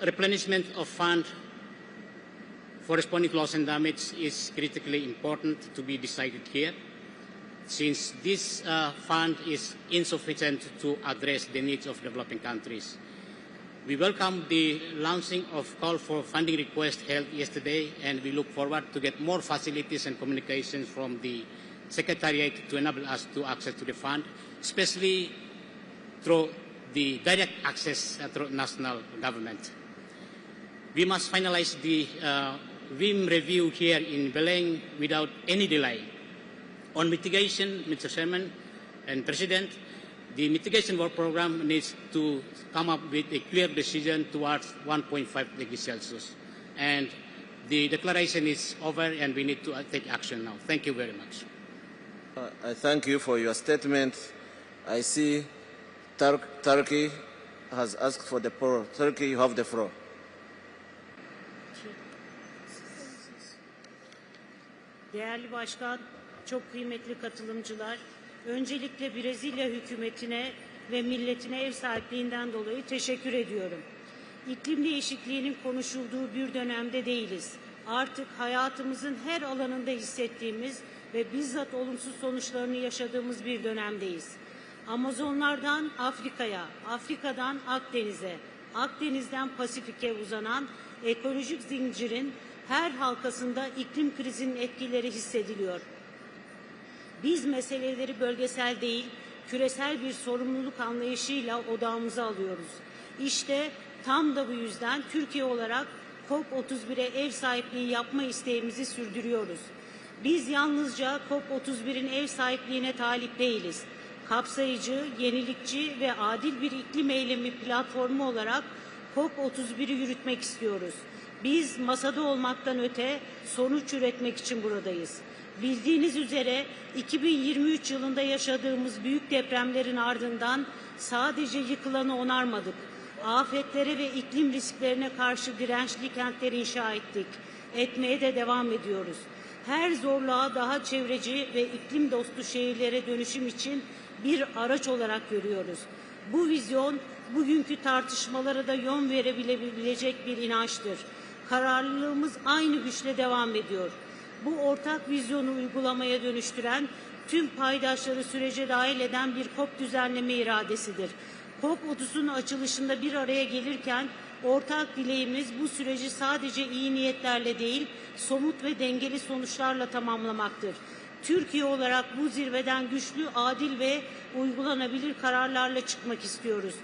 replenishment of fund for responding to loss and damage is critically important to be decided here, since this fund is insufficient to address the needs of developing countries. We welcome the launching of call for funding request held yesterday, and we look forward to get more facilities and communications from the Secretariat to enable us to access to the fund, especially through the direct access through national government. We must finalize the WIM review here in Belém without any delay. On mitigation, Mr. Chairman and President, the mitigation work program needs to come up with a clear decision towards 1.5 degrees Celsius. And the declaration is over and we need to take action now. Thank you very much. I thank you for your statement. I see Turkey has asked for the floor. Turkey, you have the floor. Değerli Başkan, çok kıymetli katılımcılar, öncelikle Brezilya hükümetine ve milletine ev sahipliğinden dolayı teşekkür ediyorum. İklim değişikliğinin konuşulduğu bir dönemde değiliz. Artık hayatımızın her alanında hissettiğimiz ve bizzat olumsuz sonuçlarını yaşadığımız bir dönemdeyiz. Amazonlardan Afrika'ya, Afrika'dan Akdeniz'e, Akdeniz'den Pasifik'e uzanan ekolojik zincirin her halkasında iklim krizinin etkileri hissediliyor. Biz meseleleri bölgesel değil, küresel bir sorumluluk anlayışıyla odağımıza alıyoruz. İşte tam da bu yüzden Türkiye olarak COP31'e ev sahipliği yapma isteğimizi sürdürüyoruz. Biz yalnızca COP31'in ev sahipliğine talip değiliz. Kapsayıcı, yenilikçi ve adil bir iklim eylemi platformu olarak COP31'i yürütmek istiyoruz. Biz masada olmaktan öte sonuç üretmek için buradayız. Bildiğiniz üzere 2023 yılında yaşadığımız büyük depremlerin ardından sadece yıkılanı onarmadık. Afetlere ve iklim risklerine karşı dirençli kentler inşa ettik. Etmeye de devam ediyoruz. Her zorluğa daha çevreci ve iklim dostu şehirlere dönüşüm için bir araç olarak görüyoruz. Bu vizyon bugünkü tartışmalara da yön verebilecek bir inançtır. Kararlılığımız aynı güçle devam ediyor. Bu ortak vizyonu uygulamaya dönüştüren, tüm paydaşları sürece dahil eden bir COP düzenleme iradesidir. COP30'un açılışında bir araya gelirken ortak dileğimiz bu süreci sadece iyi niyetlerle değil, somut ve dengeli sonuçlarla tamamlamaktır. Türkiye olarak bu zirveden güçlü, adil ve uygulanabilir kararlarla çıkmak istiyoruz.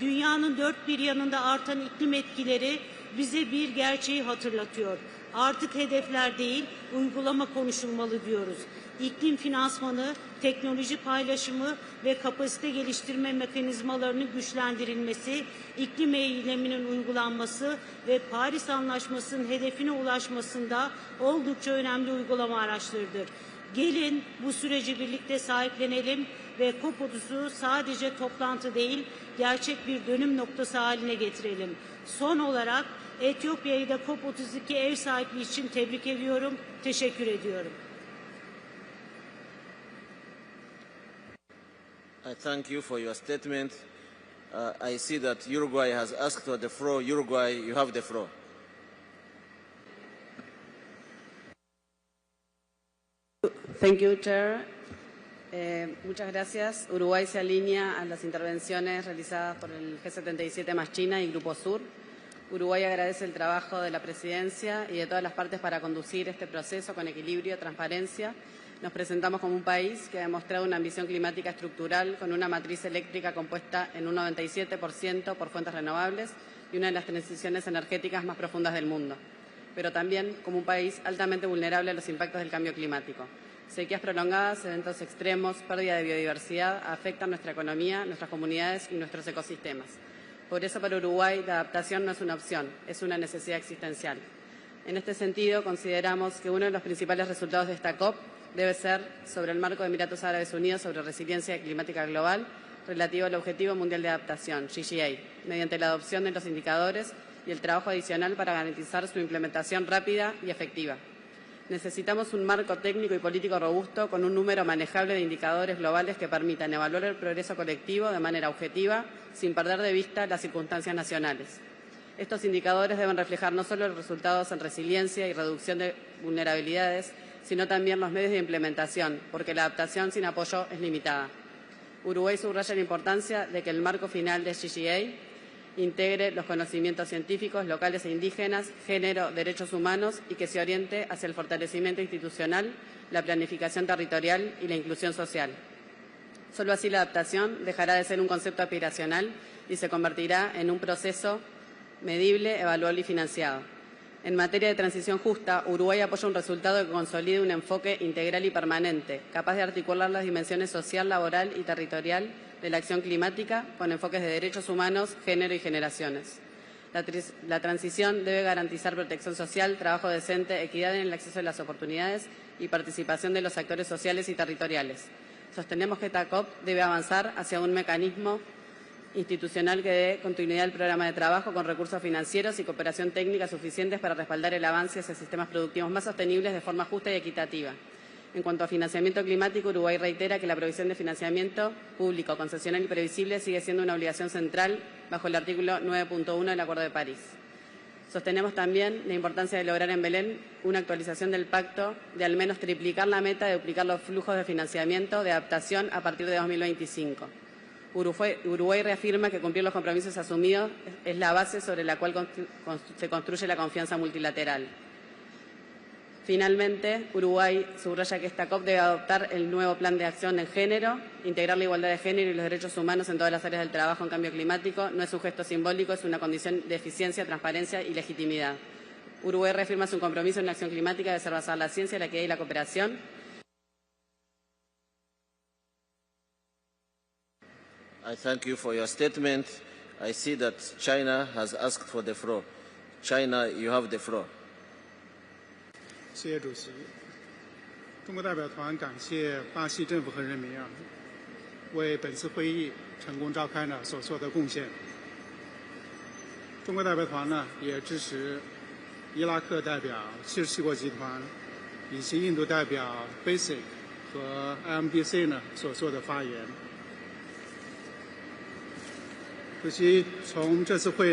Dünyanın dört bir yanında artan iklim etkileri bize bir gerçeği hatırlatıyor. Artık hedefler değil, uygulama konuşulmalı diyoruz. İklim finansmanı, teknoloji paylaşımı ve kapasite geliştirme mekanizmalarının güçlendirilmesi, iklim eyleminin uygulanması ve Paris Anlaşması'nın hedefine ulaşmasında oldukça önemli uygulama araçlarıdır. Gelin bu süreci birlikte sahiplenelim ve COP30'u sadece toplantı değil, gerçek bir dönüm noktası haline getirelim. Son olarak Etiyopya'yı da COP32 ev sahipliği için tebrik ediyorum, teşekkür ediyorum. I thank you for your statement. I see that Uruguay has asked for the floor. Uruguay, you have the floor. Thank you, Chair. Muchas gracias. Uruguay se alinea a las intervenciones realizadas por el G77 más China y Grupo Sur. Uruguay agradece el trabajo de la Presidencia y de todas las partes para conducir este proceso con equilibrio y transparencia. Nos presentamos como un país que ha demostrado una ambición climática estructural con una matriz eléctrica compuesta en un 97% por fuentes renovables y una de las transiciones energéticas más profundas del mundo, pero también como un país altamente vulnerable a los impactos del cambio climático. Sequías prolongadas, eventos extremos, pérdida de biodiversidad afectan nuestra economía, nuestras comunidades y nuestros ecosistemas. Por eso, para Uruguay, la adaptación no es una opción, es una necesidad existencial. En este sentido, consideramos que uno de los principales resultados de esta COP debe ser sobre el marco de Emiratos Árabes Unidos sobre resiliencia climática global relativo al Objetivo Mundial de Adaptación, GGA, mediante la adopción de los indicadores y el trabajo adicional para garantizar su implementación rápida y efectiva. Necesitamos un marco técnico y político robusto con un número manejable de indicadores globales que permitan evaluar el progreso colectivo de manera objetiva, sin perder de vista las circunstancias nacionales. Estos indicadores deben reflejar no solo los resultados en resiliencia y reducción de vulnerabilidades, sino también los medios de implementación, porque la adaptación sin apoyo es limitada. Uruguay subraya la importancia de que el marco final de GGA integre los conocimientos científicos locales e indígenas, género, derechos humanos y que se oriente hacia el fortalecimiento institucional, la planificación territorial y la inclusión social. Solo así la adaptación dejará de ser un concepto aspiracional y se convertirá en un proceso medible, evaluable y financiado. En materia de transición justa, Uruguay apoya un resultado que consolide un enfoque integral y permanente, capaz de articular las dimensiones social, laboral y territorial de la acción climática con enfoques de derechos humanos, género y generaciones. La transición debe garantizar protección social, trabajo decente, equidad en el acceso a las oportunidades y participación de los actores sociales y territoriales. Sostenemos que esta COP debe avanzar hacia un mecanismo institucional que dé continuidad al programa de trabajo con recursos financieros y cooperación técnica suficientes para respaldar el avance hacia sistemas productivos más sostenibles de forma justa y equitativa. En cuanto a financiamiento climático, Uruguay reitera que la provisión de financiamiento público, concesional y previsible sigue siendo una obligación central bajo el artículo 9.1 del Acuerdo de París. Sostenemos también la importancia de lograr en Belén una actualización del pacto de al menos triplicar la meta de duplicar los flujos de financiamiento de adaptación a partir de 2025. Uruguay reafirma que cumplir los compromisos asumidos es la base sobre la cual se construye la confianza multilateral. Finalmente, Uruguay subraya que esta COP debe adoptar el nuevo plan de acción en género, integrar la igualdad de género y los derechos humanos en todas las áreas del trabajo en cambio climático. No es un gesto simbólico, es una condición de eficiencia, transparencia y legitimidad. Uruguay reafirma su compromiso en la acción climática de ser basada en la ciencia, la equidad y la cooperación. I thank you for your statement. I see that China has asked for the floor. China, you have the floor. 谢谢主席。中国代表团感谢巴西政府和人民为本次会议成功召开所做的贡献。中国代表团也支持伊拉克代表77国集团以及印度代表 BASIC 和 IMDC 所做的发言。主席，从这次会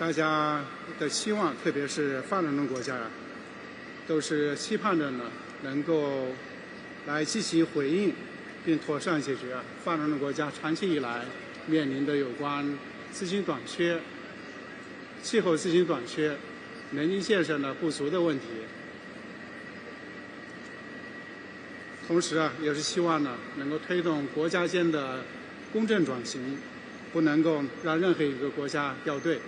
大家的期望，特别是发展中国家都是期盼着能够来积极回应并妥善解决发展中国家长期以来面临的有关资金短缺、气候资金短缺、能源建设不足的问题。同时也是希望能够推动国家间的公正转型，不能够让任何一个国家掉队。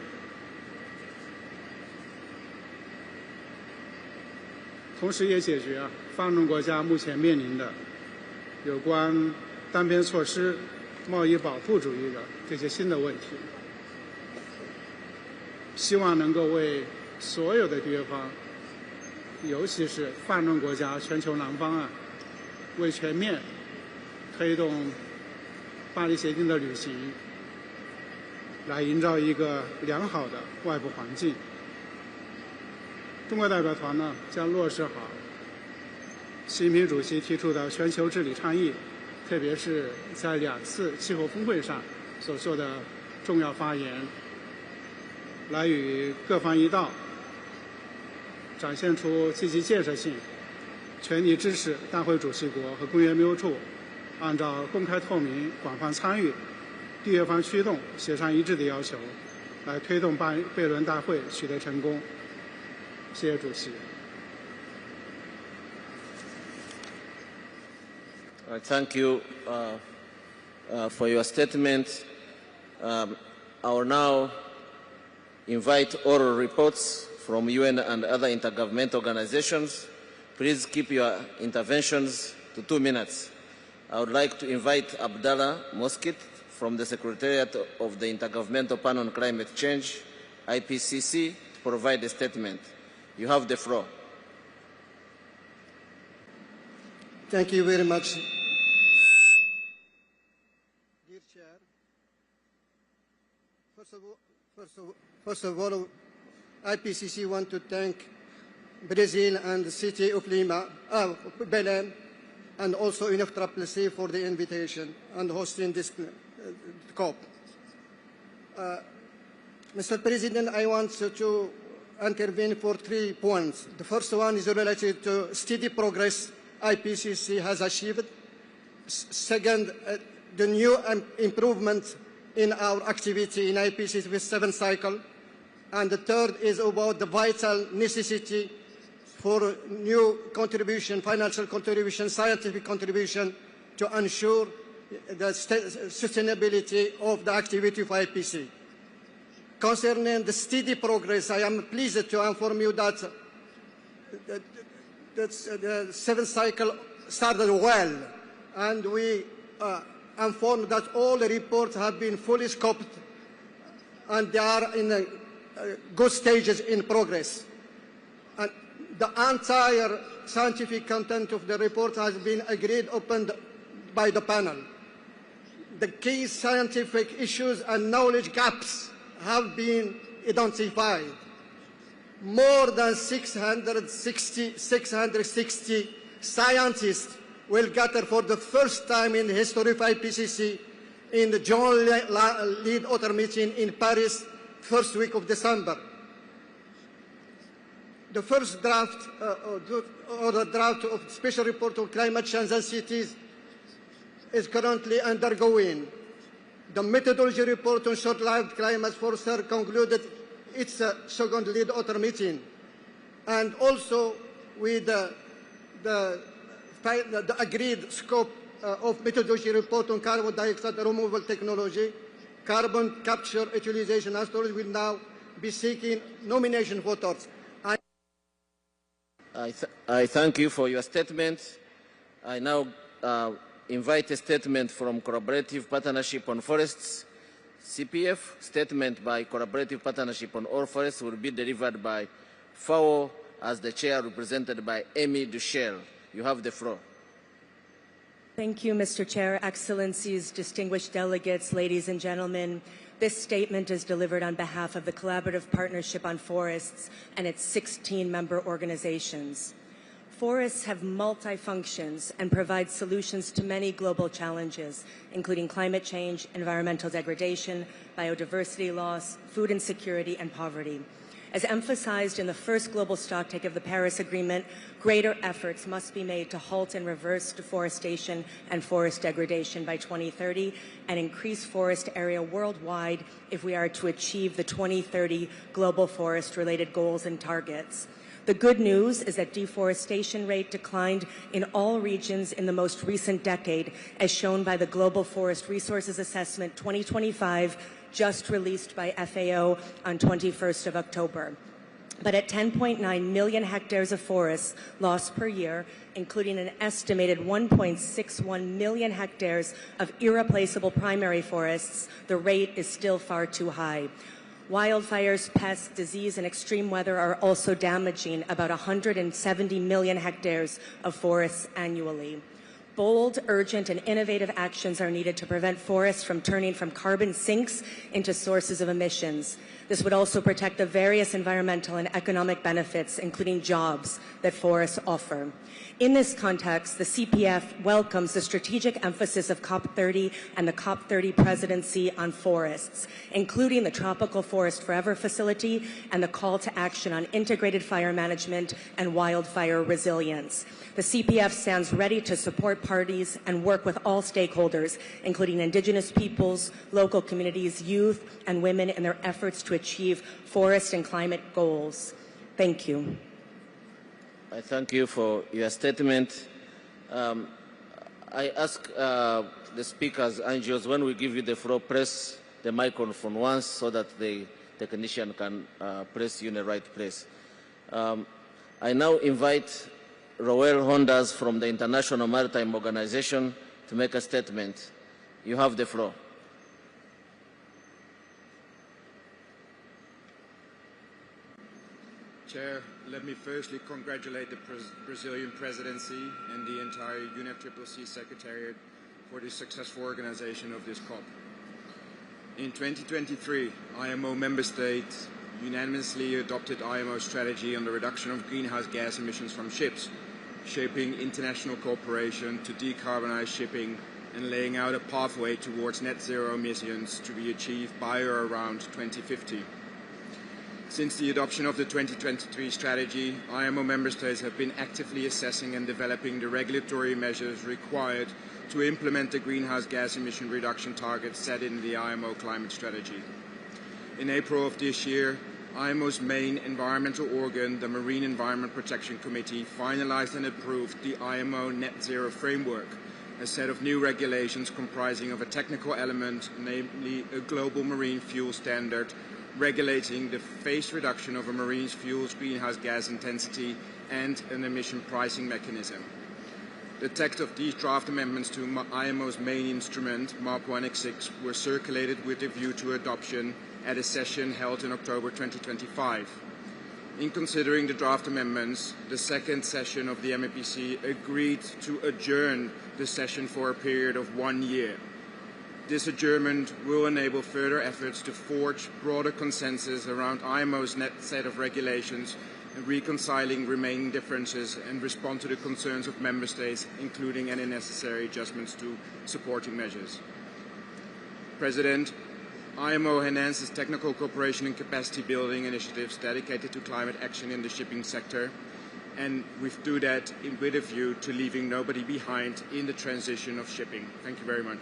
同时也解决发展中国家目前面临的有关单边措施、贸易保护主义的这些新的问题。希望能够为所有的缔约方，尤其是发展中国家全球南方为全面推动巴黎协定的履行，来营造一个良好的外部环境。中国代表团将落实好习近平主席提出的全球治理倡议，特别是在2次气候峰会上所做的重要发言，来与各方一道，展现出积极建设性，全力支持大会主席国和工业秘书处按照公开透明、广泛参与、缔约方驱动、协商一致的要求，来推动贝伦大会取得成功。谢谢主席。Thank you for your statement. I will now invite oral reports from UN and other intergovernmental organizations. Please keep your interventions to 2 minutes. I would like to invite Abdallah Moskit from the Secretariat of the Intergovernmental Panel on Climate Change, IPCC, to provide a statement. You have the floor. Thank you very much. Dear Chair, first of all, IPCC want to thank Brazil and the city of Belém, and also UNFCCC for the invitation and hosting this COP. Mr. President, I want to intervene for 3 points. The first one is related to steady progress IPCC has achieved. Second, the new improvement in our activity in IPCC with 7th cycle. And the third is about the vital necessity for new contribution, financial contribution, scientific contribution to ensure the sustainability of the activity of IPCC. Concerning the steady progress, I am pleased to inform you that the 7th cycle started well, and we informed that all the reports have been fully scoped and they are in good stages in progress. And the entire scientific content of the report has been agreed upon by the panel. The key scientific issues and knowledge gaps have been identified. More than 660 scientists will gather for the first time in the history of IPCC in the joint lead author meeting in Paris, first week of December. The first draft or the draft of special report on climate change and cities is currently undergoing. The methodology report on short-lived climate forcer concluded its second lead author meeting. And also with the agreed scope of methodology report on carbon dioxide removal technology, carbon capture utilization and storage will now be seeking nomination voters. I thank you for your statement. I now invite a statement from Collaborative Partnership on Forests, CPF. Statement by Collaborative Partnership on All Forests will be delivered by FAO as the chair, represented by Amy Duchel. You have the floor. Thank you, Mr. Chair, Excellencies, distinguished delegates, ladies and gentlemen. This statement is delivered on behalf of the Collaborative Partnership on Forests and its 16 member organizations. Forests have multi-functions and provide solutions to many global challenges, including climate change, environmental degradation, biodiversity loss, food insecurity, and poverty. As emphasized in the first global stocktake of the Paris Agreement, greater efforts must be made to halt and reverse deforestation and forest degradation by 2030 and increase forest area worldwide if we are to achieve the 2030 global forest-related goals and targets. The good news is that deforestation rate declined in all regions in the most recent decade, as shown by the Global Forest Resources Assessment 2025, just released by FAO on 21st of October. But at 10.9 million hectares of forests lost per year, including an estimated 1.61 million hectares of irreplaceable primary forests, the rate is still far too high. Wildfires, pests, disease, and extreme weather are also damaging about 170 million hectares of forests annually. Bold, urgent, and innovative actions are needed to prevent forests from turning from carbon sinks into sources of emissions. This would also protect the various environmental and economic benefits, including jobs, that forests offer. In this context, the CPF welcomes the strategic emphasis of COP30 and the COP30 presidency on forests, including the Tropical Forest Forever facility and the call to action on integrated fire management and wildfire resilience. The CPF stands ready to support parties and work with all stakeholders, including Indigenous peoples, local communities, youth, and women in their efforts to achieve forest and climate goals. Thank you. I thank you for your statement. I ask the speakers, NGOs, when we give you the floor, press the microphone once so that the technician can press you in the right place. I now invite Roel Hondas from the International Maritime Organization to make a statement. You have the floor. Chair, let me firstly congratulate the Brazilian presidency and the entire UNFCCC Secretariat for the successful organization of this COP. In 2023, IMO member states unanimously adopted IMO's strategy on the reduction of greenhouse gas emissions from ships, shaping international cooperation to decarbonize shipping and laying out a pathway towards net zero emissions to be achieved by or around 2050. Since the adoption of the 2023 strategy, IMO member states have been actively assessing and developing the regulatory measures required to implement the greenhouse gas emission reduction targets set in the IMO climate strategy. In April of this year, IMO's main environmental organ, the Marine Environment Protection Committee, finalized and approved the IMO Net Zero Framework, a set of new regulations comprising of a technical element, namely a global marine fuel standard, regulating the phased reduction of a marine fuel's greenhouse gas intensity and an emission pricing mechanism. The text of these draft amendments to IMO's main instrument, MARP 186, were circulated with a view to adoption at a session held in October 2025. In considering the draft amendments, the second session of the MEPC agreed to adjourn the session for a period of 1 year. This adjournment will enable further efforts to forge broader consensus around IMO's net set of regulations and reconciling remaining differences and respond to the concerns of member states, including any necessary adjustments to supporting measures. President, IMO enhances technical cooperation and capacity building initiatives dedicated to climate action in the shipping sector, and we do that with a view to leaving nobody behind in the transition of shipping. Thank you very much.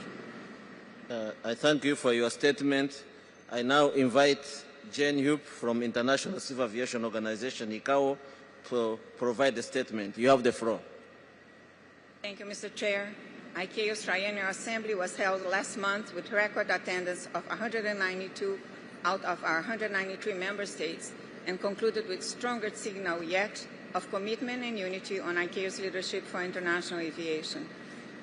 I thank you for your statement. I now invite Jane Hupp from International Civil Aviation Organization, ICAO, to provide a statement. You have the floor. Thank you, Mr. Chair. ICAO's Triennial Assembly was held last month with record attendance of 192 out of our 193 member states and concluded with stronger signal yet of commitment and unity on ICAO's leadership for international aviation.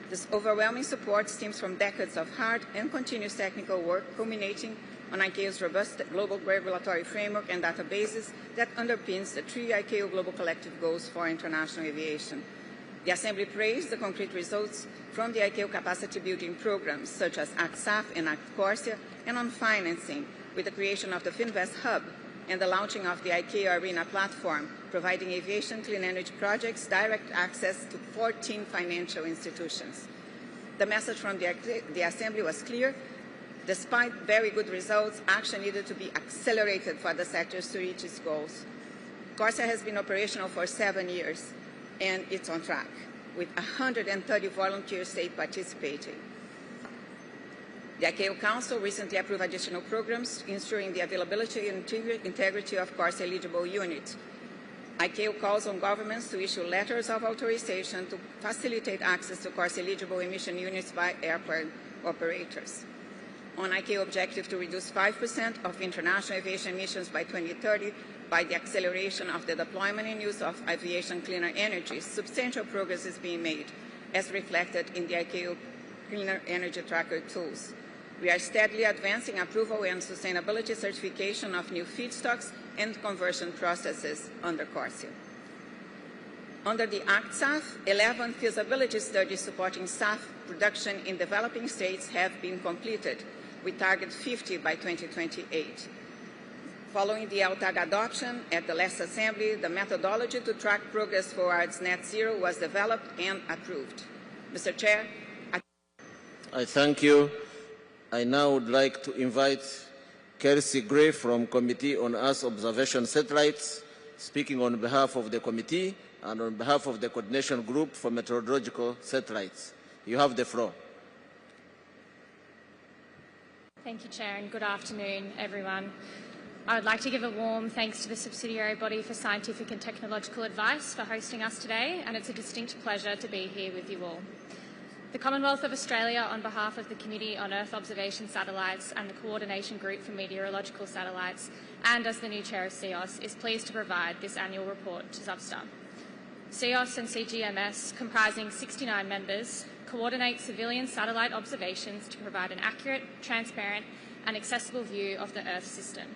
This overwhelming support stems from decades of hard and continuous technical work culminating on ICAO's robust global regulatory framework and databases that underpins the 3 ICAO Global Collective Goals for international aviation. The Assembly praised the concrete results from the ICAO capacity building programs such as ACT-SAF and ACT-CORSIA, and on financing with the creation of the Finvest Hub and the launching of the ICAO Arena platform, providing aviation clean energy projects direct access to 14 financial institutions. The message from the Assembly was clear. Despite very good results, action needed to be accelerated for the sectors to reach its goals. CORSIA has been operational for 7 years, and it's on track, with 130 volunteer states participating. The ICAO Council recently approved additional programs ensuring the availability and integrity of CORSIA-eligible units. ICAO calls on governments to issue letters of authorization to facilitate access to CORSIA-eligible emission units by airport operators. On ICAO objective to reduce 5% of international aviation emissions by 2030 by the acceleration of the deployment and use of aviation cleaner energy, substantial progress is being made, as reflected in the ICAO Cleaner Energy Tracker tools. We are steadily advancing approval and sustainability certification of new feedstocks and conversion processes under CORSIA. Under the ACT-SAF, 11 feasibility studies supporting SAF production in developing states have been completed. We target 50 by 2028. Following the LTAG adoption at the last Assembly, the methodology to track progress towards net zero was developed and approved. Mr. Chair, I thank you. I now would like to invite Kelsey Gray from Committee on Earth Observation Satellites, speaking on behalf of the committee and on behalf of the Coordination Group for Meteorological Satellites. You have the floor. Thank you, Chair, and good afternoon, everyone. I would like to give a warm thanks to the subsidiary body for scientific and technological advice for hosting us today, and it's a distinct pleasure to be here with you all. The Commonwealth of Australia, on behalf of the Committee on Earth Observation Satellites and the Coordination Group for Meteorological Satellites, and as the new chair of CEOS, is pleased to provide this annual report to ZUBSTA. CEOS and CGMS, comprising 69 members, coordinate civilian satellite observations to provide an accurate, transparent and accessible view of the Earth system.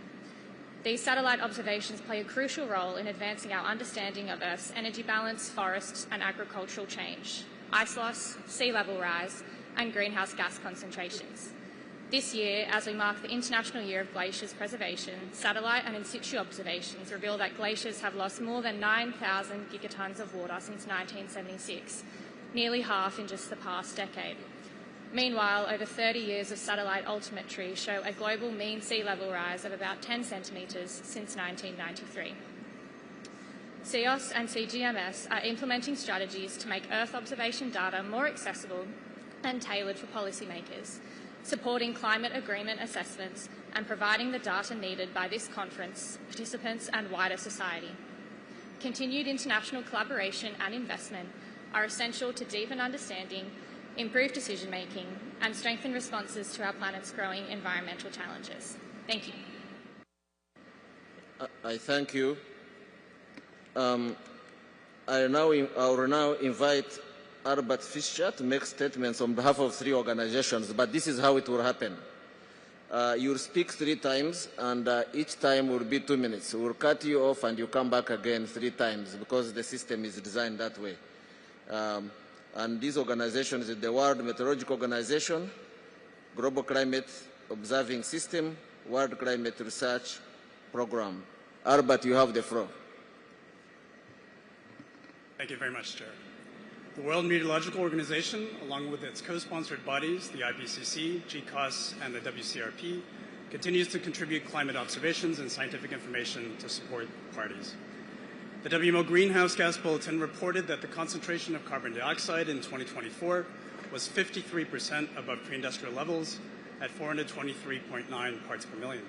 These satellite observations play a crucial role in advancing our understanding of Earth's energy balance, forests and agricultural change, ice loss, sea level rise and greenhouse gas concentrations. This year, as we mark the International Year of Glaciers Preservation, satellite and in situ observations reveal that glaciers have lost more than 9,000 gigatons of water since 1976, nearly half in just the past decade. Meanwhile, over 30 years of satellite altimetry show a global mean sea level rise of about 10 centimetres since 1993. CEOS and CGMS are implementing strategies to make Earth observation data more accessible and tailored for policymakers, supporting climate agreement assessments and providing the data needed by this conference, participants and wider society. Continued international collaboration and investment are essential to deepen understanding, improve decision-making and strengthen responses to our planet's growing environmental challenges. Thank you. I thank you. I will now invite Albert Fischer to make statements on behalf of 3 organizations, but this is how it will happen. You will speak 3 times, and each time will be 2 minutes. We will cut you off and you come back again 3 times because the system is designed that way. And these organizations are the World Meteorological Organization, Global Climate Observing System, World Climate Research Program. Albert, you have the floor. Thank you very much, Chair. The World Meteorological Organization, along with its co-sponsored bodies, the IPCC, GCOS, and the WCRP, continues to contribute climate observations and scientific information to support parties. The WMO Greenhouse Gas Bulletin reported that the concentration of carbon dioxide in 2024 was 53% above pre-industrial levels at 423.9 parts per million.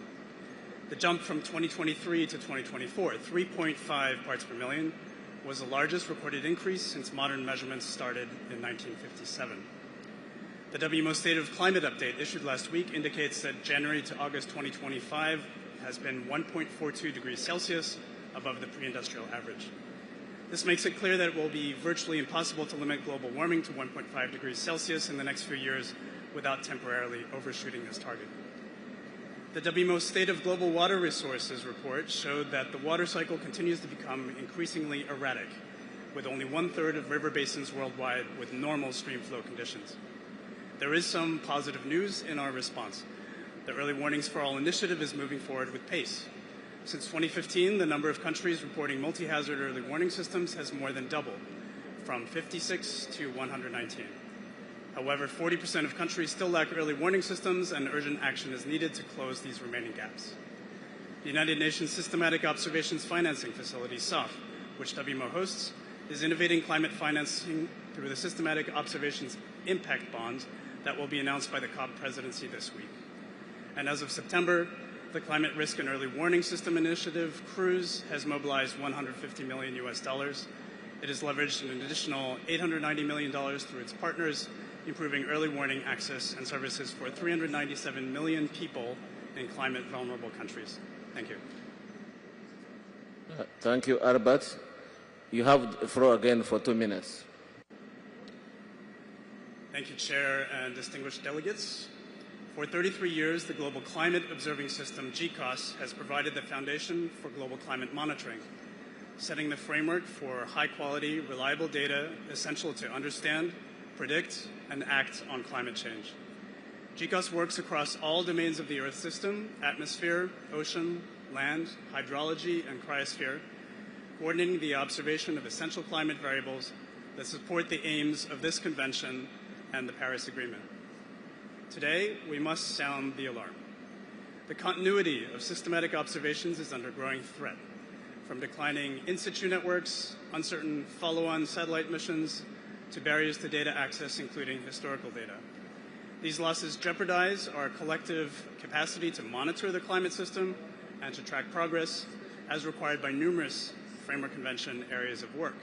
The jump from 2023 to 2024, 3.5 parts per million, was the largest recorded increase since modern measurements started in 1957. The WMO State of Climate Update issued last week indicates that January to August 2025 has been 1.42 degrees Celsius above the pre-industrial average. This makes it clear that it will be virtually impossible to limit global warming to 1.5 degrees Celsius in the next few years without temporarily overshooting this target. The WMO State of Global Water Resources report showed that the water cycle continues to become increasingly erratic, with only 1/3 of river basins worldwide with normal stream flow conditions. There is some positive news in our response. The Early Warnings for All initiative is moving forward with pace. Since 2015, the number of countries reporting multi-hazard early warning systems has more than doubled, from 56 to 119. However, 40% of countries still lack early warning systems, and urgent action is needed to close these remaining gaps. The United Nations Systematic Observations Financing Facility, SOF, which WMO hosts, is innovating climate financing through the Systematic Observations Impact Bond that will be announced by the COP presidency this week. And as of September, the Climate Risk and Early Warning System Initiative, CRUISE, has mobilized $150 million. It has leveraged an additional $890 million through its partners, improving early warning access and services for 397 million people in climate vulnerable countries. Thank you. Thank you, Albert. You have the floor again for 2 minutes. Thank you, Chair and distinguished delegates. For 33 years, the Global Climate Observing System, GCOS, has provided the foundation for global climate monitoring, setting the framework for high-quality, reliable data essential to understand, predict, and act on climate change. GCOS works across all domains of the Earth system: atmosphere, ocean, land, hydrology, and cryosphere, coordinating the observation of essential climate variables that support the aims of this convention and the Paris Agreement. Today, we must sound the alarm. The continuity of systematic observations is under growing threat, from declining in-situ networks, uncertain follow-on satellite missions, to barriers to data access, including historical data. These losses jeopardize our collective capacity to monitor the climate system and to track progress, as required by numerous Framework Convention areas of work.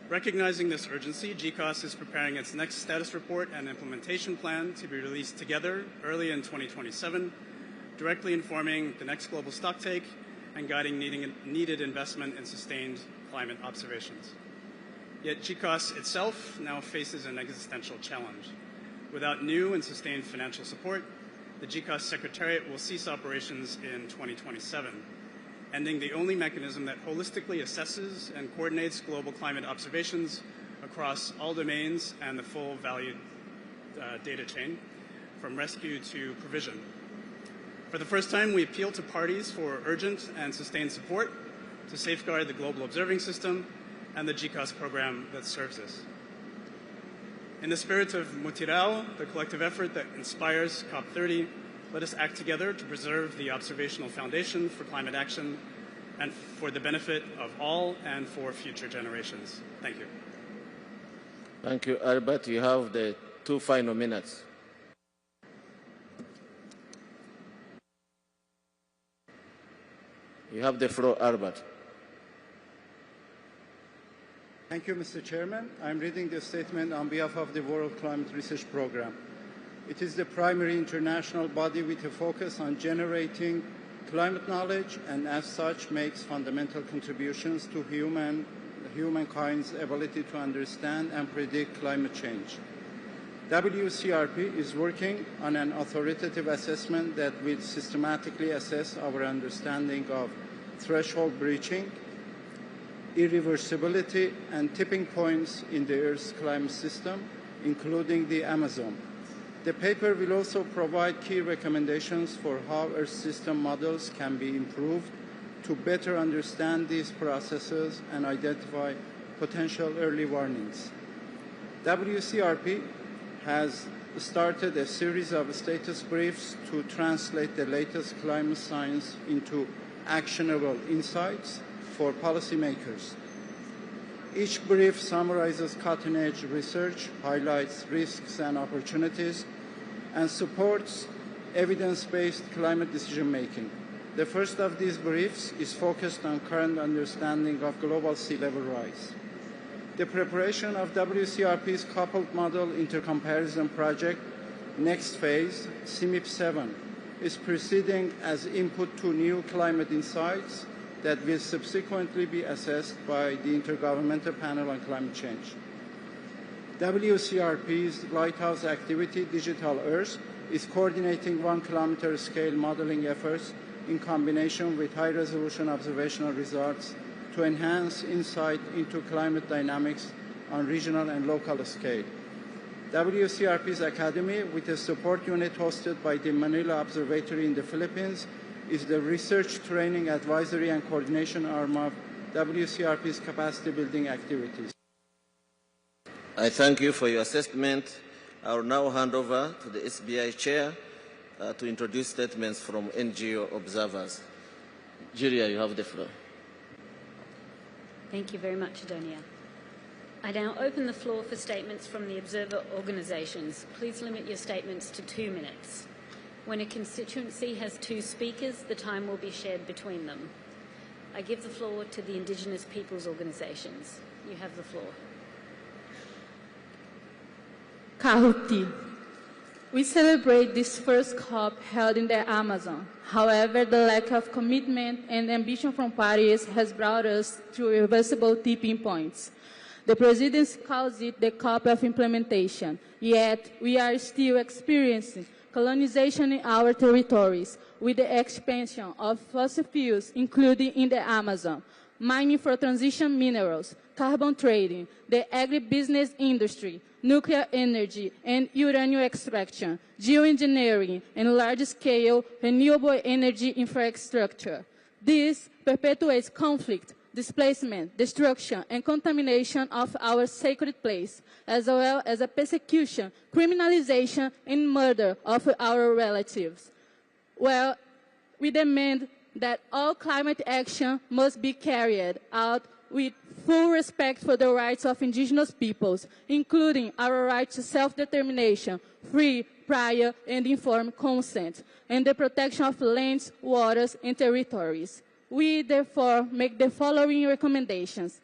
Recognizing this urgency, GCOS is preparing its next status report and implementation plan to be released together early in 2027, directly informing the next global stocktake and guiding needed investment in sustained climate observations. Yet GCOS itself now faces an existential challenge. Without new and sustained financial support, the GCOS Secretariat will cease operations in 2027, ending the only mechanism that holistically assesses and coordinates global climate observations across all domains and the full value data chain, from rescue to provision. For the first time, we appeal to parties for urgent and sustained support to safeguard the global observing system and the GCOS program that serves us. In the spirit of Mutirao, the collective effort that inspires COP30, let us act together to preserve the observational foundation for climate action and for the benefit of all and for future generations. Thank you. Thank you, Albert. You have the 2 final minutes. You have the floor, Albert. Thank you, Mr. Chairman. I'm reading the statement on behalf of the World Climate Research Program. It is the primary international body with a focus on generating climate knowledge and as such makes fundamental contributions to humankind's ability to understand and predict climate change. WCRP is working on an authoritative assessment that will systematically assess our understanding of threshold breaching, irreversibility, and tipping points in the Earth's climate system, including the Amazon. The paper will also provide key recommendations for how Earth system models can be improved to better understand these processes and identify potential early warnings. WCRP has started a series of status briefs to translate the latest climate science into actionable insights for policymakers. Each brief summarizes cutting-edge research, highlights risks and opportunities, and supports evidence-based climate decision-making. The first of these briefs is focused on current understanding of global sea level rise. The preparation of WCRP's coupled model intercomparison project, next phase, CMIP7, is proceeding as input to new climate insights that will subsequently be assessed by the Intergovernmental Panel on Climate Change. WCRP's lighthouse activity, Digital Earth, is coordinating 1 kilometer scale modeling efforts in combination with high-resolution observational results to enhance insight into climate dynamics on regional and local scale. WCRP's Academy, with a support unit hosted by the Manila Observatory in the Philippines, is the research, training, advisory, and coordination arm of WCRP's capacity building activities. I thank you for your assessment. I will now hand over to the SBI Chair to introduce statements from NGO observers. Julia, you have the floor. Thank you very much, Adonia. I now open the floor for statements from the observer organisations. Please limit your statements to 2 minutes. When a constituency has 2 speakers, the time will be shared between them. I give the floor to the Indigenous Peoples organisations. You have the floor. Kahuti. We celebrate this first COP held in the Amazon. However, the lack of commitment and ambition from parties has brought us to irreversible tipping points. The presidency calls it the COP of implementation, yet we are still experiencing colonization in our territories with the expansion of fossil fuels, including in the Amazon, mining for transition minerals, carbon trading, the agribusiness industry, nuclear energy and uranium extraction, geoengineering, and large-scale renewable energy infrastructure. This perpetuates conflict, displacement, destruction, and contamination of our sacred place, as well as a persecution, criminalization, and murder of our relatives. Well, we demand that all climate action must be carried out with full respect for the rights of indigenous peoples, including our right to self-determination, free, prior, and informed consent, and the protection of lands, waters, and territories. We, therefore, make the following recommendations.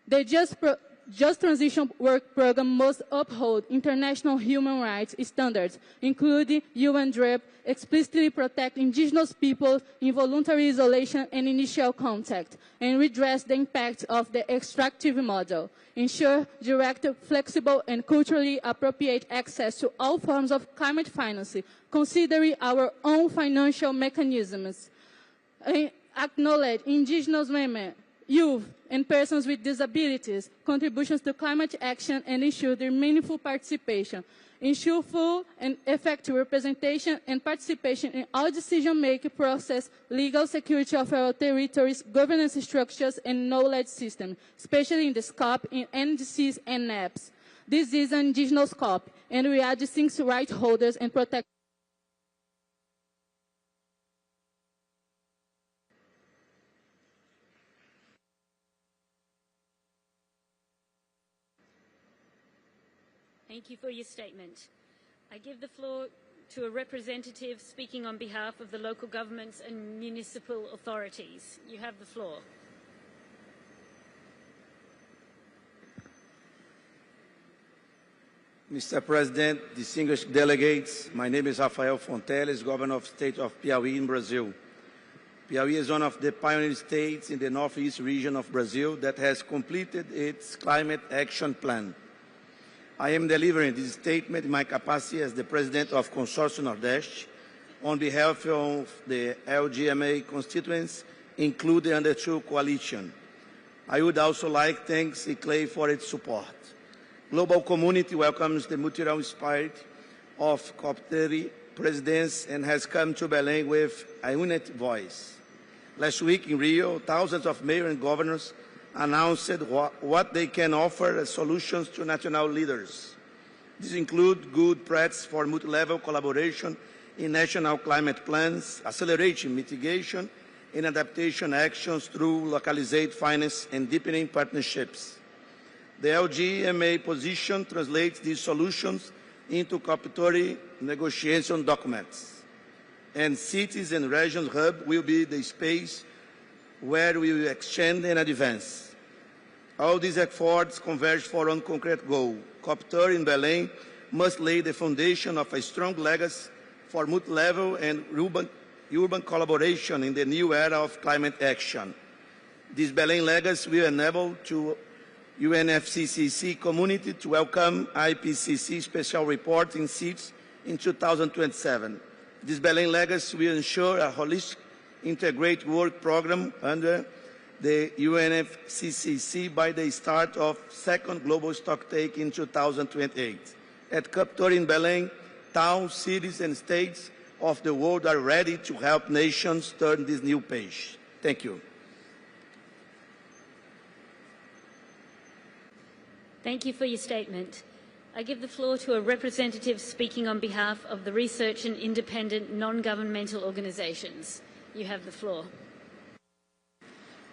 The Just Transition Work Program must uphold international human rights standards, including UN DREP, explicitly protect indigenous people in voluntary isolation and initial contact, and redress the impact of the extractive model, ensure direct, flexible, and culturally appropriate access to all forms of climate financing, considering our own financial mechanisms, and acknowledge indigenous women, youth, and persons with disabilities' contributions to climate action and ensure their meaningful participation, ensure full and effective representation and participation in all decision-making process, legal security of our territories, governance structures, and knowledge systems, especially in the SCOP, in NDCs and NAPs. This is an indigenous SCOP, and we are distinct right holders and protect. Thank you for your statement. I give the floor to a representative speaking on behalf of the local governments and municipal authorities. You have the floor. Mr. President, distinguished delegates, my name is Rafael Fonteles, Governor of the State of Piauí in Brazil. Piauí is one of the pioneer states in the northeast region of Brazil that has completed its climate action plan. I am delivering this statement in my capacity as the President of Consortium Nordeste on behalf of the LGMA constituents, including the Under2 Coalition. I would also like to thank CICLEI for its support. Global community welcomes the multilateral spirit of COP30 presidents and has come to Belém with a unit voice. Last week in Rio, thousands of mayors and governors announced what they can offer as solutions to national leaders. These include good practice for multi-level collaboration in national climate plans, accelerating mitigation and adaptation actions through localized finance and deepening partnerships. The LGMA position translates these solutions into COP30 negotiation documents. and cities and regions hub will be the space where we will exchange and advance. All these efforts converge for one concrete goal. COP30 in Belém must lay the foundation of a strong legacy for multi-level and urban collaboration in the new era of climate action. This Belém legacy will enable the UNFCCC community to welcome IPCC special report in seats in 2027. This Belém legacy will ensure a holistic, integrated work program under the UNFCCC by the start of second global stocktake in 2028. At COP30 in Belém, towns, cities, and states of the world are ready to help nations turn this new page. Thank you. Thank you for your statement. I give the floor to a representative speaking on behalf of the research and independent non-governmental organisations. You have the floor.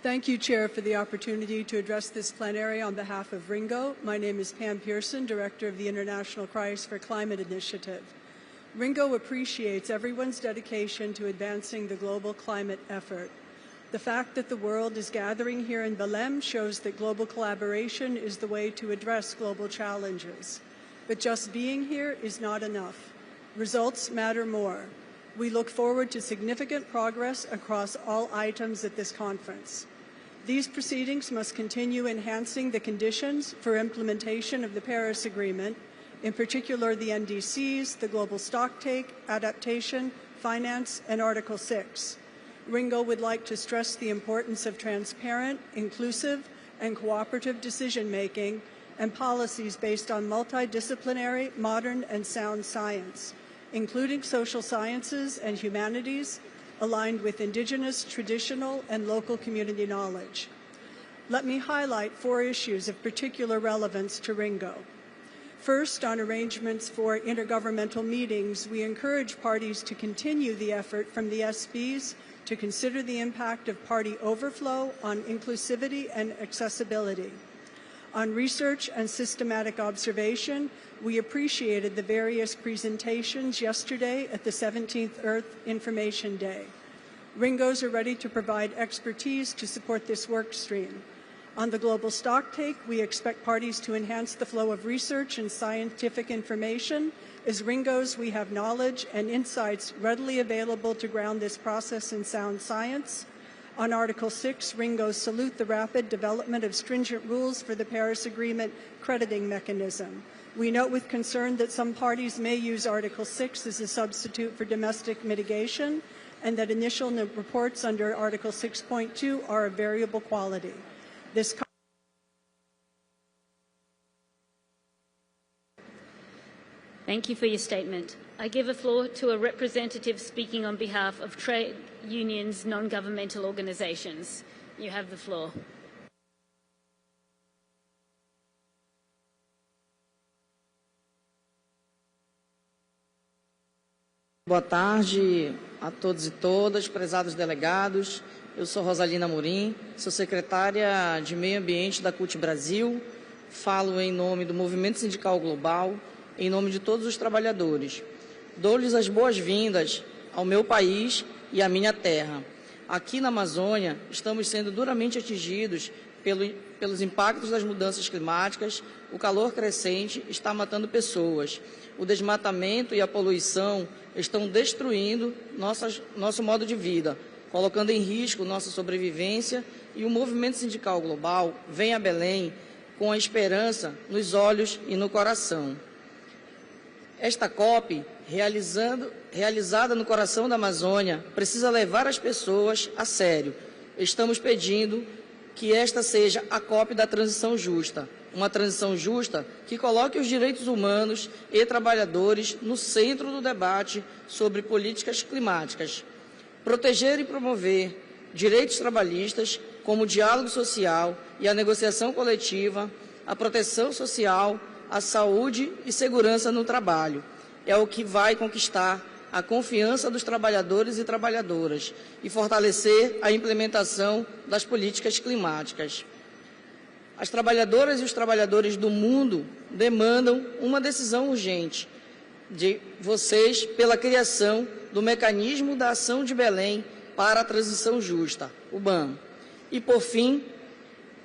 Thank you, Chair, for the opportunity to address this plenary on behalf of Ringo. My name is Pam Pearson, Director of the International Crisis for Climate Initiative. Ringo appreciates everyone's dedication to advancing the global climate effort. The fact that the world is gathering here in Belém shows that global collaboration is the way to address global challenges. But just being here is not enough. Results matter more. We look forward to significant progress across all items at this conference. These proceedings must continue enhancing the conditions for implementation of the Paris Agreement, in particular the NDCs, the global stocktake, adaptation, finance, and Article 6. Ringo would like to stress the importance of transparent, inclusive, and cooperative decision-making and policies based on multidisciplinary, modern, and sound science, including social sciences and humanities, aligned with indigenous, traditional, and local community knowledge. Let me highlight 4 issues of particular relevance to Ringo. First, on arrangements for intergovernmental meetings, we encourage parties to continue the effort from the SBs to consider the impact of party overflow on inclusivity and accessibility. On research and systematic observation, we appreciated the various presentations yesterday at the 17th Earth Information Day. Ringos are ready to provide expertise to support this work stream. On the global stocktake, we expect parties to enhance the flow of research and scientific information. As Ringos, we have knowledge and insights readily available to ground this process in sound science. On Article 6, Ringos salute the rapid development of stringent rules for the Paris Agreement crediting mechanism. We note with concern that some parties may use Article 6 as a substitute for domestic mitigation, and that initial reports under Article 6.2 are of variable quality. Thank you for your statement. I give the floor to a representative speaking on behalf of trade unions, non-governmental organisations. You have the floor. Boa tarde a todos e todas, prezados delegados. Eu sou Rosalina Amorim, sou secretária de Meio Ambiente da CUT Brasil, falo em nome do Movimento Sindical Global, em nome de todos os trabalhadores. Dou-lhes as boas-vindas ao meu país e à minha terra. Aqui na Amazônia, estamos sendo duramente atingidos pelos impactos das mudanças climáticas. O calor crescente está matando pessoas. O desmatamento e a poluição estão destruindo nosso modo de vida, colocando em risco nossa sobrevivência, e o Movimento Sindical Global vem a Belém com a esperança nos olhos e no coração. Esta COP, realizada no coração da Amazônia, precisa levar as pessoas a sério. Estamos pedindo que esta seja a COP da transição justa, uma transição justa que coloque os direitos humanos e trabalhadores no centro do debate sobre políticas climáticas. Proteger e promover direitos trabalhistas, como o diálogo social e a negociação coletiva, a proteção social, a saúde e segurança no trabalho. É o que vai conquistar a confiança dos trabalhadores e trabalhadoras e fortalecer a implementação das políticas climáticas. As trabalhadoras e os trabalhadores do mundo demandam uma decisão urgente. de vocês pela criação do Mecanismo da Ação de Belém para a Transição Justa, o BAM. E, por fim,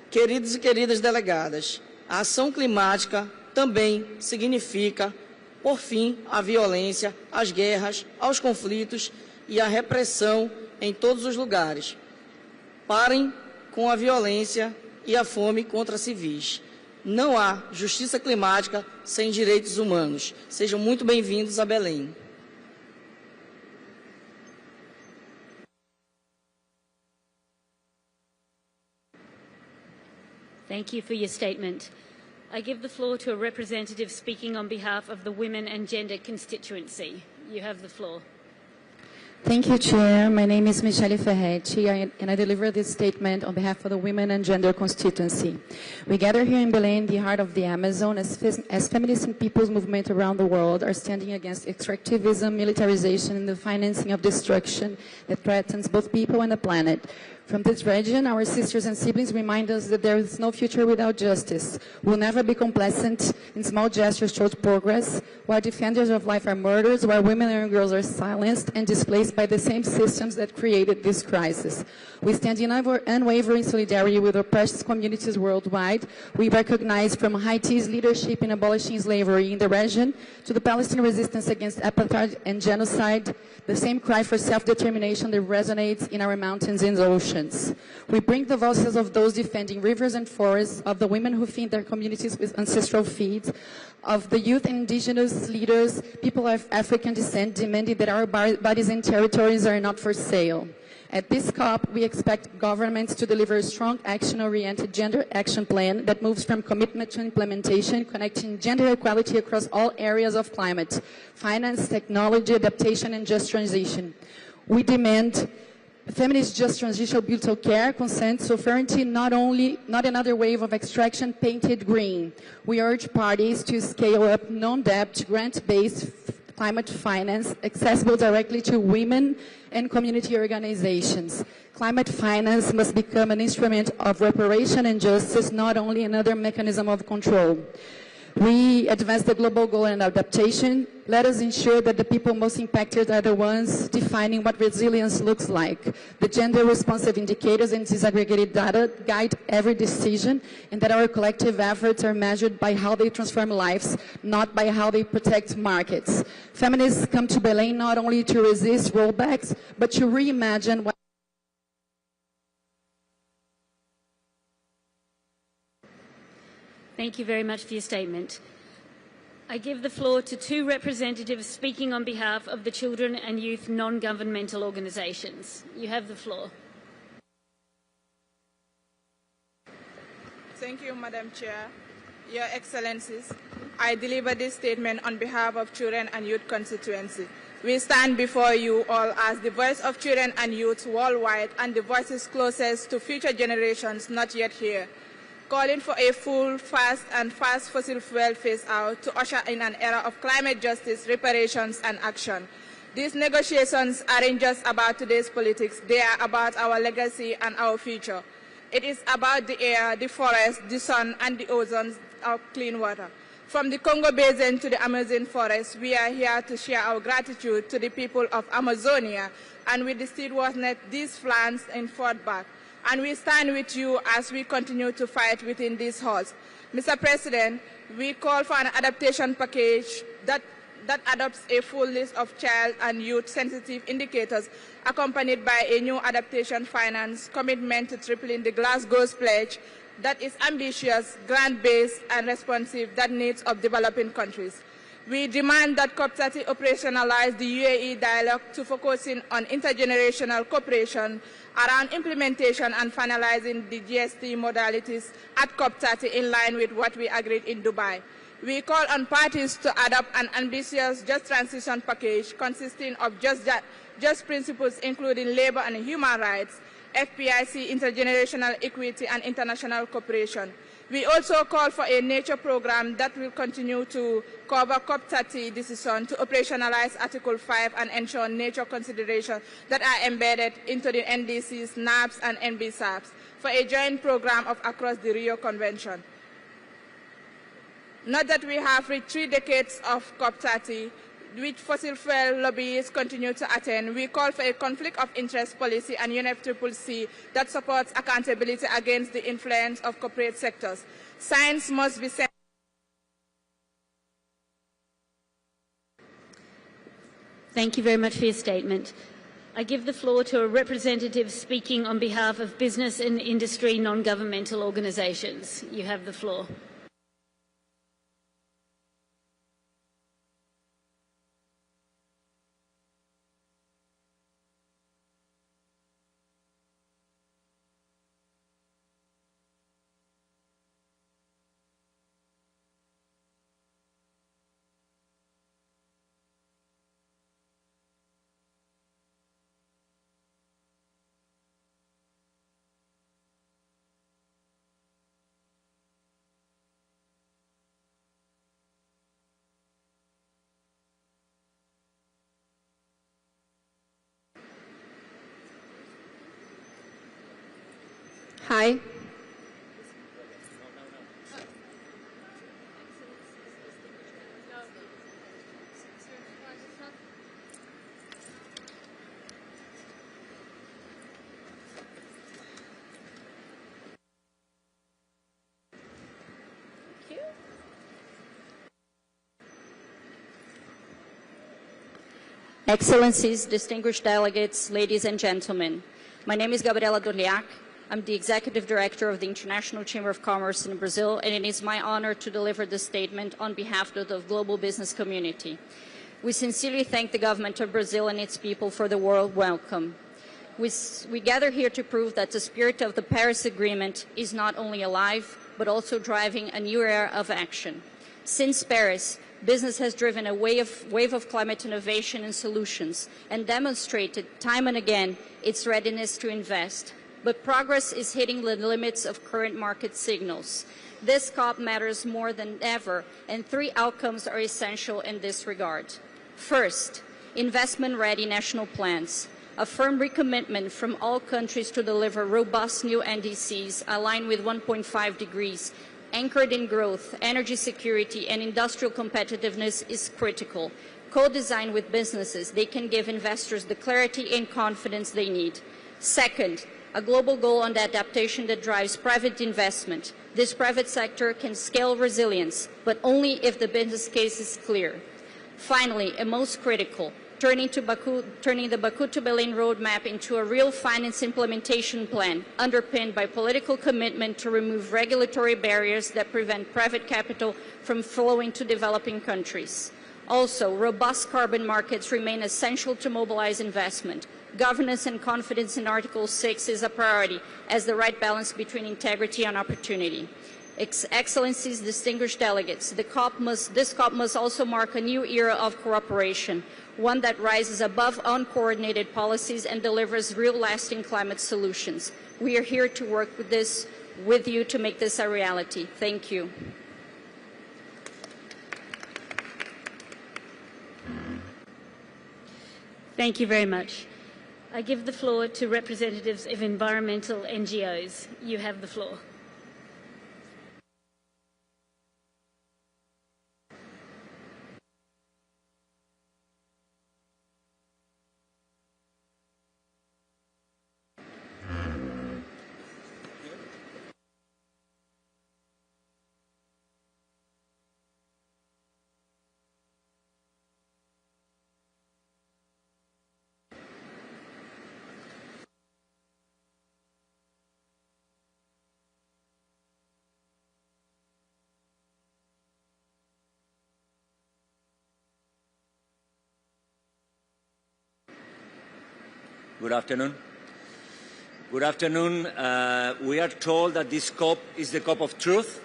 queridos e queridas delegadas, a ação climática também significa, por fim, a violência, as guerras, aos conflitos e a repressão em todos os lugares. Parem com a violência e a fome contra civis. Não há justiça climática sem direitos humanos. Sejam muito bem-vindos a Belém. Thank you for your statement. I give the floor to a representative speaking on behalf of the Women and Gender constituency. You have the floor. Thank you, Chair. My name is Michele Ferretti, and I deliver this statement on behalf of the Women and Gender constituency. We gather here in Belém, the heart of the Amazon, as feminists and people's movement around the world are standing against extractivism, militarization, and the financing of destruction that threatens both people and the planet. From this region, our sisters and siblings remind us that there is no future without justice. We'll never be complacent in small gestures towards progress, while defenders of life are murdered, while women and girls are silenced and displaced by the same systems that created this crisis. We stand in unwavering solidarity with oppressed communities worldwide. We recognize from Haiti's leadership in abolishing slavery in the region to the Palestinian resistance against apartheid and genocide, the same cry for self-determination that resonates in our mountains and oceans. We bring the voices of those defending rivers and forests, of the women who feed their communities with ancestral feeds, of the youth and indigenous leaders, people of African descent, demanding that our bodies and territories are not for sale. At this COP, we expect governments to deliver a strong action-oriented gender action plan that moves from commitment to implementation, connecting gender equality across all areas of climate, finance, technology, adaptation, and just transition. We demand feminist just transition built on care, consent, sovereignty, not another wave of extraction painted green. We urge parties to scale up non-debt, grant-based climate finance accessible directly to women and community organizations. Climate finance must become an instrument of reparation and justice, not only another mechanism of control. We advance the global goal and adaptation. Let us ensure that the people most impacted are the ones defining what resilience looks like. The gender-responsive indicators and disaggregated data guide every decision, and that our collective efforts are measured by how they transform lives, not by how they protect markets. Feminists come to Belém not only to resist rollbacks, but to reimagine what Thank you very much for your statement. I give the floor to two representatives speaking on behalf of the children and youth non-governmental organisations. You have the floor. Thank you, Madam Chair. Your Excellencies, I deliver this statement on behalf of Children and Youth Constituency. We stand before you all as the voice of children and youth worldwide and the voices closest to future generations not yet here, calling for a full, fast fossil fuel phase-out to usher in an era of climate justice, reparations, and action. These negotiations aren't just about today's politics, they are about our legacy and our future. It is about the air, the forest, the sun, and the ozone of clean water. From the Congo Basin to the Amazon forest, we are here to share our gratitude to the people of Amazonia, and with the stewardship these plans enforced back. And we stand with you as we continue to fight within this halls. Mr. President, we call for an adaptation package that adopts a full list of child and youth-sensitive indicators, accompanied by a new adaptation finance commitment to tripling the Glasgow's pledge that is ambitious, grant-based, and responsive to the needs of developing countries. We demand that COP30 operationalize the UAE dialogue to focusing on intergenerational cooperation around implementation and finalizing the GST modalities at COP30 in line with what we agreed in Dubai. We call on parties to adopt an ambitious just transition package consisting of just principles including labor and human rights, FPIC, intergenerational equity, and international cooperation. We also call for a nature program that will continue to cover COP30 decision to operationalize Article 5 and ensure nature considerations that are embedded into the NDCs, NAPs, and NBSAPs for a joint program of across the Rio Convention. Not that we have reached 3 decades of COP30, which fossil fuel lobbyists continue to attend. We call for a conflict of interest policy and UNFCCC that supports accountability against the influence of corporate sectors. Science must be sent. Thank you very much for your statement. I give the floor to a representative speaking on behalf of business and industry non-governmental organisations. You have the floor. Hi. Excellencies, distinguished delegates, ladies and gentlemen. My name is Gabriela Dorliac. I'm the Executive Director of the International Chamber of Commerce in Brazil, and it is my honor to deliver this statement on behalf of the global business community. We sincerely thank the government of Brazil and its people for the warm welcome. We gather here to prove that the spirit of the Paris Agreement is not only alive, but also driving a new era of action. Since Paris, business has driven a wave of climate innovation and solutions and demonstrated time and again its readiness to invest. But progress is hitting the limits of current market signals. This COP matters more than ever, and 3 outcomes are essential in this regard. First, investment-ready national plans. A firm recommitment from all countries to deliver robust new NDCs aligned with 1.5 degrees, anchored in growth, energy security, and industrial competitiveness is critical. Co-designed with businesses, they can give investors the clarity and confidence they need. Second, a global goal on the adaptation that drives private investment. This private sector can scale resilience, but only if the business case is clear. Finally, and most critical, turning the Baku to Berlin roadmap into a real finance implementation plan underpinned by political commitment to remove regulatory barriers that prevent private capital from flowing to developing countries. Also, robust carbon markets remain essential to mobilize investment. Governance and confidence in Article 6 is a priority as the right balance between integrity and opportunity. Excellencies, distinguished delegates, this COP must also mark a new era of cooperation, one that rises above uncoordinated policies and delivers real lasting climate solutions. We are here to work with you to make this a reality. Thank you. Thank you very much. I give the floor to representatives of environmental NGOs. You have the floor. Good afternoon. Good afternoon. We are told that this COP is the COP of truth.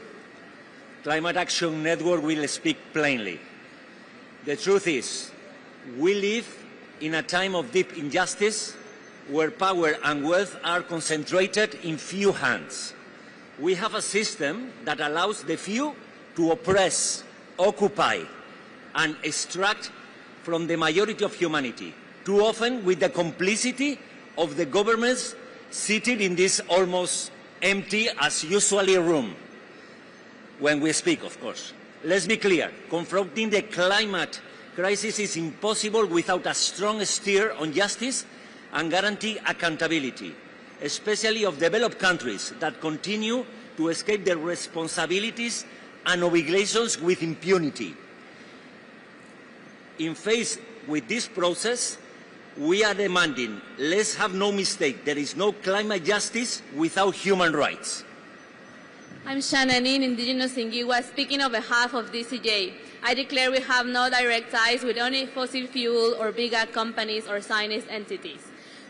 Climate Action Network will speak plainly. The truth is, we live in a time of deep injustice where power and wealth are concentrated in few hands. We have a system that allows the few to oppress, occupy, and extract from the majority of humanity, too often with the complicity of the governments seated in this almost empty, as usually, room. When we speak, of course. Let's be clear, confronting the climate crisis is impossible without a strong steer on justice and guarantee accountability, especially of developed countries that continue to escape their responsibilities and obligations with impunity. In face with this process, we are demanding, let's have no mistake, there is no climate justice without human rights. I'm Shananin, indigenous Ingiwa, speaking on behalf of DCJ. I declare we have no direct ties with any fossil fuel or big ag companies or Zionist entities.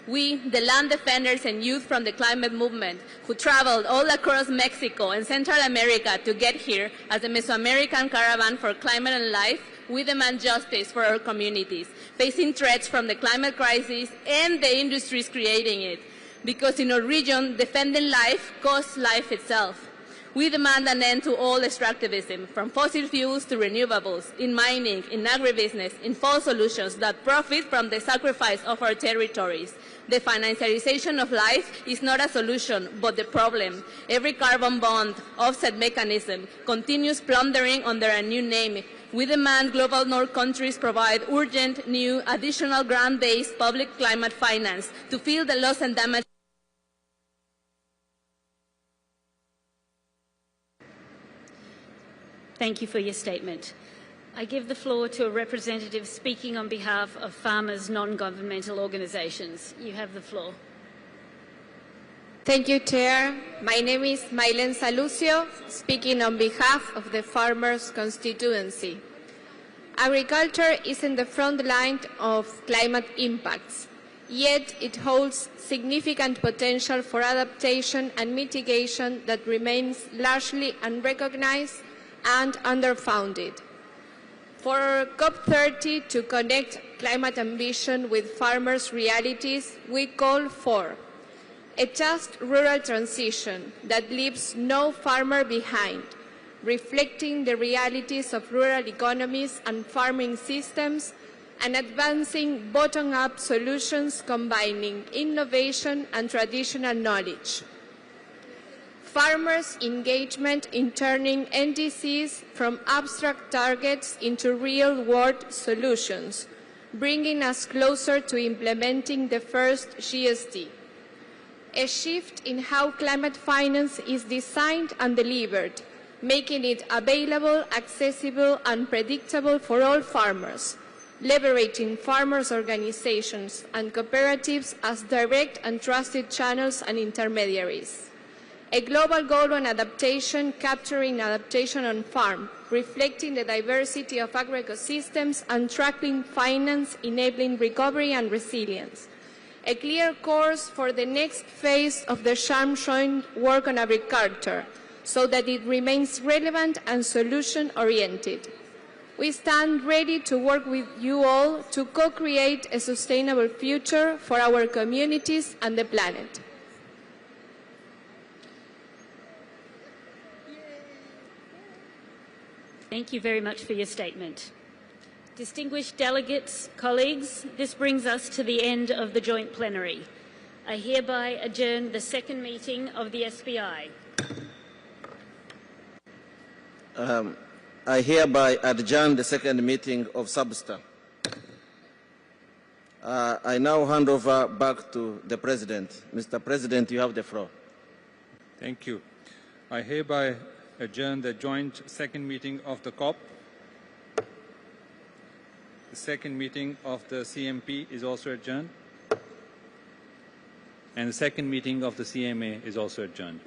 We, the land defenders and youth from the climate movement, who traveled all across Mexico and Central America to get here as the Mesoamerican Caravan for Climate and Life, we demand justice for our communities, facing threats from the climate crisis and the industries creating it. Because in our region, defending life costs life itself. We demand an end to all extractivism, from fossil fuels to renewables, in mining, in agribusiness, in false solutions that profit from the sacrifice of our territories. The financialization of life is not a solution, but the problem. Every carbon bond, offset mechanism, continues plundering under a new name. We demand global north countries provide urgent, new, additional grant-based public climate finance to fill the loss and damage. Thank you for your statement. I give the floor to a representative speaking on behalf of farmers' non-governmental organisations. You have the floor. Thank you, Chair. My name is Mailen Salucio, speaking on behalf of the Farmers' Constituency. Agriculture is in the front line of climate impacts, yet it holds significant potential for adaptation and mitigation that remains largely unrecognized and underfunded. For COP30 to connect climate ambition with farmers' realities, we call for a just rural transition that leaves no farmer behind, reflecting the realities of rural economies and farming systems, and advancing bottom-up solutions combining innovation and traditional knowledge. Farmers' engagement in turning NDCs from abstract targets into real-world solutions, bringing us closer to implementing the first GST. A shift in how climate finance is designed and delivered, making it available, accessible, and predictable for all farmers, leveraging farmers' organizations and cooperatives as direct and trusted channels and intermediaries. A global goal on adaptation, capturing adaptation on farm, reflecting the diversity of agroecosystems and tracking finance, enabling recovery and resilience. A clear course for the next phase of the Sharm joint work on agriculture, so that it remains relevant and solution-oriented. We stand ready to work with you all to co-create a sustainable future for our communities and the planet. Thank you very much for your statement. Distinguished delegates, colleagues, this brings us to the end of the joint plenary. I hereby adjourn the second meeting of the SPI. I hereby adjourn the second meeting of Substa. I now hand over back to the President. Mr. President, you have the floor. Thank you. I hereby adjourn the joint second meeting of the COP. The second meeting of the CMP is also adjourned. And the second meeting of the CMA is also adjourned.